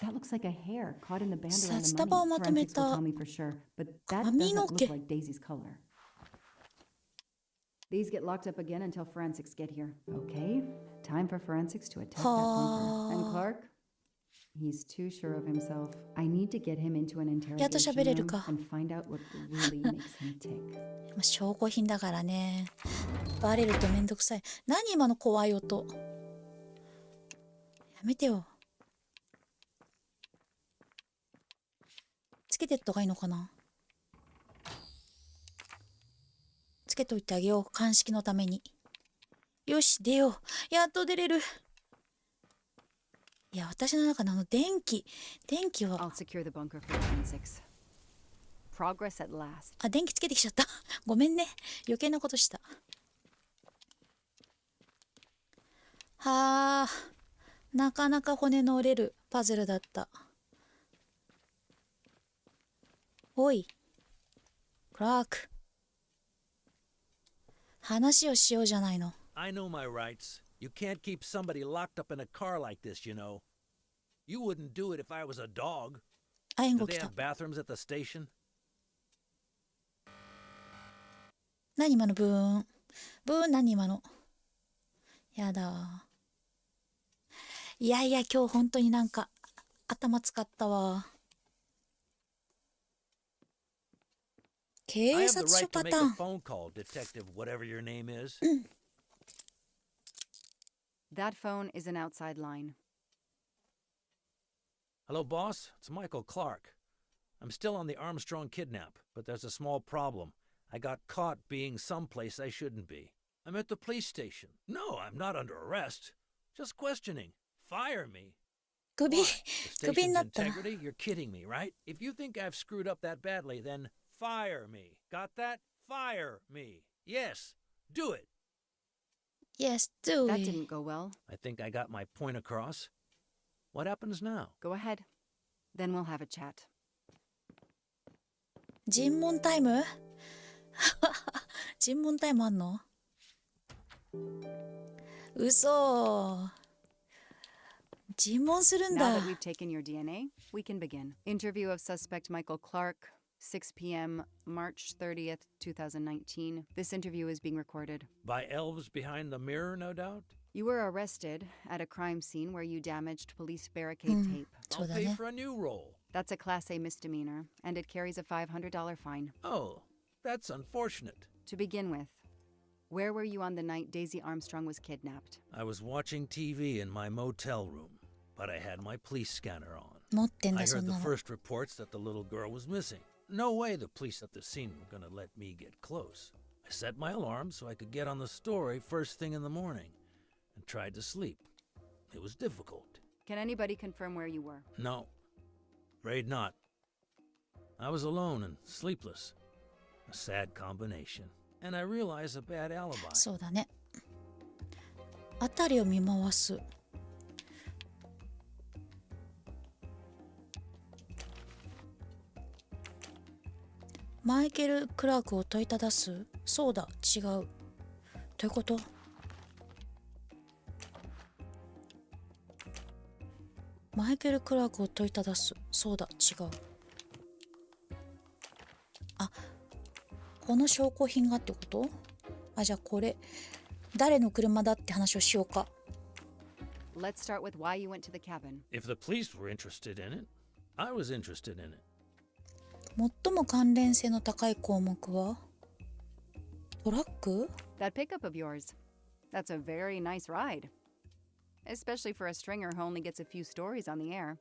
That looks like a hair caught in the band around 札 the 束を money. まとめ Forensics will た tell me for sure, but that 髪の doesn't 毛。 look like Daisy's color. These get locked up again until forensics get here. Okay, time for forensics to attack that bunker. And Clark? He's too sure of himself. I need to get him into an やっと interrogation 喋れる room か。 and find out what really makes him tick. まあ証拠品だからね。バレるとめんどくさい。何今の怖い音。やめてよ。つけてった方がいいのかな。つけといてあげよう。鑑識のために。よし、出よう。やっと出れる。いや、私の中の電気は。I'll secure the bunker for forensics. Progress at last. あ、電気つけてきちゃった。ごめんね。余計なことした。はあ、なかなか骨の折れるパズルだった。おいクラーク、話をしようじゃないの。 I know my rights. You can't keep somebody locked up in a car like this, you know. You wouldn't do it if I was a dog. あ、援 Do 護 they 来た。 have bathrooms at the station? 何今のブーン。ブーン何今の。やだ。いやいや、今日本当になんか頭使ったわ。警 I have the 察署 right to パ make ター a ン。 phone call, Detective whatever your name is. That phone is an outside line. Hello, boss. It's Michael Clark. I'm still on the Armstrong kidnap, but there's a small problem. I got caught being someplace I shouldn't be. I'm at the police station. No, I'm not under arrest. Just questioning. Fire me. 首 What? The 首に station's なったな。 integrity? You're kidding me, right? If you think I've screwed up that badly, then fire me. Got that? Fire me. Yes, do it. Yes, do That it. didn't go well. I think I got my point across. What happens now? Go ahead. Then we'll have a chat. 尋問タイム尋問タイムあんの？嘘。尋問するん Now だ。 that we've taken your DNA, we can begin. Interview of suspect Michael Clark, 6 p.m., March 30th, 2019. This interview is being recorded. By elves behind the mirror, no doubt? You were arrested at a crime scene where you damaged police barricade tape. そう I'll だ pay ね。 for a new role. That's a Class A misdemeanor, and it carries a $500 fine. Oh, that's unfortunate. To begin with, where were you on the night Daisy Armstrong was kidnapped? I was watching TV in my motel room, but I had my police scanner on. 持ってん I だそ heard ん the なの。 first reports that the little girl was missing. No way the police at the scene were going to let me get close. I set my alarm so I could get on the story first thing in the morning and tried to sleep. It was difficult. Can anybody confirm where you were? No, afraid not. I was alone and sleepless. A sad combination. And I realized a bad alibi. そうだね。辺りを見回す。マイケル・クラークを問いただす。そうだ、違う。どういうこと？マイケル・クラークを問いただす。そうだ、違う。あ、この証拠品がってこと？あ、じゃあこれ誰の車だって話をしようか。 Let's start with why you went to the cabin. If the police were interested in it, I was interested in it. 最も関連性の高い項目はトラック？ That pickup of yours. That's a very nice ride. Especially for a stringer who only gets a few stories on the air.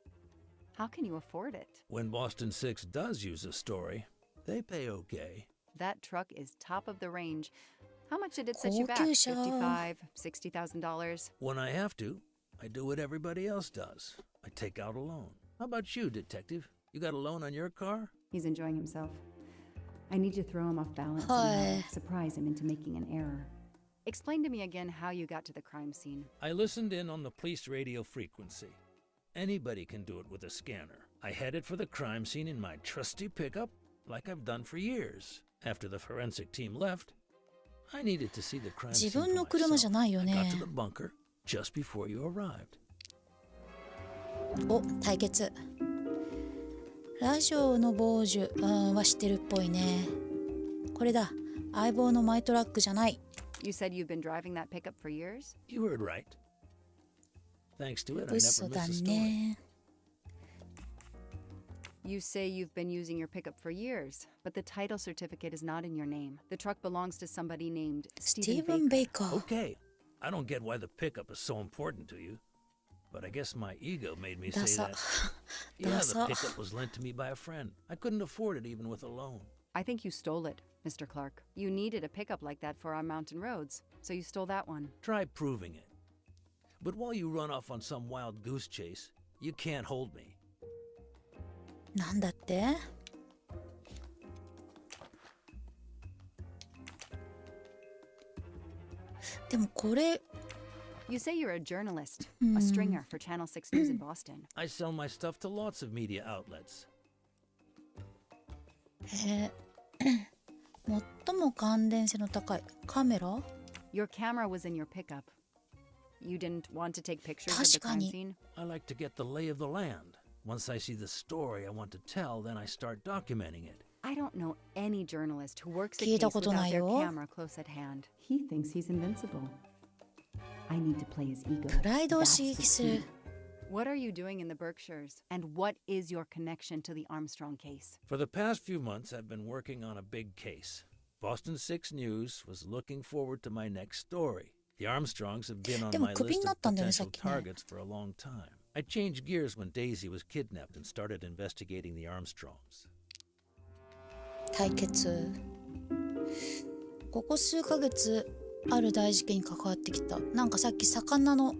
How can you afford it? When Boston 6 does use a story, they pay okay. That truck is top of the range. How much did it set you back? 高級車。 $55,000, $60,000? When I have to, I do what everybody else does. I take out a loan. How about you, detective? You got a loan on your car? He's enjoying himself. I need to throw him off balance Hi. and surprise him into making an error. Explain to me again how you got to the crime scene. I listened in on the police radio frequency. Anybody can do it with a scanner. I headed for the crime scene in my trusty pickup, like I've done for years. After the forensic team left, I needed to see the crime scene 自 for 分の車じゃ myself. ないよ I ね。 got to the bunker just before you arrived. お、対決。ラジオの傍受、は知ってるっぽいね。これだ。相棒のマイトラックじゃない。 You said you've been driving that pickup for years? You heard right. Thanks to it, I 嘘 never だ miss a story. ね。 You say you've been using your pickup for years, but the title certificate is not in your name. The truck belongs to somebody named スティ Stephen ーブン・ Baker. ベイカー。 Okay, I don't get why the pickup is so important to you, but I guess my ego made me ダ say サ that. Yeah, ダ the サ pickup was lent to me by a friend. I couldn't afford it even with a loan. I think you stole it, Mr. Clark. You needed a pickup like that for our mountain roads, so you stole that one. Try proving it. But while you run off on some wild goose chase, you can't hold me. なんだって？でもこれ You say you're a journalist, a stringer for Channel 6 News in Boston. I sell my stuff to lots of media outlets. 最も関連性の高いカメラ。 Your camera was in your pickup. You didn't want to take pictures of the 確か crime に。 scene? I like to get the lay of the land. Once I see the story I want to tell, then I start documenting it. I don't know any journalist who works a 聞い case たことな without い their よ。 camera close at hand. He thinks he's invincible. I need to play his ego. プライドを That's 刺 the 激する。 key. What are you doing in the Berkshires? And what is your connection to the Armstrong case? For the past few months, I've been working on a big case. Boston 6 News was looking forward to my next story. The Armstrongs have been on でも my クビ list にな of ったんだよね、さっ potential きね。 targets for a long time. I changed gears when Daisy was kidnapped and started investigating the Armstrongs. 対決。ここ数ヶ月ある大事件に関わってきた。なんかさっき魚の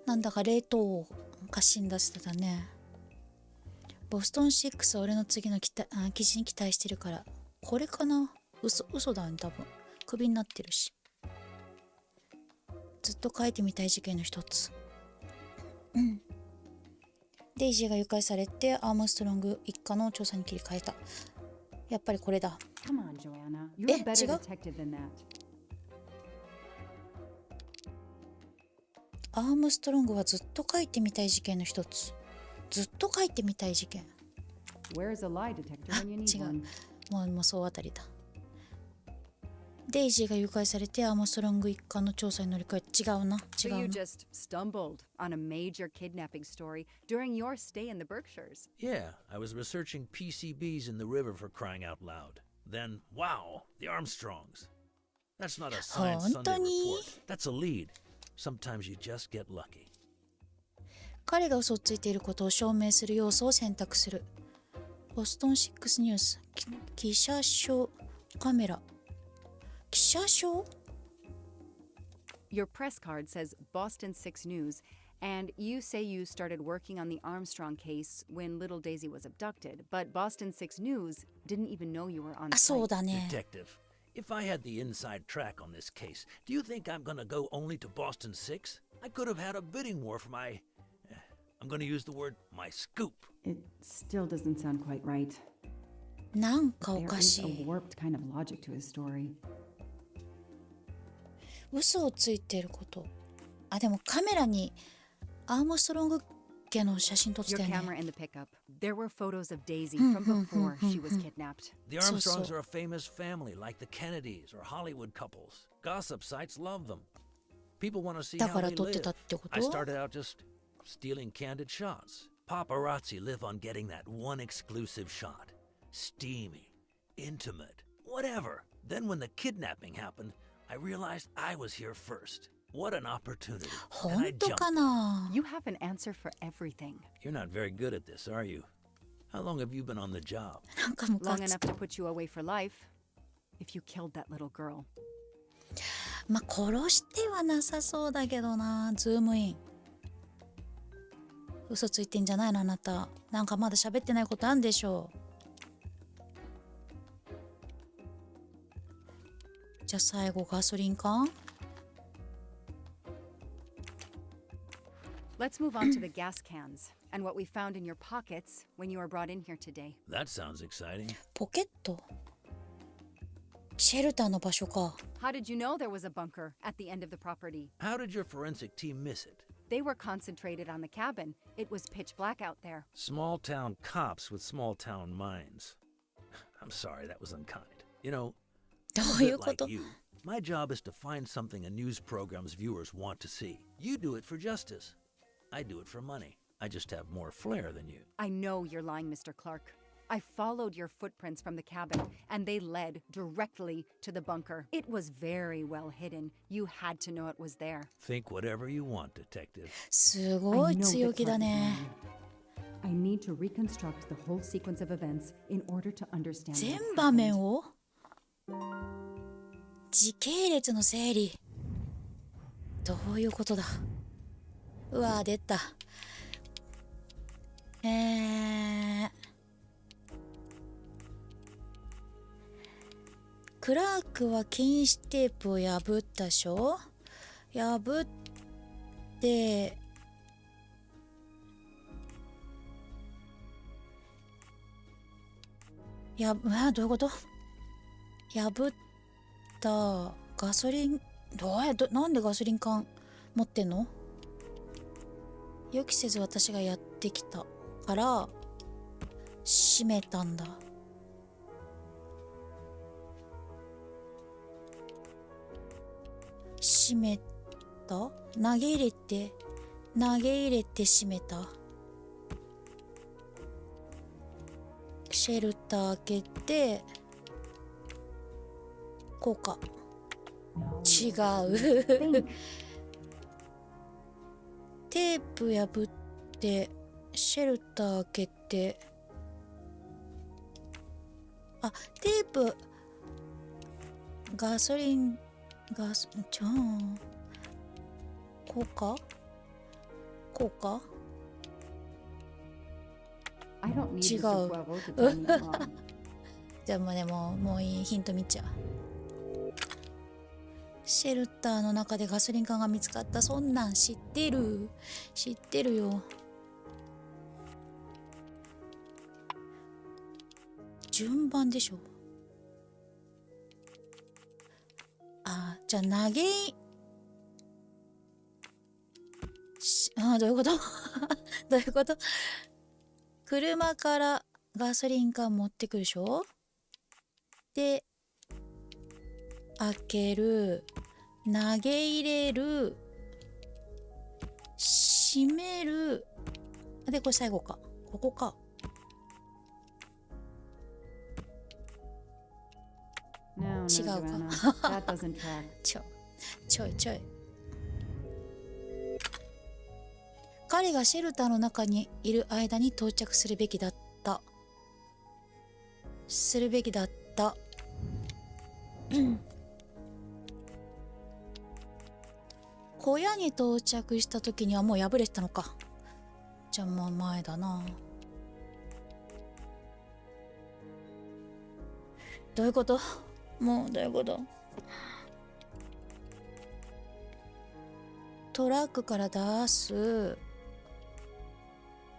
なんだか冷凍が死んだしてたね。ボストン6は俺の次の記事に期待してるから。これかな。嘘だね多分。クビになってるし。ずっと書いてみたい事件の一つ。デイジーが誘拐されてアームストロング一家の調査に切り替えた。やっぱりこれだ。 Come on, Joanna. You're a better detective than that. アームストロングはずっと書いてみたい事件の一つ。ずっと書いてみたい事件。 Where's a lie detector when you need 違う。 one? もうそうあたりだ。デイジーが誘拐されてアームストロング一家の調査に乗り換え、違うな。違 So う you な。 just stumbled on a major kidnapping story during your stay in the Berkshires. Yeah, I was researching PCBs in the river for crying out loud. Then, wow, the Armstrongs. That's not a Science Sunday 本当に？ report. That's a lead. Sometimes you just get lucky. 彼が嘘をついていることを証明する要素を選択する。ボストン6ニュース、記者証、カメラ。記者証？ Your press card says Boston 6 News, and you say you started working on the Armstrong case when little Daisy was abducted, but Boston 6 News didn't even know you were on あ、そう site. だね。 Detective, if I had the inside track on this case, do you think I'm gonna go only to Boston 6? I could have had a bidding war for my... I'm gonna use the word my scoop. It still doesn't sound quite right. なんかお There か is し a い。 warped kind of logic to his story. 嘘をついていること。あ、でもカメラにアームストロング家の写真撮って Your たよ camera ね。 in the pickup. There were photos of Daisy from before she was kidnapped. The Armstrongs are a famous family, like the Kennedys or Hollywood couples. Gossip sites love them. People want to see だ how から they 撮って live. たってこ I と？ started out just stealing candid shots. Paparazzi live on getting that one exclusive shot. Steamy, intimate, whatever. Then when the kidnapping happened, I realized I was here first. What an opportunity. And I 本当 jumped. かな？ You have an answer for everything. You're not very good at this, are you? How long have you been on the job? なんかムカ Long つ enough to put you away for life if you killed that little girl. まあ殺してはなさそうだけどな。ズームイン。嘘ついてんじゃないのあなた。なんかまだ喋ってないことあるんでしょう。じゃあ最後ガソリン缶？ Let's move on to the gas cans and what we found in your pockets when you were brought in here today. That sounds exciting. ポケット？シェルターの場所か。 How did you know there was a bunker at the end of the property? How did your forensic team miss it? They were concentrated on the cabin. It was pitch black out there. Small town cops with small town minds. I'm sorry, that was unkind. You know, ど I'm う a いう bit こ like と？ you. My job is to find something a news program's viewers want to see. You do it for justice. I do it for money. I just have more flair than you. I know you're lying, Mr. Clark. I followed your footprints from the cabin, and they led directly to the bunker. It was very well hidden. You had to know it was there. Think whatever you want, detective. すごい I know 強 that 気だ Clark is ね。 lying. I need to reconstruct the whole sequence of events in order to understand 全 what 場面 happened. を？時系列の整理。どういうことだ？うわ出た。クラークは禁止テープを破ったでしょ？破ってどういうこと？破ったガソリン、なんでガソリン缶持ってんの？予期せず私がやってきたから閉めたんだ。閉めた？投げ入れて閉めた。シェルター開けてこうか。違うテープ破ってシェルター開けて、あ、テープガソリンじゃん、こうかこうか。違うじゃあもういい、ヒント見ちゃう。シェルターの中でガソリン缶が見つかった。そんなん知ってるよ。順番でしょ。あ、じゃあどういうことどういうこと？車からガソリン缶持ってくるでしょ。で開ける、投げ入れる、閉める。でこれ最後か、ここか。違うかちょい彼がシェルターの中にいる間に到着するべきだった。小屋に到着した時にはもう破れてたのか。じゃあもう前だな。どういうこと？もうどういうこと？トラックから出す、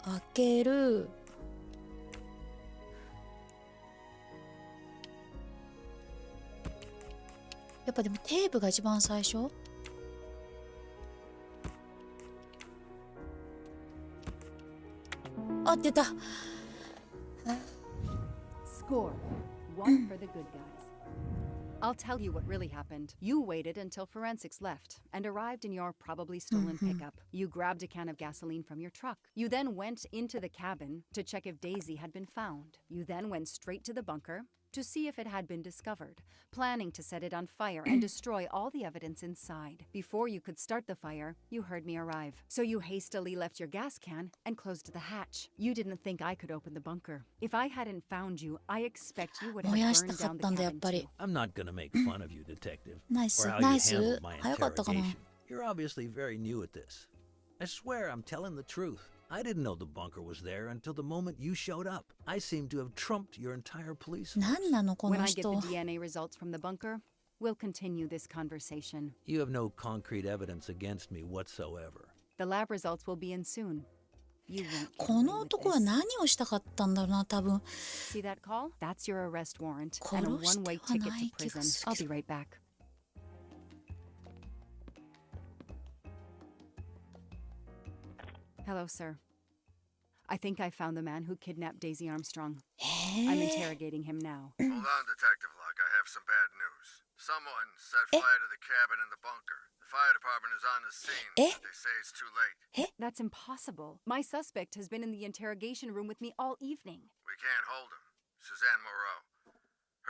開ける、やっぱでもテープが一番最初。あ、出た。Score. One for the good guys. I'll tell you what really happened. You waited until forensics left and arrived in your probably stolen pickup. You grabbed a can of gasoline from your truck. You then went into the cabin to check if Daisy had been found. You then went straight to the bunker to see if it had been discovered, planning to set it on fire and destroy all the evidence inside. Before you could start the fire, you heard me arrive. So you hastily left your gas can and closed the hatch. You didn't think I could open the bunker. If I hadn't found you, I expect you would have burned down the cabin too. I'm not gonna make fun of you, Detective, Nice, or how nice. you handled my 早かったかな。 interrogation. You're obviously very new at this. I swear I'm telling the truth. I didn't know the bunker was there until the moment you showed up. I seem to have trumped your entire police force. 何なのこ When の I get 人。 the DNA results from the bunker, we'll continue this conversation. You have no concrete evidence against me whatsoever. The lab results will be in soon. You won't get こ away の with 男は this. 何をしたかったんだろうな、多分。 See that call? That's your arrest warrant and a 殺して one-way は ticket な to い気が prison. する I'll け be ど。 right back. Hello, sir. I think I found the man who kidnapped Daisy Armstrong. I'm interrogating him now. Hold on, Detective Locke. I have some bad news. Someone set fire to the cabin in the bunker. The fire department is on the scene, but they say it's too late. That's impossible. My suspect has been in the interrogation room with me all evening. We can't hold him. Suzanne Moreau.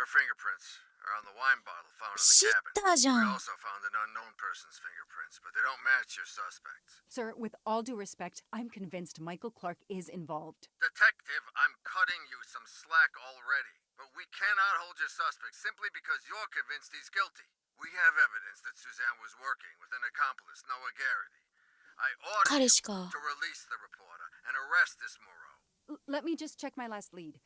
Her fingerprints are on the wine bottle found in the 知っ cabin. たじゃ We ん。 also found an unknown person's fingerprints, but they don't match your suspects. Sir, with all due respect, I'm convinced Michael Clark is involved. Detective, I'm cutting you some slack already. But we cannot hold your suspect simply because you're convinced he's guilty. We have evidence that Suzanne was working with an accomplice, Noah Garrity. I order 彼 you しか。 to release the reporter and arrest this Moreau. Let me just check my last lead.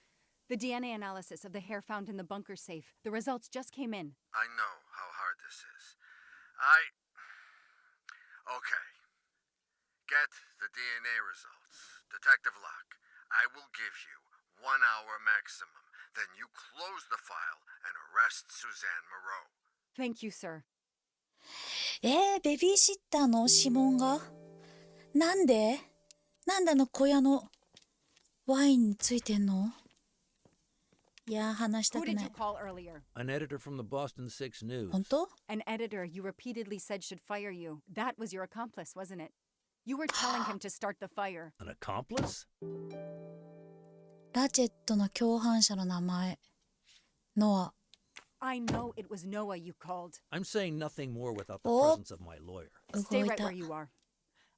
The DNA analysis of the hair found in the bunker safe. The results just came in. I know how hard this is. Okay. Get the DNA results. Detective Locke, I will give you 1 hour maximum. Then you close the file and arrest Suzanne Moreau. Thank you, sir. ベビーシッターの指紋がなんで小屋のワインについてんの？いや、話した Who く did な you い。 call earlier? An editor from the Boston Six News. 本当？ An editor you repeatedly said should fire you. That was your accomplice, wasn't it? You were telling him to start the fire. An accomplice? ラチェットの共犯者の名前。ノア。I know it was Noah you called. I'm saying nothing more without the Oh. presence of my lawyer. Stay 動い right た where。you are.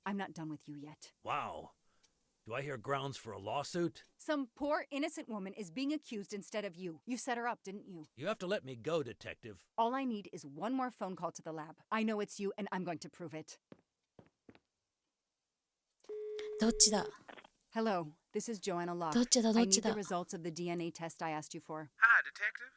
I'm not done with you yet. Wow. Do I hear grounds for a lawsuit? Some poor innocent woman is being accused instead of you. You set her up, didn't you? You have to let me go, detective. All I need is one more phone call to the lab. I know it's you and I'm going to prove it. どっちだ？ Hello, this is Joanna Locke. どっちだ？ I どっち need the だ？ results of the DNA test I asked you for. Hi, Detective.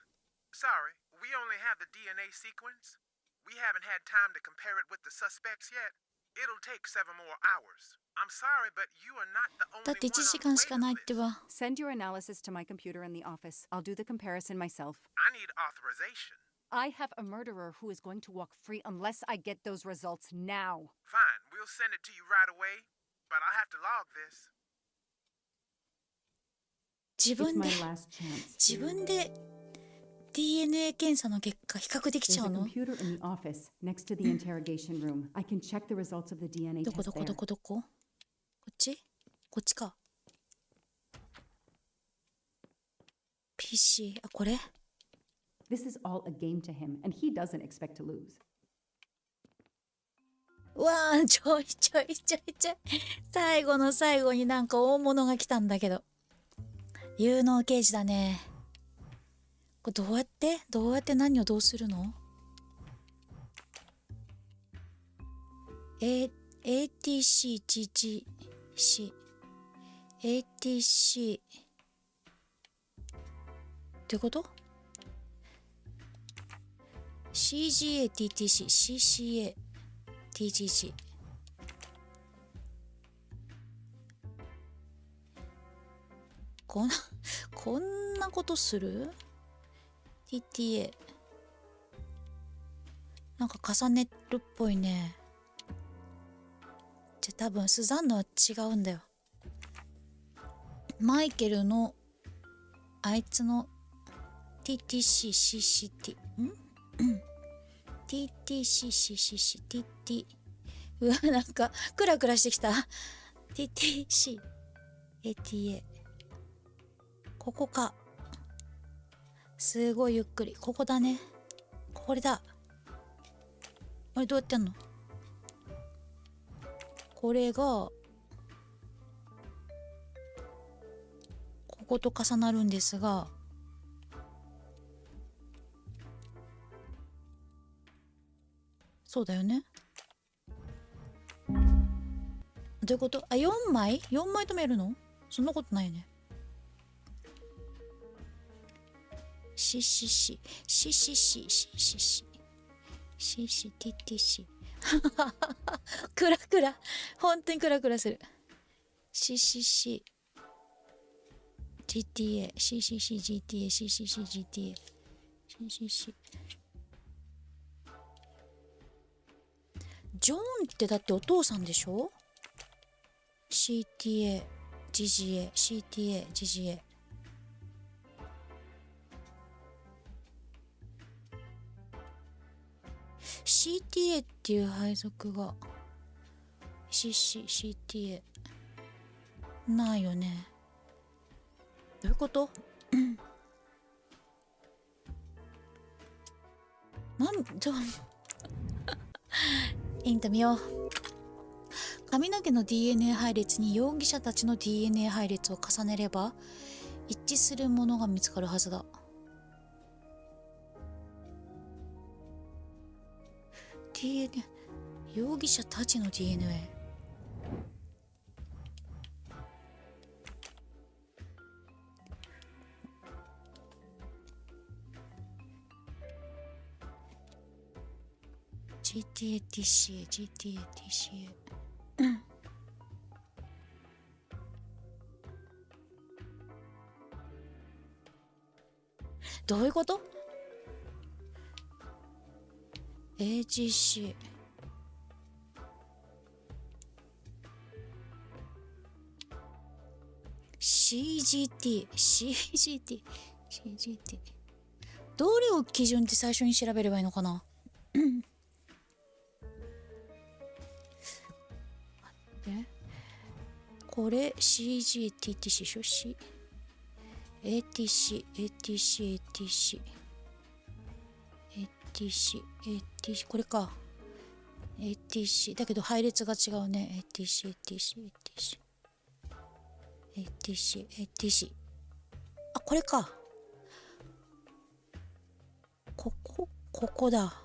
Sorry, we only have the DNA sequence. We haven't had time to compare it with the suspects yet. It'll take 7 more hours. I'm sorry, but you are not the だ only って one 1時 on 間 the しかないって waiting list. ば。 Send your analysis to my computer in the office. I'll do the comparison myself. I need authorization. I have a murderer who is going to walk free unless I get those results now. Fine, we'll send it to you right away, but I'll have to log this. 自 It's 分 my で last chance. 自分で DNA 検査の結果比較できち There's ゃ a うの？ computer in the office next to the interrogation room. I can check the results of the DNA どこ test どこ there. どこどこ？こっち？こっちか。PC、あ、これ？ This is all a game to him, and he doesn't expect to lose. うわー、ちょい。最後の最後になんか大物が来たんだけど。有能刑事だね。これどうやって何をどうするの？ ATC、GGC、ATC ってこと？ CGA、TTC、CCA、TGC。こんなことする？ TTA なんか重ねるっぽいね。じゃ多分スザンヌは違うんだよ。マイケルのあいつの TTC、CCT TTC、CCC、TT うわ、なんかクラクラしてきた。TTC、ATA ここか。すごいゆっくり。ここだね。これだ。あれどうやってやんの？これがここと重なるんですが、そうだよね。どういうこと？あ、4枚ともやるの？そんなことないよね。CCTTC クラクラ本当にクラクラする。 CCC GTA CCC GTA CCC GTA CCC ジョンってだってお父さんでしょ？ CTA GGA CTA GGA CTA っていう配属が CTA ないよね。どういうこと？インタ見よう。髪の毛の DNA 配列に容疑者たちの DNA 配列を重ねれば一致するものが見つかるはずだ。DNA 容疑者たちの DNA GTA TCA どういうこと？ AGC CGT どれを基準って最初に調べればいいのかな。待ってこれ CGTTC でしょ。 ATC これか。 ATC だけど配列が違うね。 ATC あ、これか。ここだ。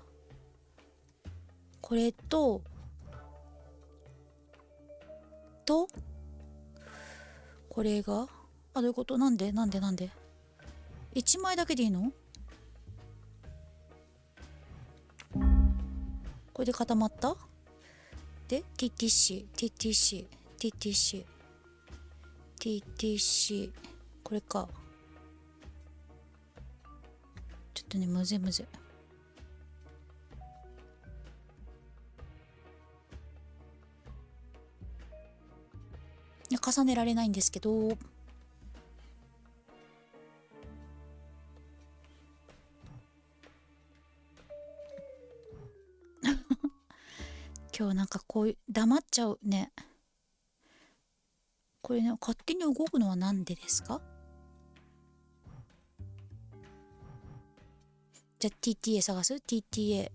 これとこれが、あ、どういうこと？なんで1枚だけでいいの？これで固まった？で TTC これか。ちょっとね、むずい。いや、重ねられないんですけど。今日なんかこういう黙っちゃうね。これね、勝手に動くのはなんでですか？じゃあ TTA 探す？ TTA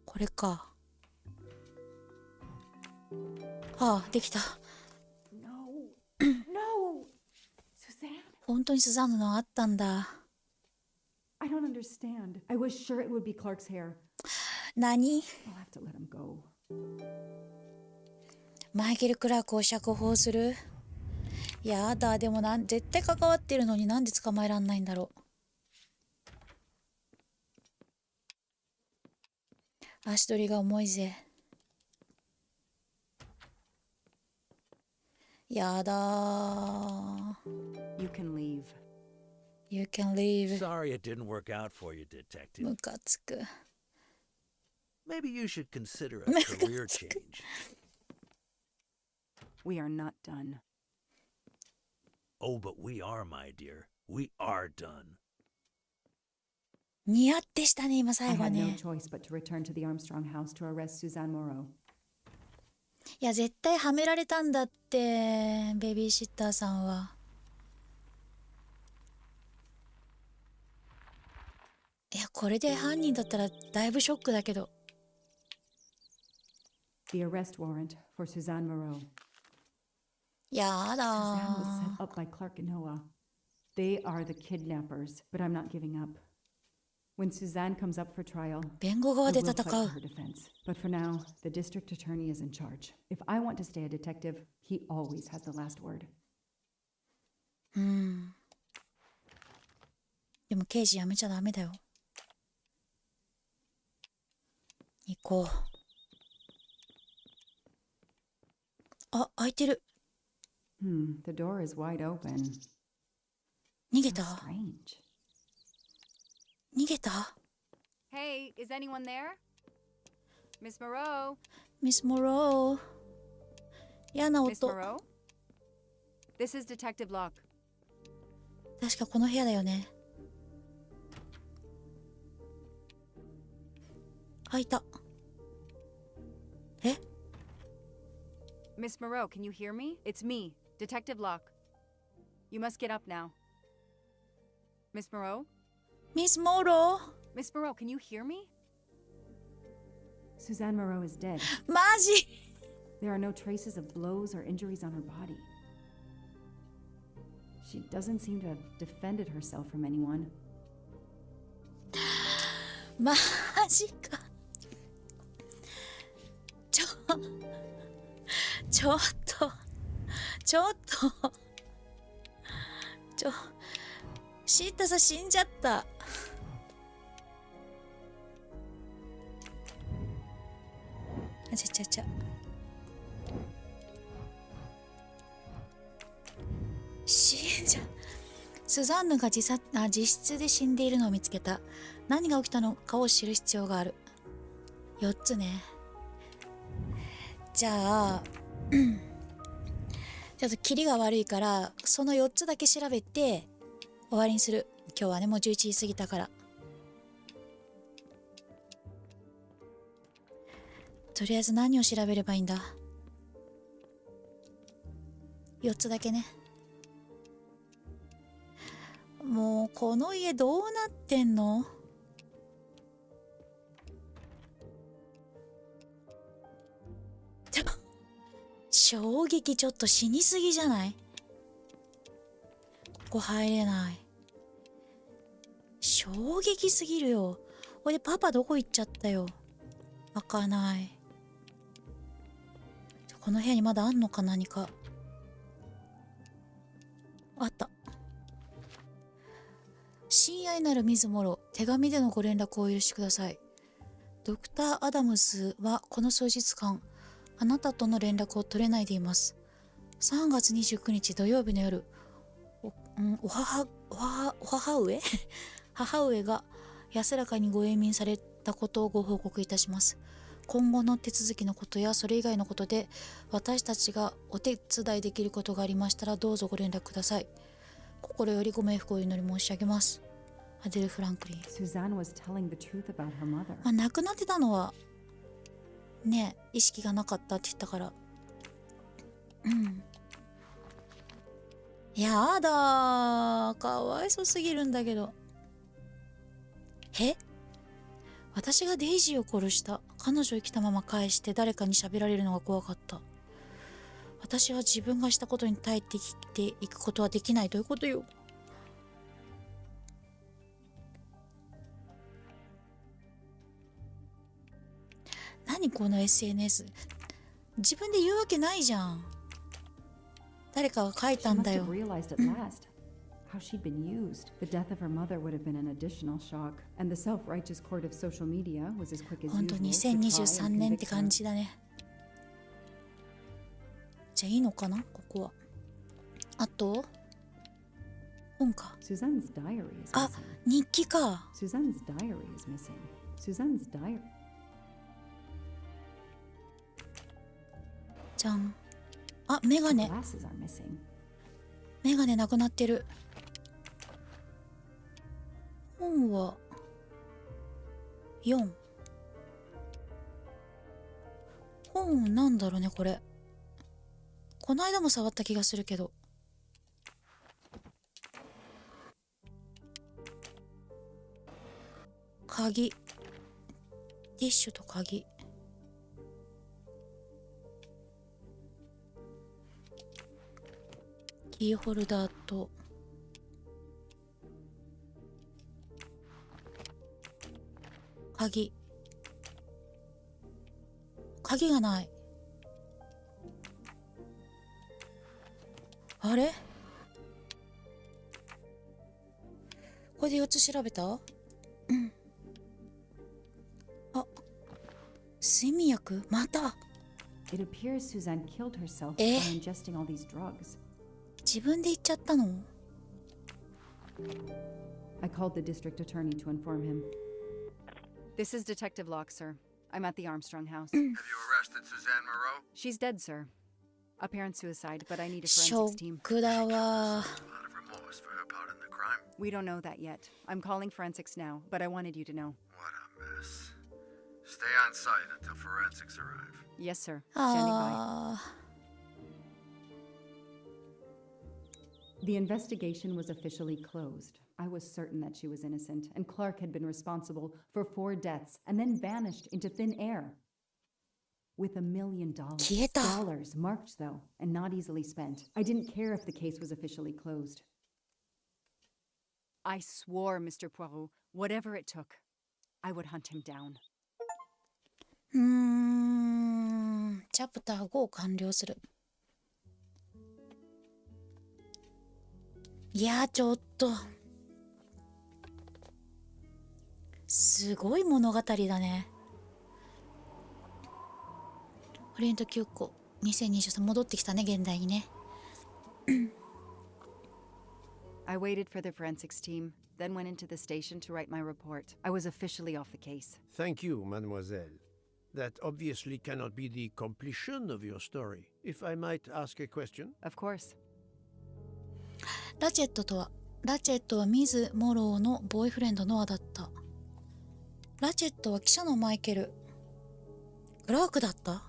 これか。ああ、できた。本当にスザンヌのあったんだ。I don't understand. I was sure it would be Clark's hair. 何？ I'll have to let him go. マイケル・クラークを釈放する？やだ、でも絶対関わってるのになんで捕まえらんないんだろう。足取りが重いぜ。やだー。You can leave. You can leave. Sorry it didn't work out for you, Detective. ムカつく。Maybe you should consider a career change. We are not done. Oh, but we are, my dear. We are done. ニヤってしたね、今 I 最後 had no ね。 choice but to return to the Armstrong house to arrest Suzanne Moreau. いや、絶対はめられたんだって、ベビーシッターさんは。いや、これで犯人だったらだいぶショックだけど。The arrest warrant for Suzanne Moreau. やだ Suzanne was ー。 set up by Clark and Noah. They are the kidnappers, but I'm not giving up. When Suzanne comes up for trial, 弁護 I 側で will 戦 fight for う。 her defense. But for now, the district attorney is in charge. If I want to stay a detective, he always has the last word. でも刑事やめちゃダメだよ。行こう。あ、開いてる。 The door is wide open. 逃げた？ Strange. 逃げた？ Hey, is anyone there? Miss Moreau? ミス・モロー。嫌な Miss 音。 Moreau? This is Detective Locke. 確かこの部屋だよね。開いた。え？ Miss Moreau, can you hear me? It's me, Detective Locke. You must get up now. Miss Moreau? ミス・モロー。 Miss Moreau, can you hear me? Suzanne Moreau is dead. マジ？ There are no traces of blows or injuries on her body. She doesn't seem to have defended herself from anyone. マジか。ちょっとシータさん死んじゃった。ちゃ。死んじゃう。スザンヌが自室で死んでいるのを見つけた。何が起きたのかを知る必要がある。4つね。じゃあちょっとキリが悪いからその4つだけ調べて終わりにする。今日はねもう11時過ぎたから。とりあえず何を調べればいいんだ。4つだけね。もうこの家どうなってんの？衝撃ちょっと死にすぎじゃない？ここ入れない。衝撃すぎるよ。おいでパパどこ行っちゃったよ。開かない。この部屋にまだあんのか何か。あった。親愛なる水もろ、手紙でのご連絡をお許しください。ドクター・アダムスはこの数日間、あなたとの連絡を取れないでいます。3月29日土曜日の夜、母上が安らかにご永眠されたことをご報告いたします。今後の手続きのことやそれ以外のことで私たちがお手伝いできることがありましたらどうぞご連絡ください。心よりご冥福をお祈り申し上げます。アデル・フランクリン。亡くなってたのはね、意識がなかったって言ったから。やだー、かわいそすぎるんだけど。私がデイジーを殺した。彼女を生きたまま返して誰かに喋られるのが怖かった。私は自分がしたことに耐えて生きていくことはできない。ということよ。何この SNS。 自分で言うわけないじゃん。誰かが書いたんだよ。How she'd been used. The death of her mother would have been an additional shock, and the self-righteous court of social media was as quick as usual. 本当2023年って感じだね。じゃあいいのかなここは。あと本か。Suzanne's diary is missing. あ、日記か。Suzanne's diary is missing. Suzanne's diary. じゃん。あ、メガネ。メガネなくなってる。本は4。本なんだろうねこれ。この間も触った気がするけど。鍵。ティッシュと鍵。キーホルダーと鍵。鍵がない。あれ？これで4つ調べた？あ、睡眠薬？また？It appears Suzanne killed herself by ingesting all these drugs. 自分で言っちゃったの？ I called the district attorney to inform him. This is Detective Locke, sir. I'm at the Armstrong house. Have you arrested Suzanne Moreau? She's dead, sir. Apparent suicide, but I need a forensics team. ショックだわ。A lot of remorse for her part in the crime. We don't know that yet. I'm calling forensics now, but I wanted you to know. What a mess. Stay on site until forensics arrive. Yes, sir. Standing by. The investigation was officially closed. I was certain that she was innocent, and Clark had been responsible for 4 deaths and then vanished into thin air. With $1 million. Dollars marked, though, and not easily spent. I didn't care if the case was officially closed. I swore, Mr. Poirot, whatever it took, I would hunt him down. チャプター5完了する。いやちょっとすごい物語だね。オリエント急行2023戻ってきたね、現代にね。I waited for the forensics team, then went into the station to write my report. I was officially off the case. Thank you, mademoiselle. That obviously cannot be the completion of your story. If I might ask a question? Of course. ラチェットはミズ・モローのボーイフレンドノアだった。ラチェットは記者のマイケル・クラークだった。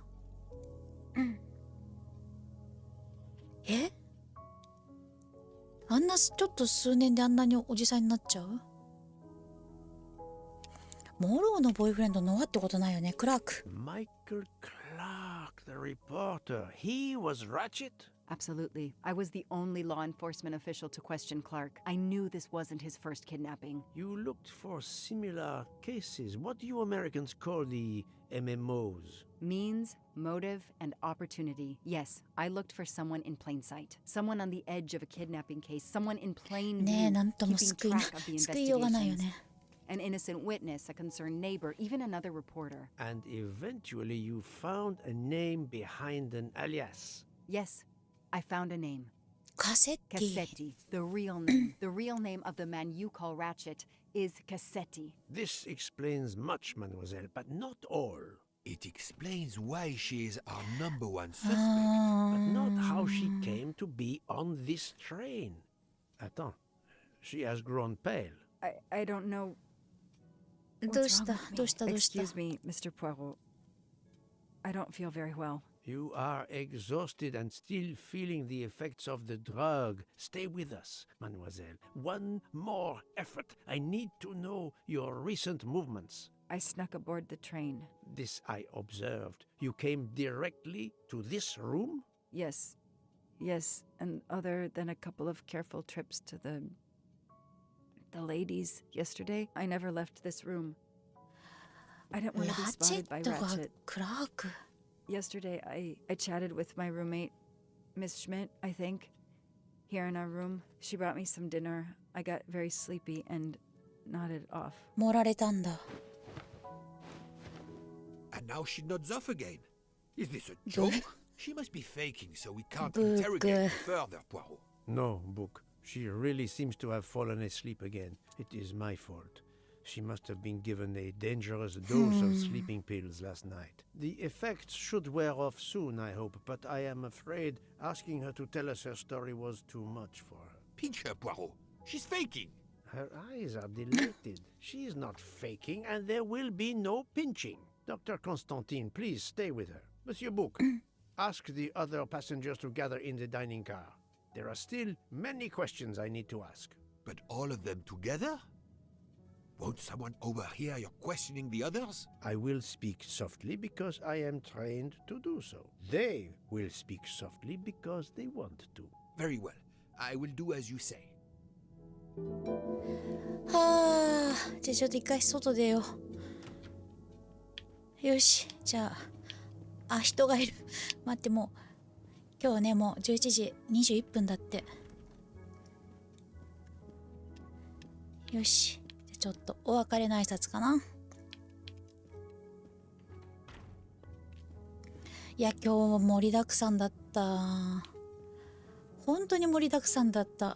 え？あんなちょっと数年であんなにおじさんになっちゃう？モローのボーイフレンドノアってことないよね、クラーク。Michael Clark, the reporter. He was Ratchet? Absolutely. I was the only law enforcement official to question Clark. I knew this wasn't his first kidnapping. You looked for similar cases. What do you Americans call the MMOs? Means, motive, and opportunity. Yes, I looked for someone in plain sight. Someone on the edge of a kidnapping case. Someone in plain ねえ、 view, なんとも keeping track of the 救いようがないよ investigations. ね。An innocent witness, a concerned neighbor, even another reporter. And eventually you found a name behind an alias. Yes, I found a name. カセッティ。 Cassetti, the real name. The real name of the man you call Ratchet is Cassetti. This explains much, mademoiselle, but not all. It explains why she is our number one suspect. But not how she came to be on this train. Attends, she has grown pale. I don't know. どうした What's wrong with me? どうしたどうした Excuse me, Mr. Poirot. I don't feel very well. You are exhausted and still feeling the effects of the drug. Stay with us, mademoiselle. One more effort. I need to know your recent movements. I snuck aboard the train. This I observed. You came directly to this room? Yes. Yes, and other than a couple of careful trips to the ladies yesterday, I never left this room. I didn't want to be ラチェ spotted by ットが Ratchet. クラーク。 Yesterday, I chatted with my roommate, Miss Schmidt, I think, here in our room. She brought me some dinner. I got very sleepy and nodded off. 盛られたんだ。 And now she nods off again. Is this a joke? She must be faking, so we can't Book. interrogate her further, Poirot. No, Book. She really seems to have fallen asleep again. It is my fault. She must have been given a dangerous dose of sleeping pills last night. The effects should wear off soon, I hope, but I am afraid asking her to tell us her story was too much for her. Pinch her, Poirot. She's faking. Her eyes are dilated. She is not faking, and there will be no pinching. Dr. Constantine, please stay with her. Monsieur Book, ask the other passengers to gather in the dining car. There are still many questions I need to ask. But all of them together? Won't someone overhear your questioning the others? I will speak softly because I am trained to do so. They will speak softly because they want to. Very well. I will do as you say. はあ、じゃあちょっと一回外出よう。よし、じゃあ、人がいる。待って、もう、今日はね、もう11時21分だって。よし、じゃあちょっとお別れの挨拶かな。いや、今日も盛りだくさんだった。本当に盛りだくさんだった。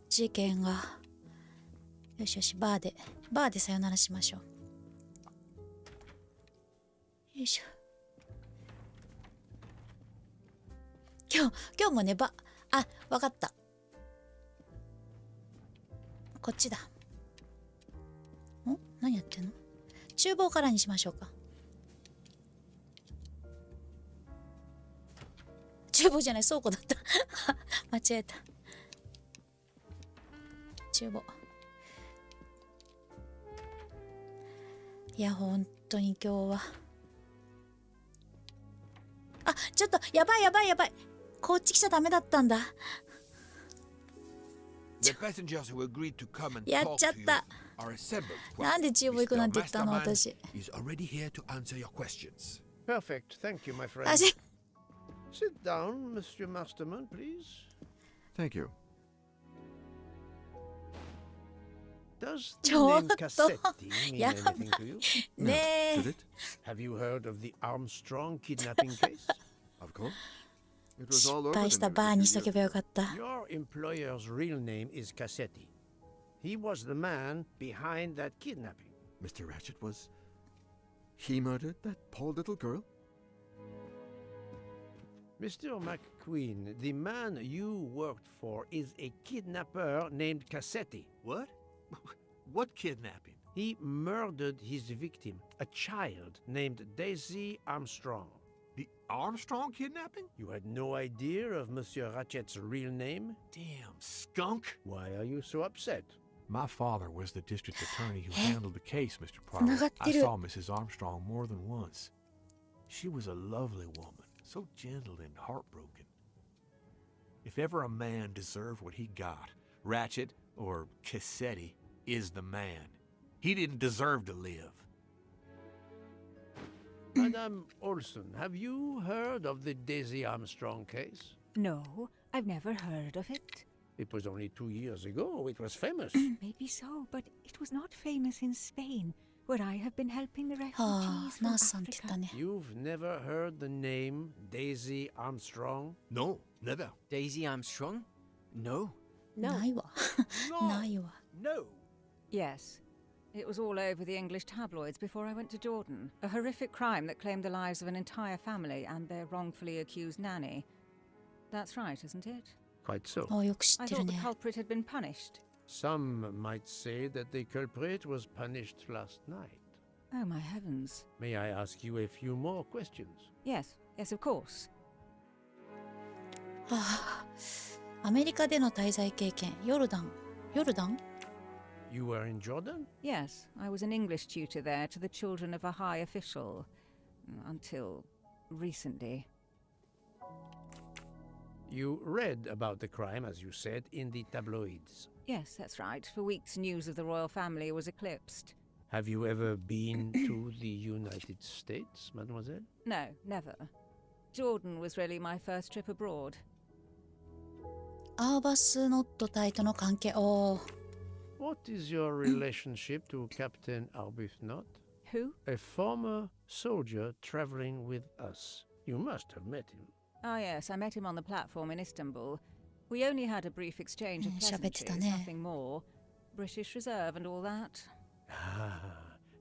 事件が。よしよし、バーでさよならしましょう。よいしょ。今日もね、わかった。こっちだ。何やってんの？厨房からにしましょうか。厨房じゃない、倉庫だった。間違えた。厨房。いや、本当に今日は。ちょっと、やばい。こっち来ちゃダメだったんだ。The passengers who agreed to come and やっ talk ちゃっ to you た。 are assembled. なんで厨房行くなんて言ったの、 Mr. 私。 Masterman is already here to answer your questions. Perfect. Thank you, my friend. Sit down, Monsieur Masterman, please. Thank you. Does ち the ょ name っと Cassetti mean や anything to you? ねえ Did it? Have you heard of the Armstrong kidnapping case? Of course. It was 失 all over 敗 the した news バー a に few しと years けばよ ago. かった Your employer's real name is Cassetti. He was the man behind that kidnapping. Mr. Ratchet was. He murdered that poor little girl? Mr. McQueen, the man you worked for is a kidnapper named Cassetti. What? What kidnapping? He murdered his victim, a child named Daisy Armstrong. The Armstrong kidnapping? You had no idea of Monsieur Ratchet's real name? Damn skunk. Why are you so upset? My father was the district attorney who え handled the case, Mr. つなが Poirot. って I る saw Mrs. Armstrong more than once. She was a lovely woman, so gentle and heartbroken. If ever a man deserved what he got, Ratchet, or Cassetti, is the man. He didn't deserve to live. Madame Olson, have you heard of the Daisy Armstrong case? No, I've never heard of it. It was only 2 years ago. It was famous. Maybe so, but it was not famous in Spain, where I have been helping the は refugees あ from ナースさんって言った Africa. ね You've never heard the name Daisy Armstrong? No, never. Daisy Armstrong? No. No. ないわ No. ないわ No. Yes. It was all over the English tabloids before I went to Jordan. A horrific crime that claimed the lives of an entire family and their wrongfully accused nanny. That's right, isn't it? Quite so. あよく知っ I てる thought the ね culprit had been punished. Some might say that the culprit was punished last night. Oh, my heavens. May I ask you a few more questions? Yes, yes, of course. はあアメリカでの滞在経験ヨルダン You were in Jordan? Yes, I was an English tutor there to the children of a high official. Until recently. You read about the crime, as you said, in the tabloids. Yes, that's right. For weeks, news of the royal family was eclipsed. Have you ever been to the United States, mademoiselle? No, never. Jordan was really my first trip abroad. アーバスノット隊との関係おー What is your relationship to Captain Arbuthnot? Who? A former soldier traveling with us. You must have met him. Ah, yes, I met him on the platform in Istanbul. We only had a brief exchange of 喋ってた pleasantries, ね nothing more. British Reserve and all that. Ah,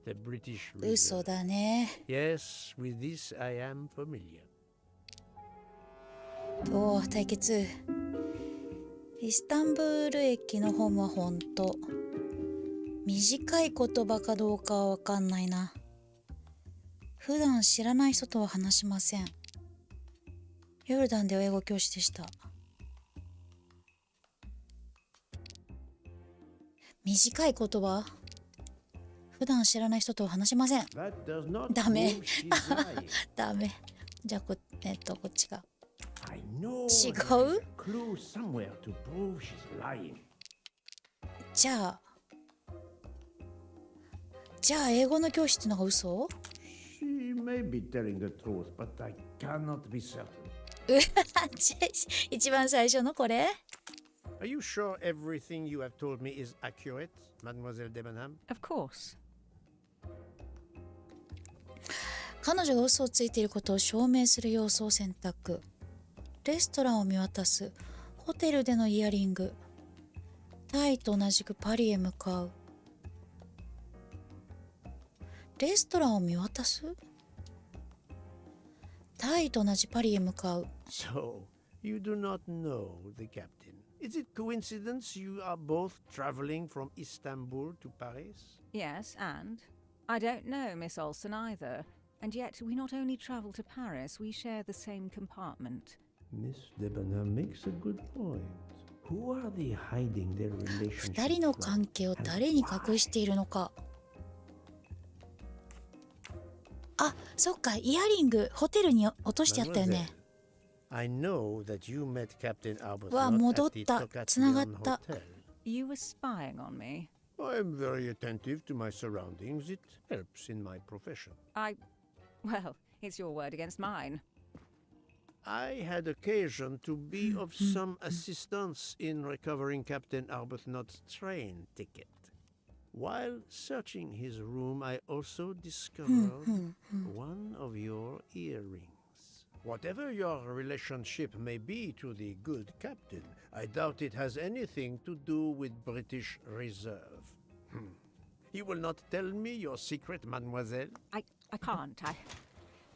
the British 嘘 Reserve. だね Yes, with this I am familiar. おお対決イスタンブール駅のホームは本当短い言葉かどうかはわかんないな普段知らない人とは話しませんヨルダンでは英語教師でした短い言葉普段知らない人とは話しません That does not ダメ prove she's lying. ダメじゃあこっちが I know 違 there is う a clue somewhere to prove she's lying. じゃあ英語の教師ってのが嘘 She may be telling the truth, but I cannot be certain. 一番最初のこれ Are you sure everything you have told me is accurate, Mademoiselle Debenham? Of course. 彼女が嘘をついていることを証明する要素を選択レストランを見渡すホテルでのイヤリングタイと同じくパリへ向かうレストランを見渡すタイと同じパリへ向かう So, you do not know the captain. Is it coincidence you are both traveling from Istanbul to Paris? Yes, and? I don't know Miss Olsen either. And yet we not only travel to Paris, we share the same compartment. Miss Debenham makes a good point. Who are they hiding their 二 relationship 人の from? 関係を誰に隠しているのかあ、そっかイヤリングホテルに落としてあったよね I know that you met Captain Arbuthnot わ、戻っ at the た。つながっ Tocatlion た。 Hotel. You were spying on me. I'm very attentive to my surroundings. It helps in my profession. Well, it's your word against mine. I had occasion to be of some assistance in recovering Captain Arbuthnot's train ticket. While searching his room, I also discovered one of your earrings. Whatever your relationship may be to the good captain, I doubt it has anything to do with British Reserve. You will not tell me your secret, mademoiselle? I can't.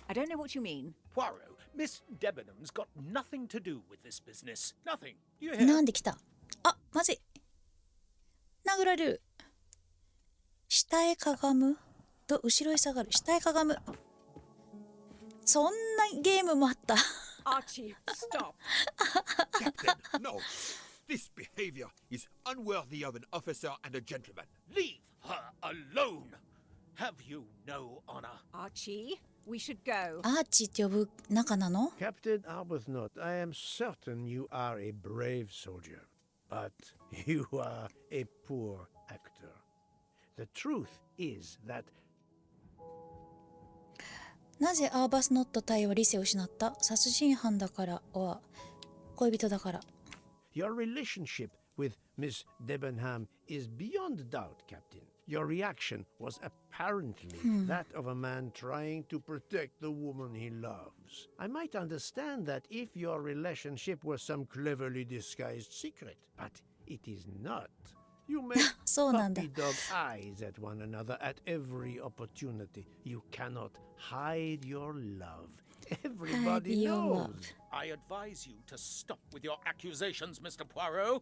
I don't know what you mean. Poirot, Miss Debenham's got nothing to do with this business. Nothing. You hear? なんで来た？あ、まずい。殴られる。下へかがむと後ろへ下がる。下へかがむ。そんなゲームもあった。Archie, stop. Captain, no. This behavior is unworthy of an officer and a gentleman. Leave her alone. Have you no honor? Archie, we should go. アーチって呼ぶ仲なの？ Captain Arbuthnot, I am certain you are a brave soldier, but you are a poor actor. The truth is that なぜアーバスノット隊は理性を失った？殺人犯だからは恋人だから。 your relationship with Miss Debenham is beyond doubt, Captain. Your reaction was apparently that of a man trying to protect the woman he loves. I might understand that if your relationship was some cleverly disguised secret, but it is not. You make そうなんだ。 puppy dog eyes at one another at every opportunity. You cannot hide your love. Everybody your knows. love. I advise you to stop with your accusations, Mr. Poirot.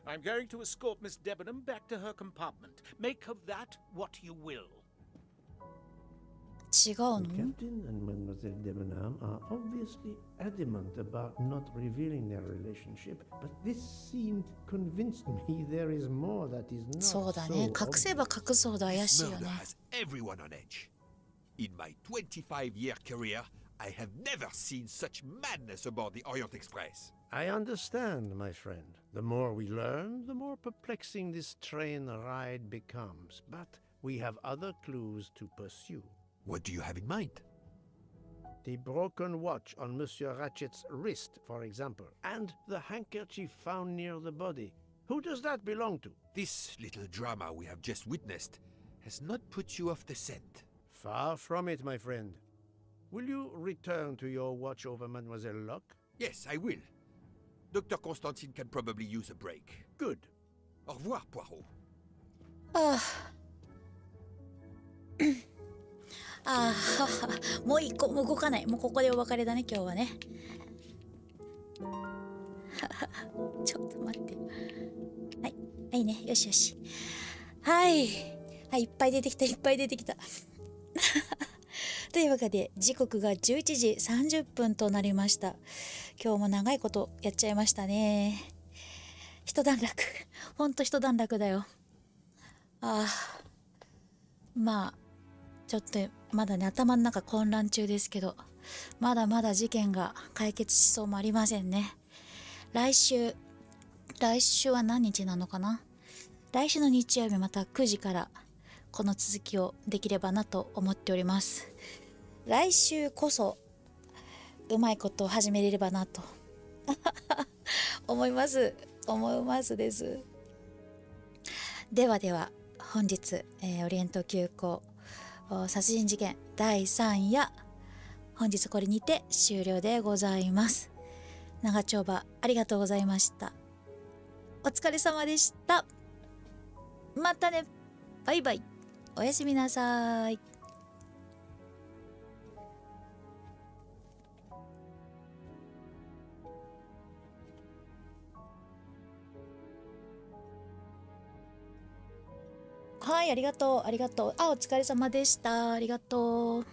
I'm going to escort Miss Debenham back to her compartment. Make of that what you will. 違うの？ Captain and Mademoiselle Debenham are obviously adamant about not revealing their relationship, but this scene convinced me there is more that is not そうだね。 so 隠せば隠すほど怪しいよ Murder ね。 has everyone on edge. In my 25-year career, I have never seen such madness aboard the Orient Express. I understand, my friend. The more we learn, the more perplexing this train ride becomes. But we have other clues to pursue. What do you have in mind? The broken watch on Monsieur Ratchet's wrist, for example, and the handkerchief found near the body. Who does that belong to? This little drama we have just witnessed has not put you off the scent. Far from it, my friend. Will you return to your watch over Mademoiselle Locke? Yes, I will. Dr. Constantine can probably use a break. Good. Au revoir, Poirot. ああ、もう一個もう動かない。もうここでお別れだね、今日はね。ちょっと待って。はい、はいね、よしよし。はい、はい、いっぱい出てきた、いっぱい出てきた。というわけで時刻が11時30分となりました。今日も長いことやっちゃいましたね。一段落。ほんと一段落だよ。ああ、まあちょっとまだね頭の中混乱中ですけど、まだまだ事件が解決しそうもありませんね。来週は何日なのかな。来週の日曜日また9時からこの続きをできればなと思っております。来週こそうまいことを始めれればなと思いますです。ではでは本日、オリエント急行殺人事件第3夜、本日これにて終了でございます。長丁場ありがとうございました。お疲れ様でした。またね、バイバイ、おやすみなさい。はい、ありがとう。あ、お疲れ様でした。ありがとう。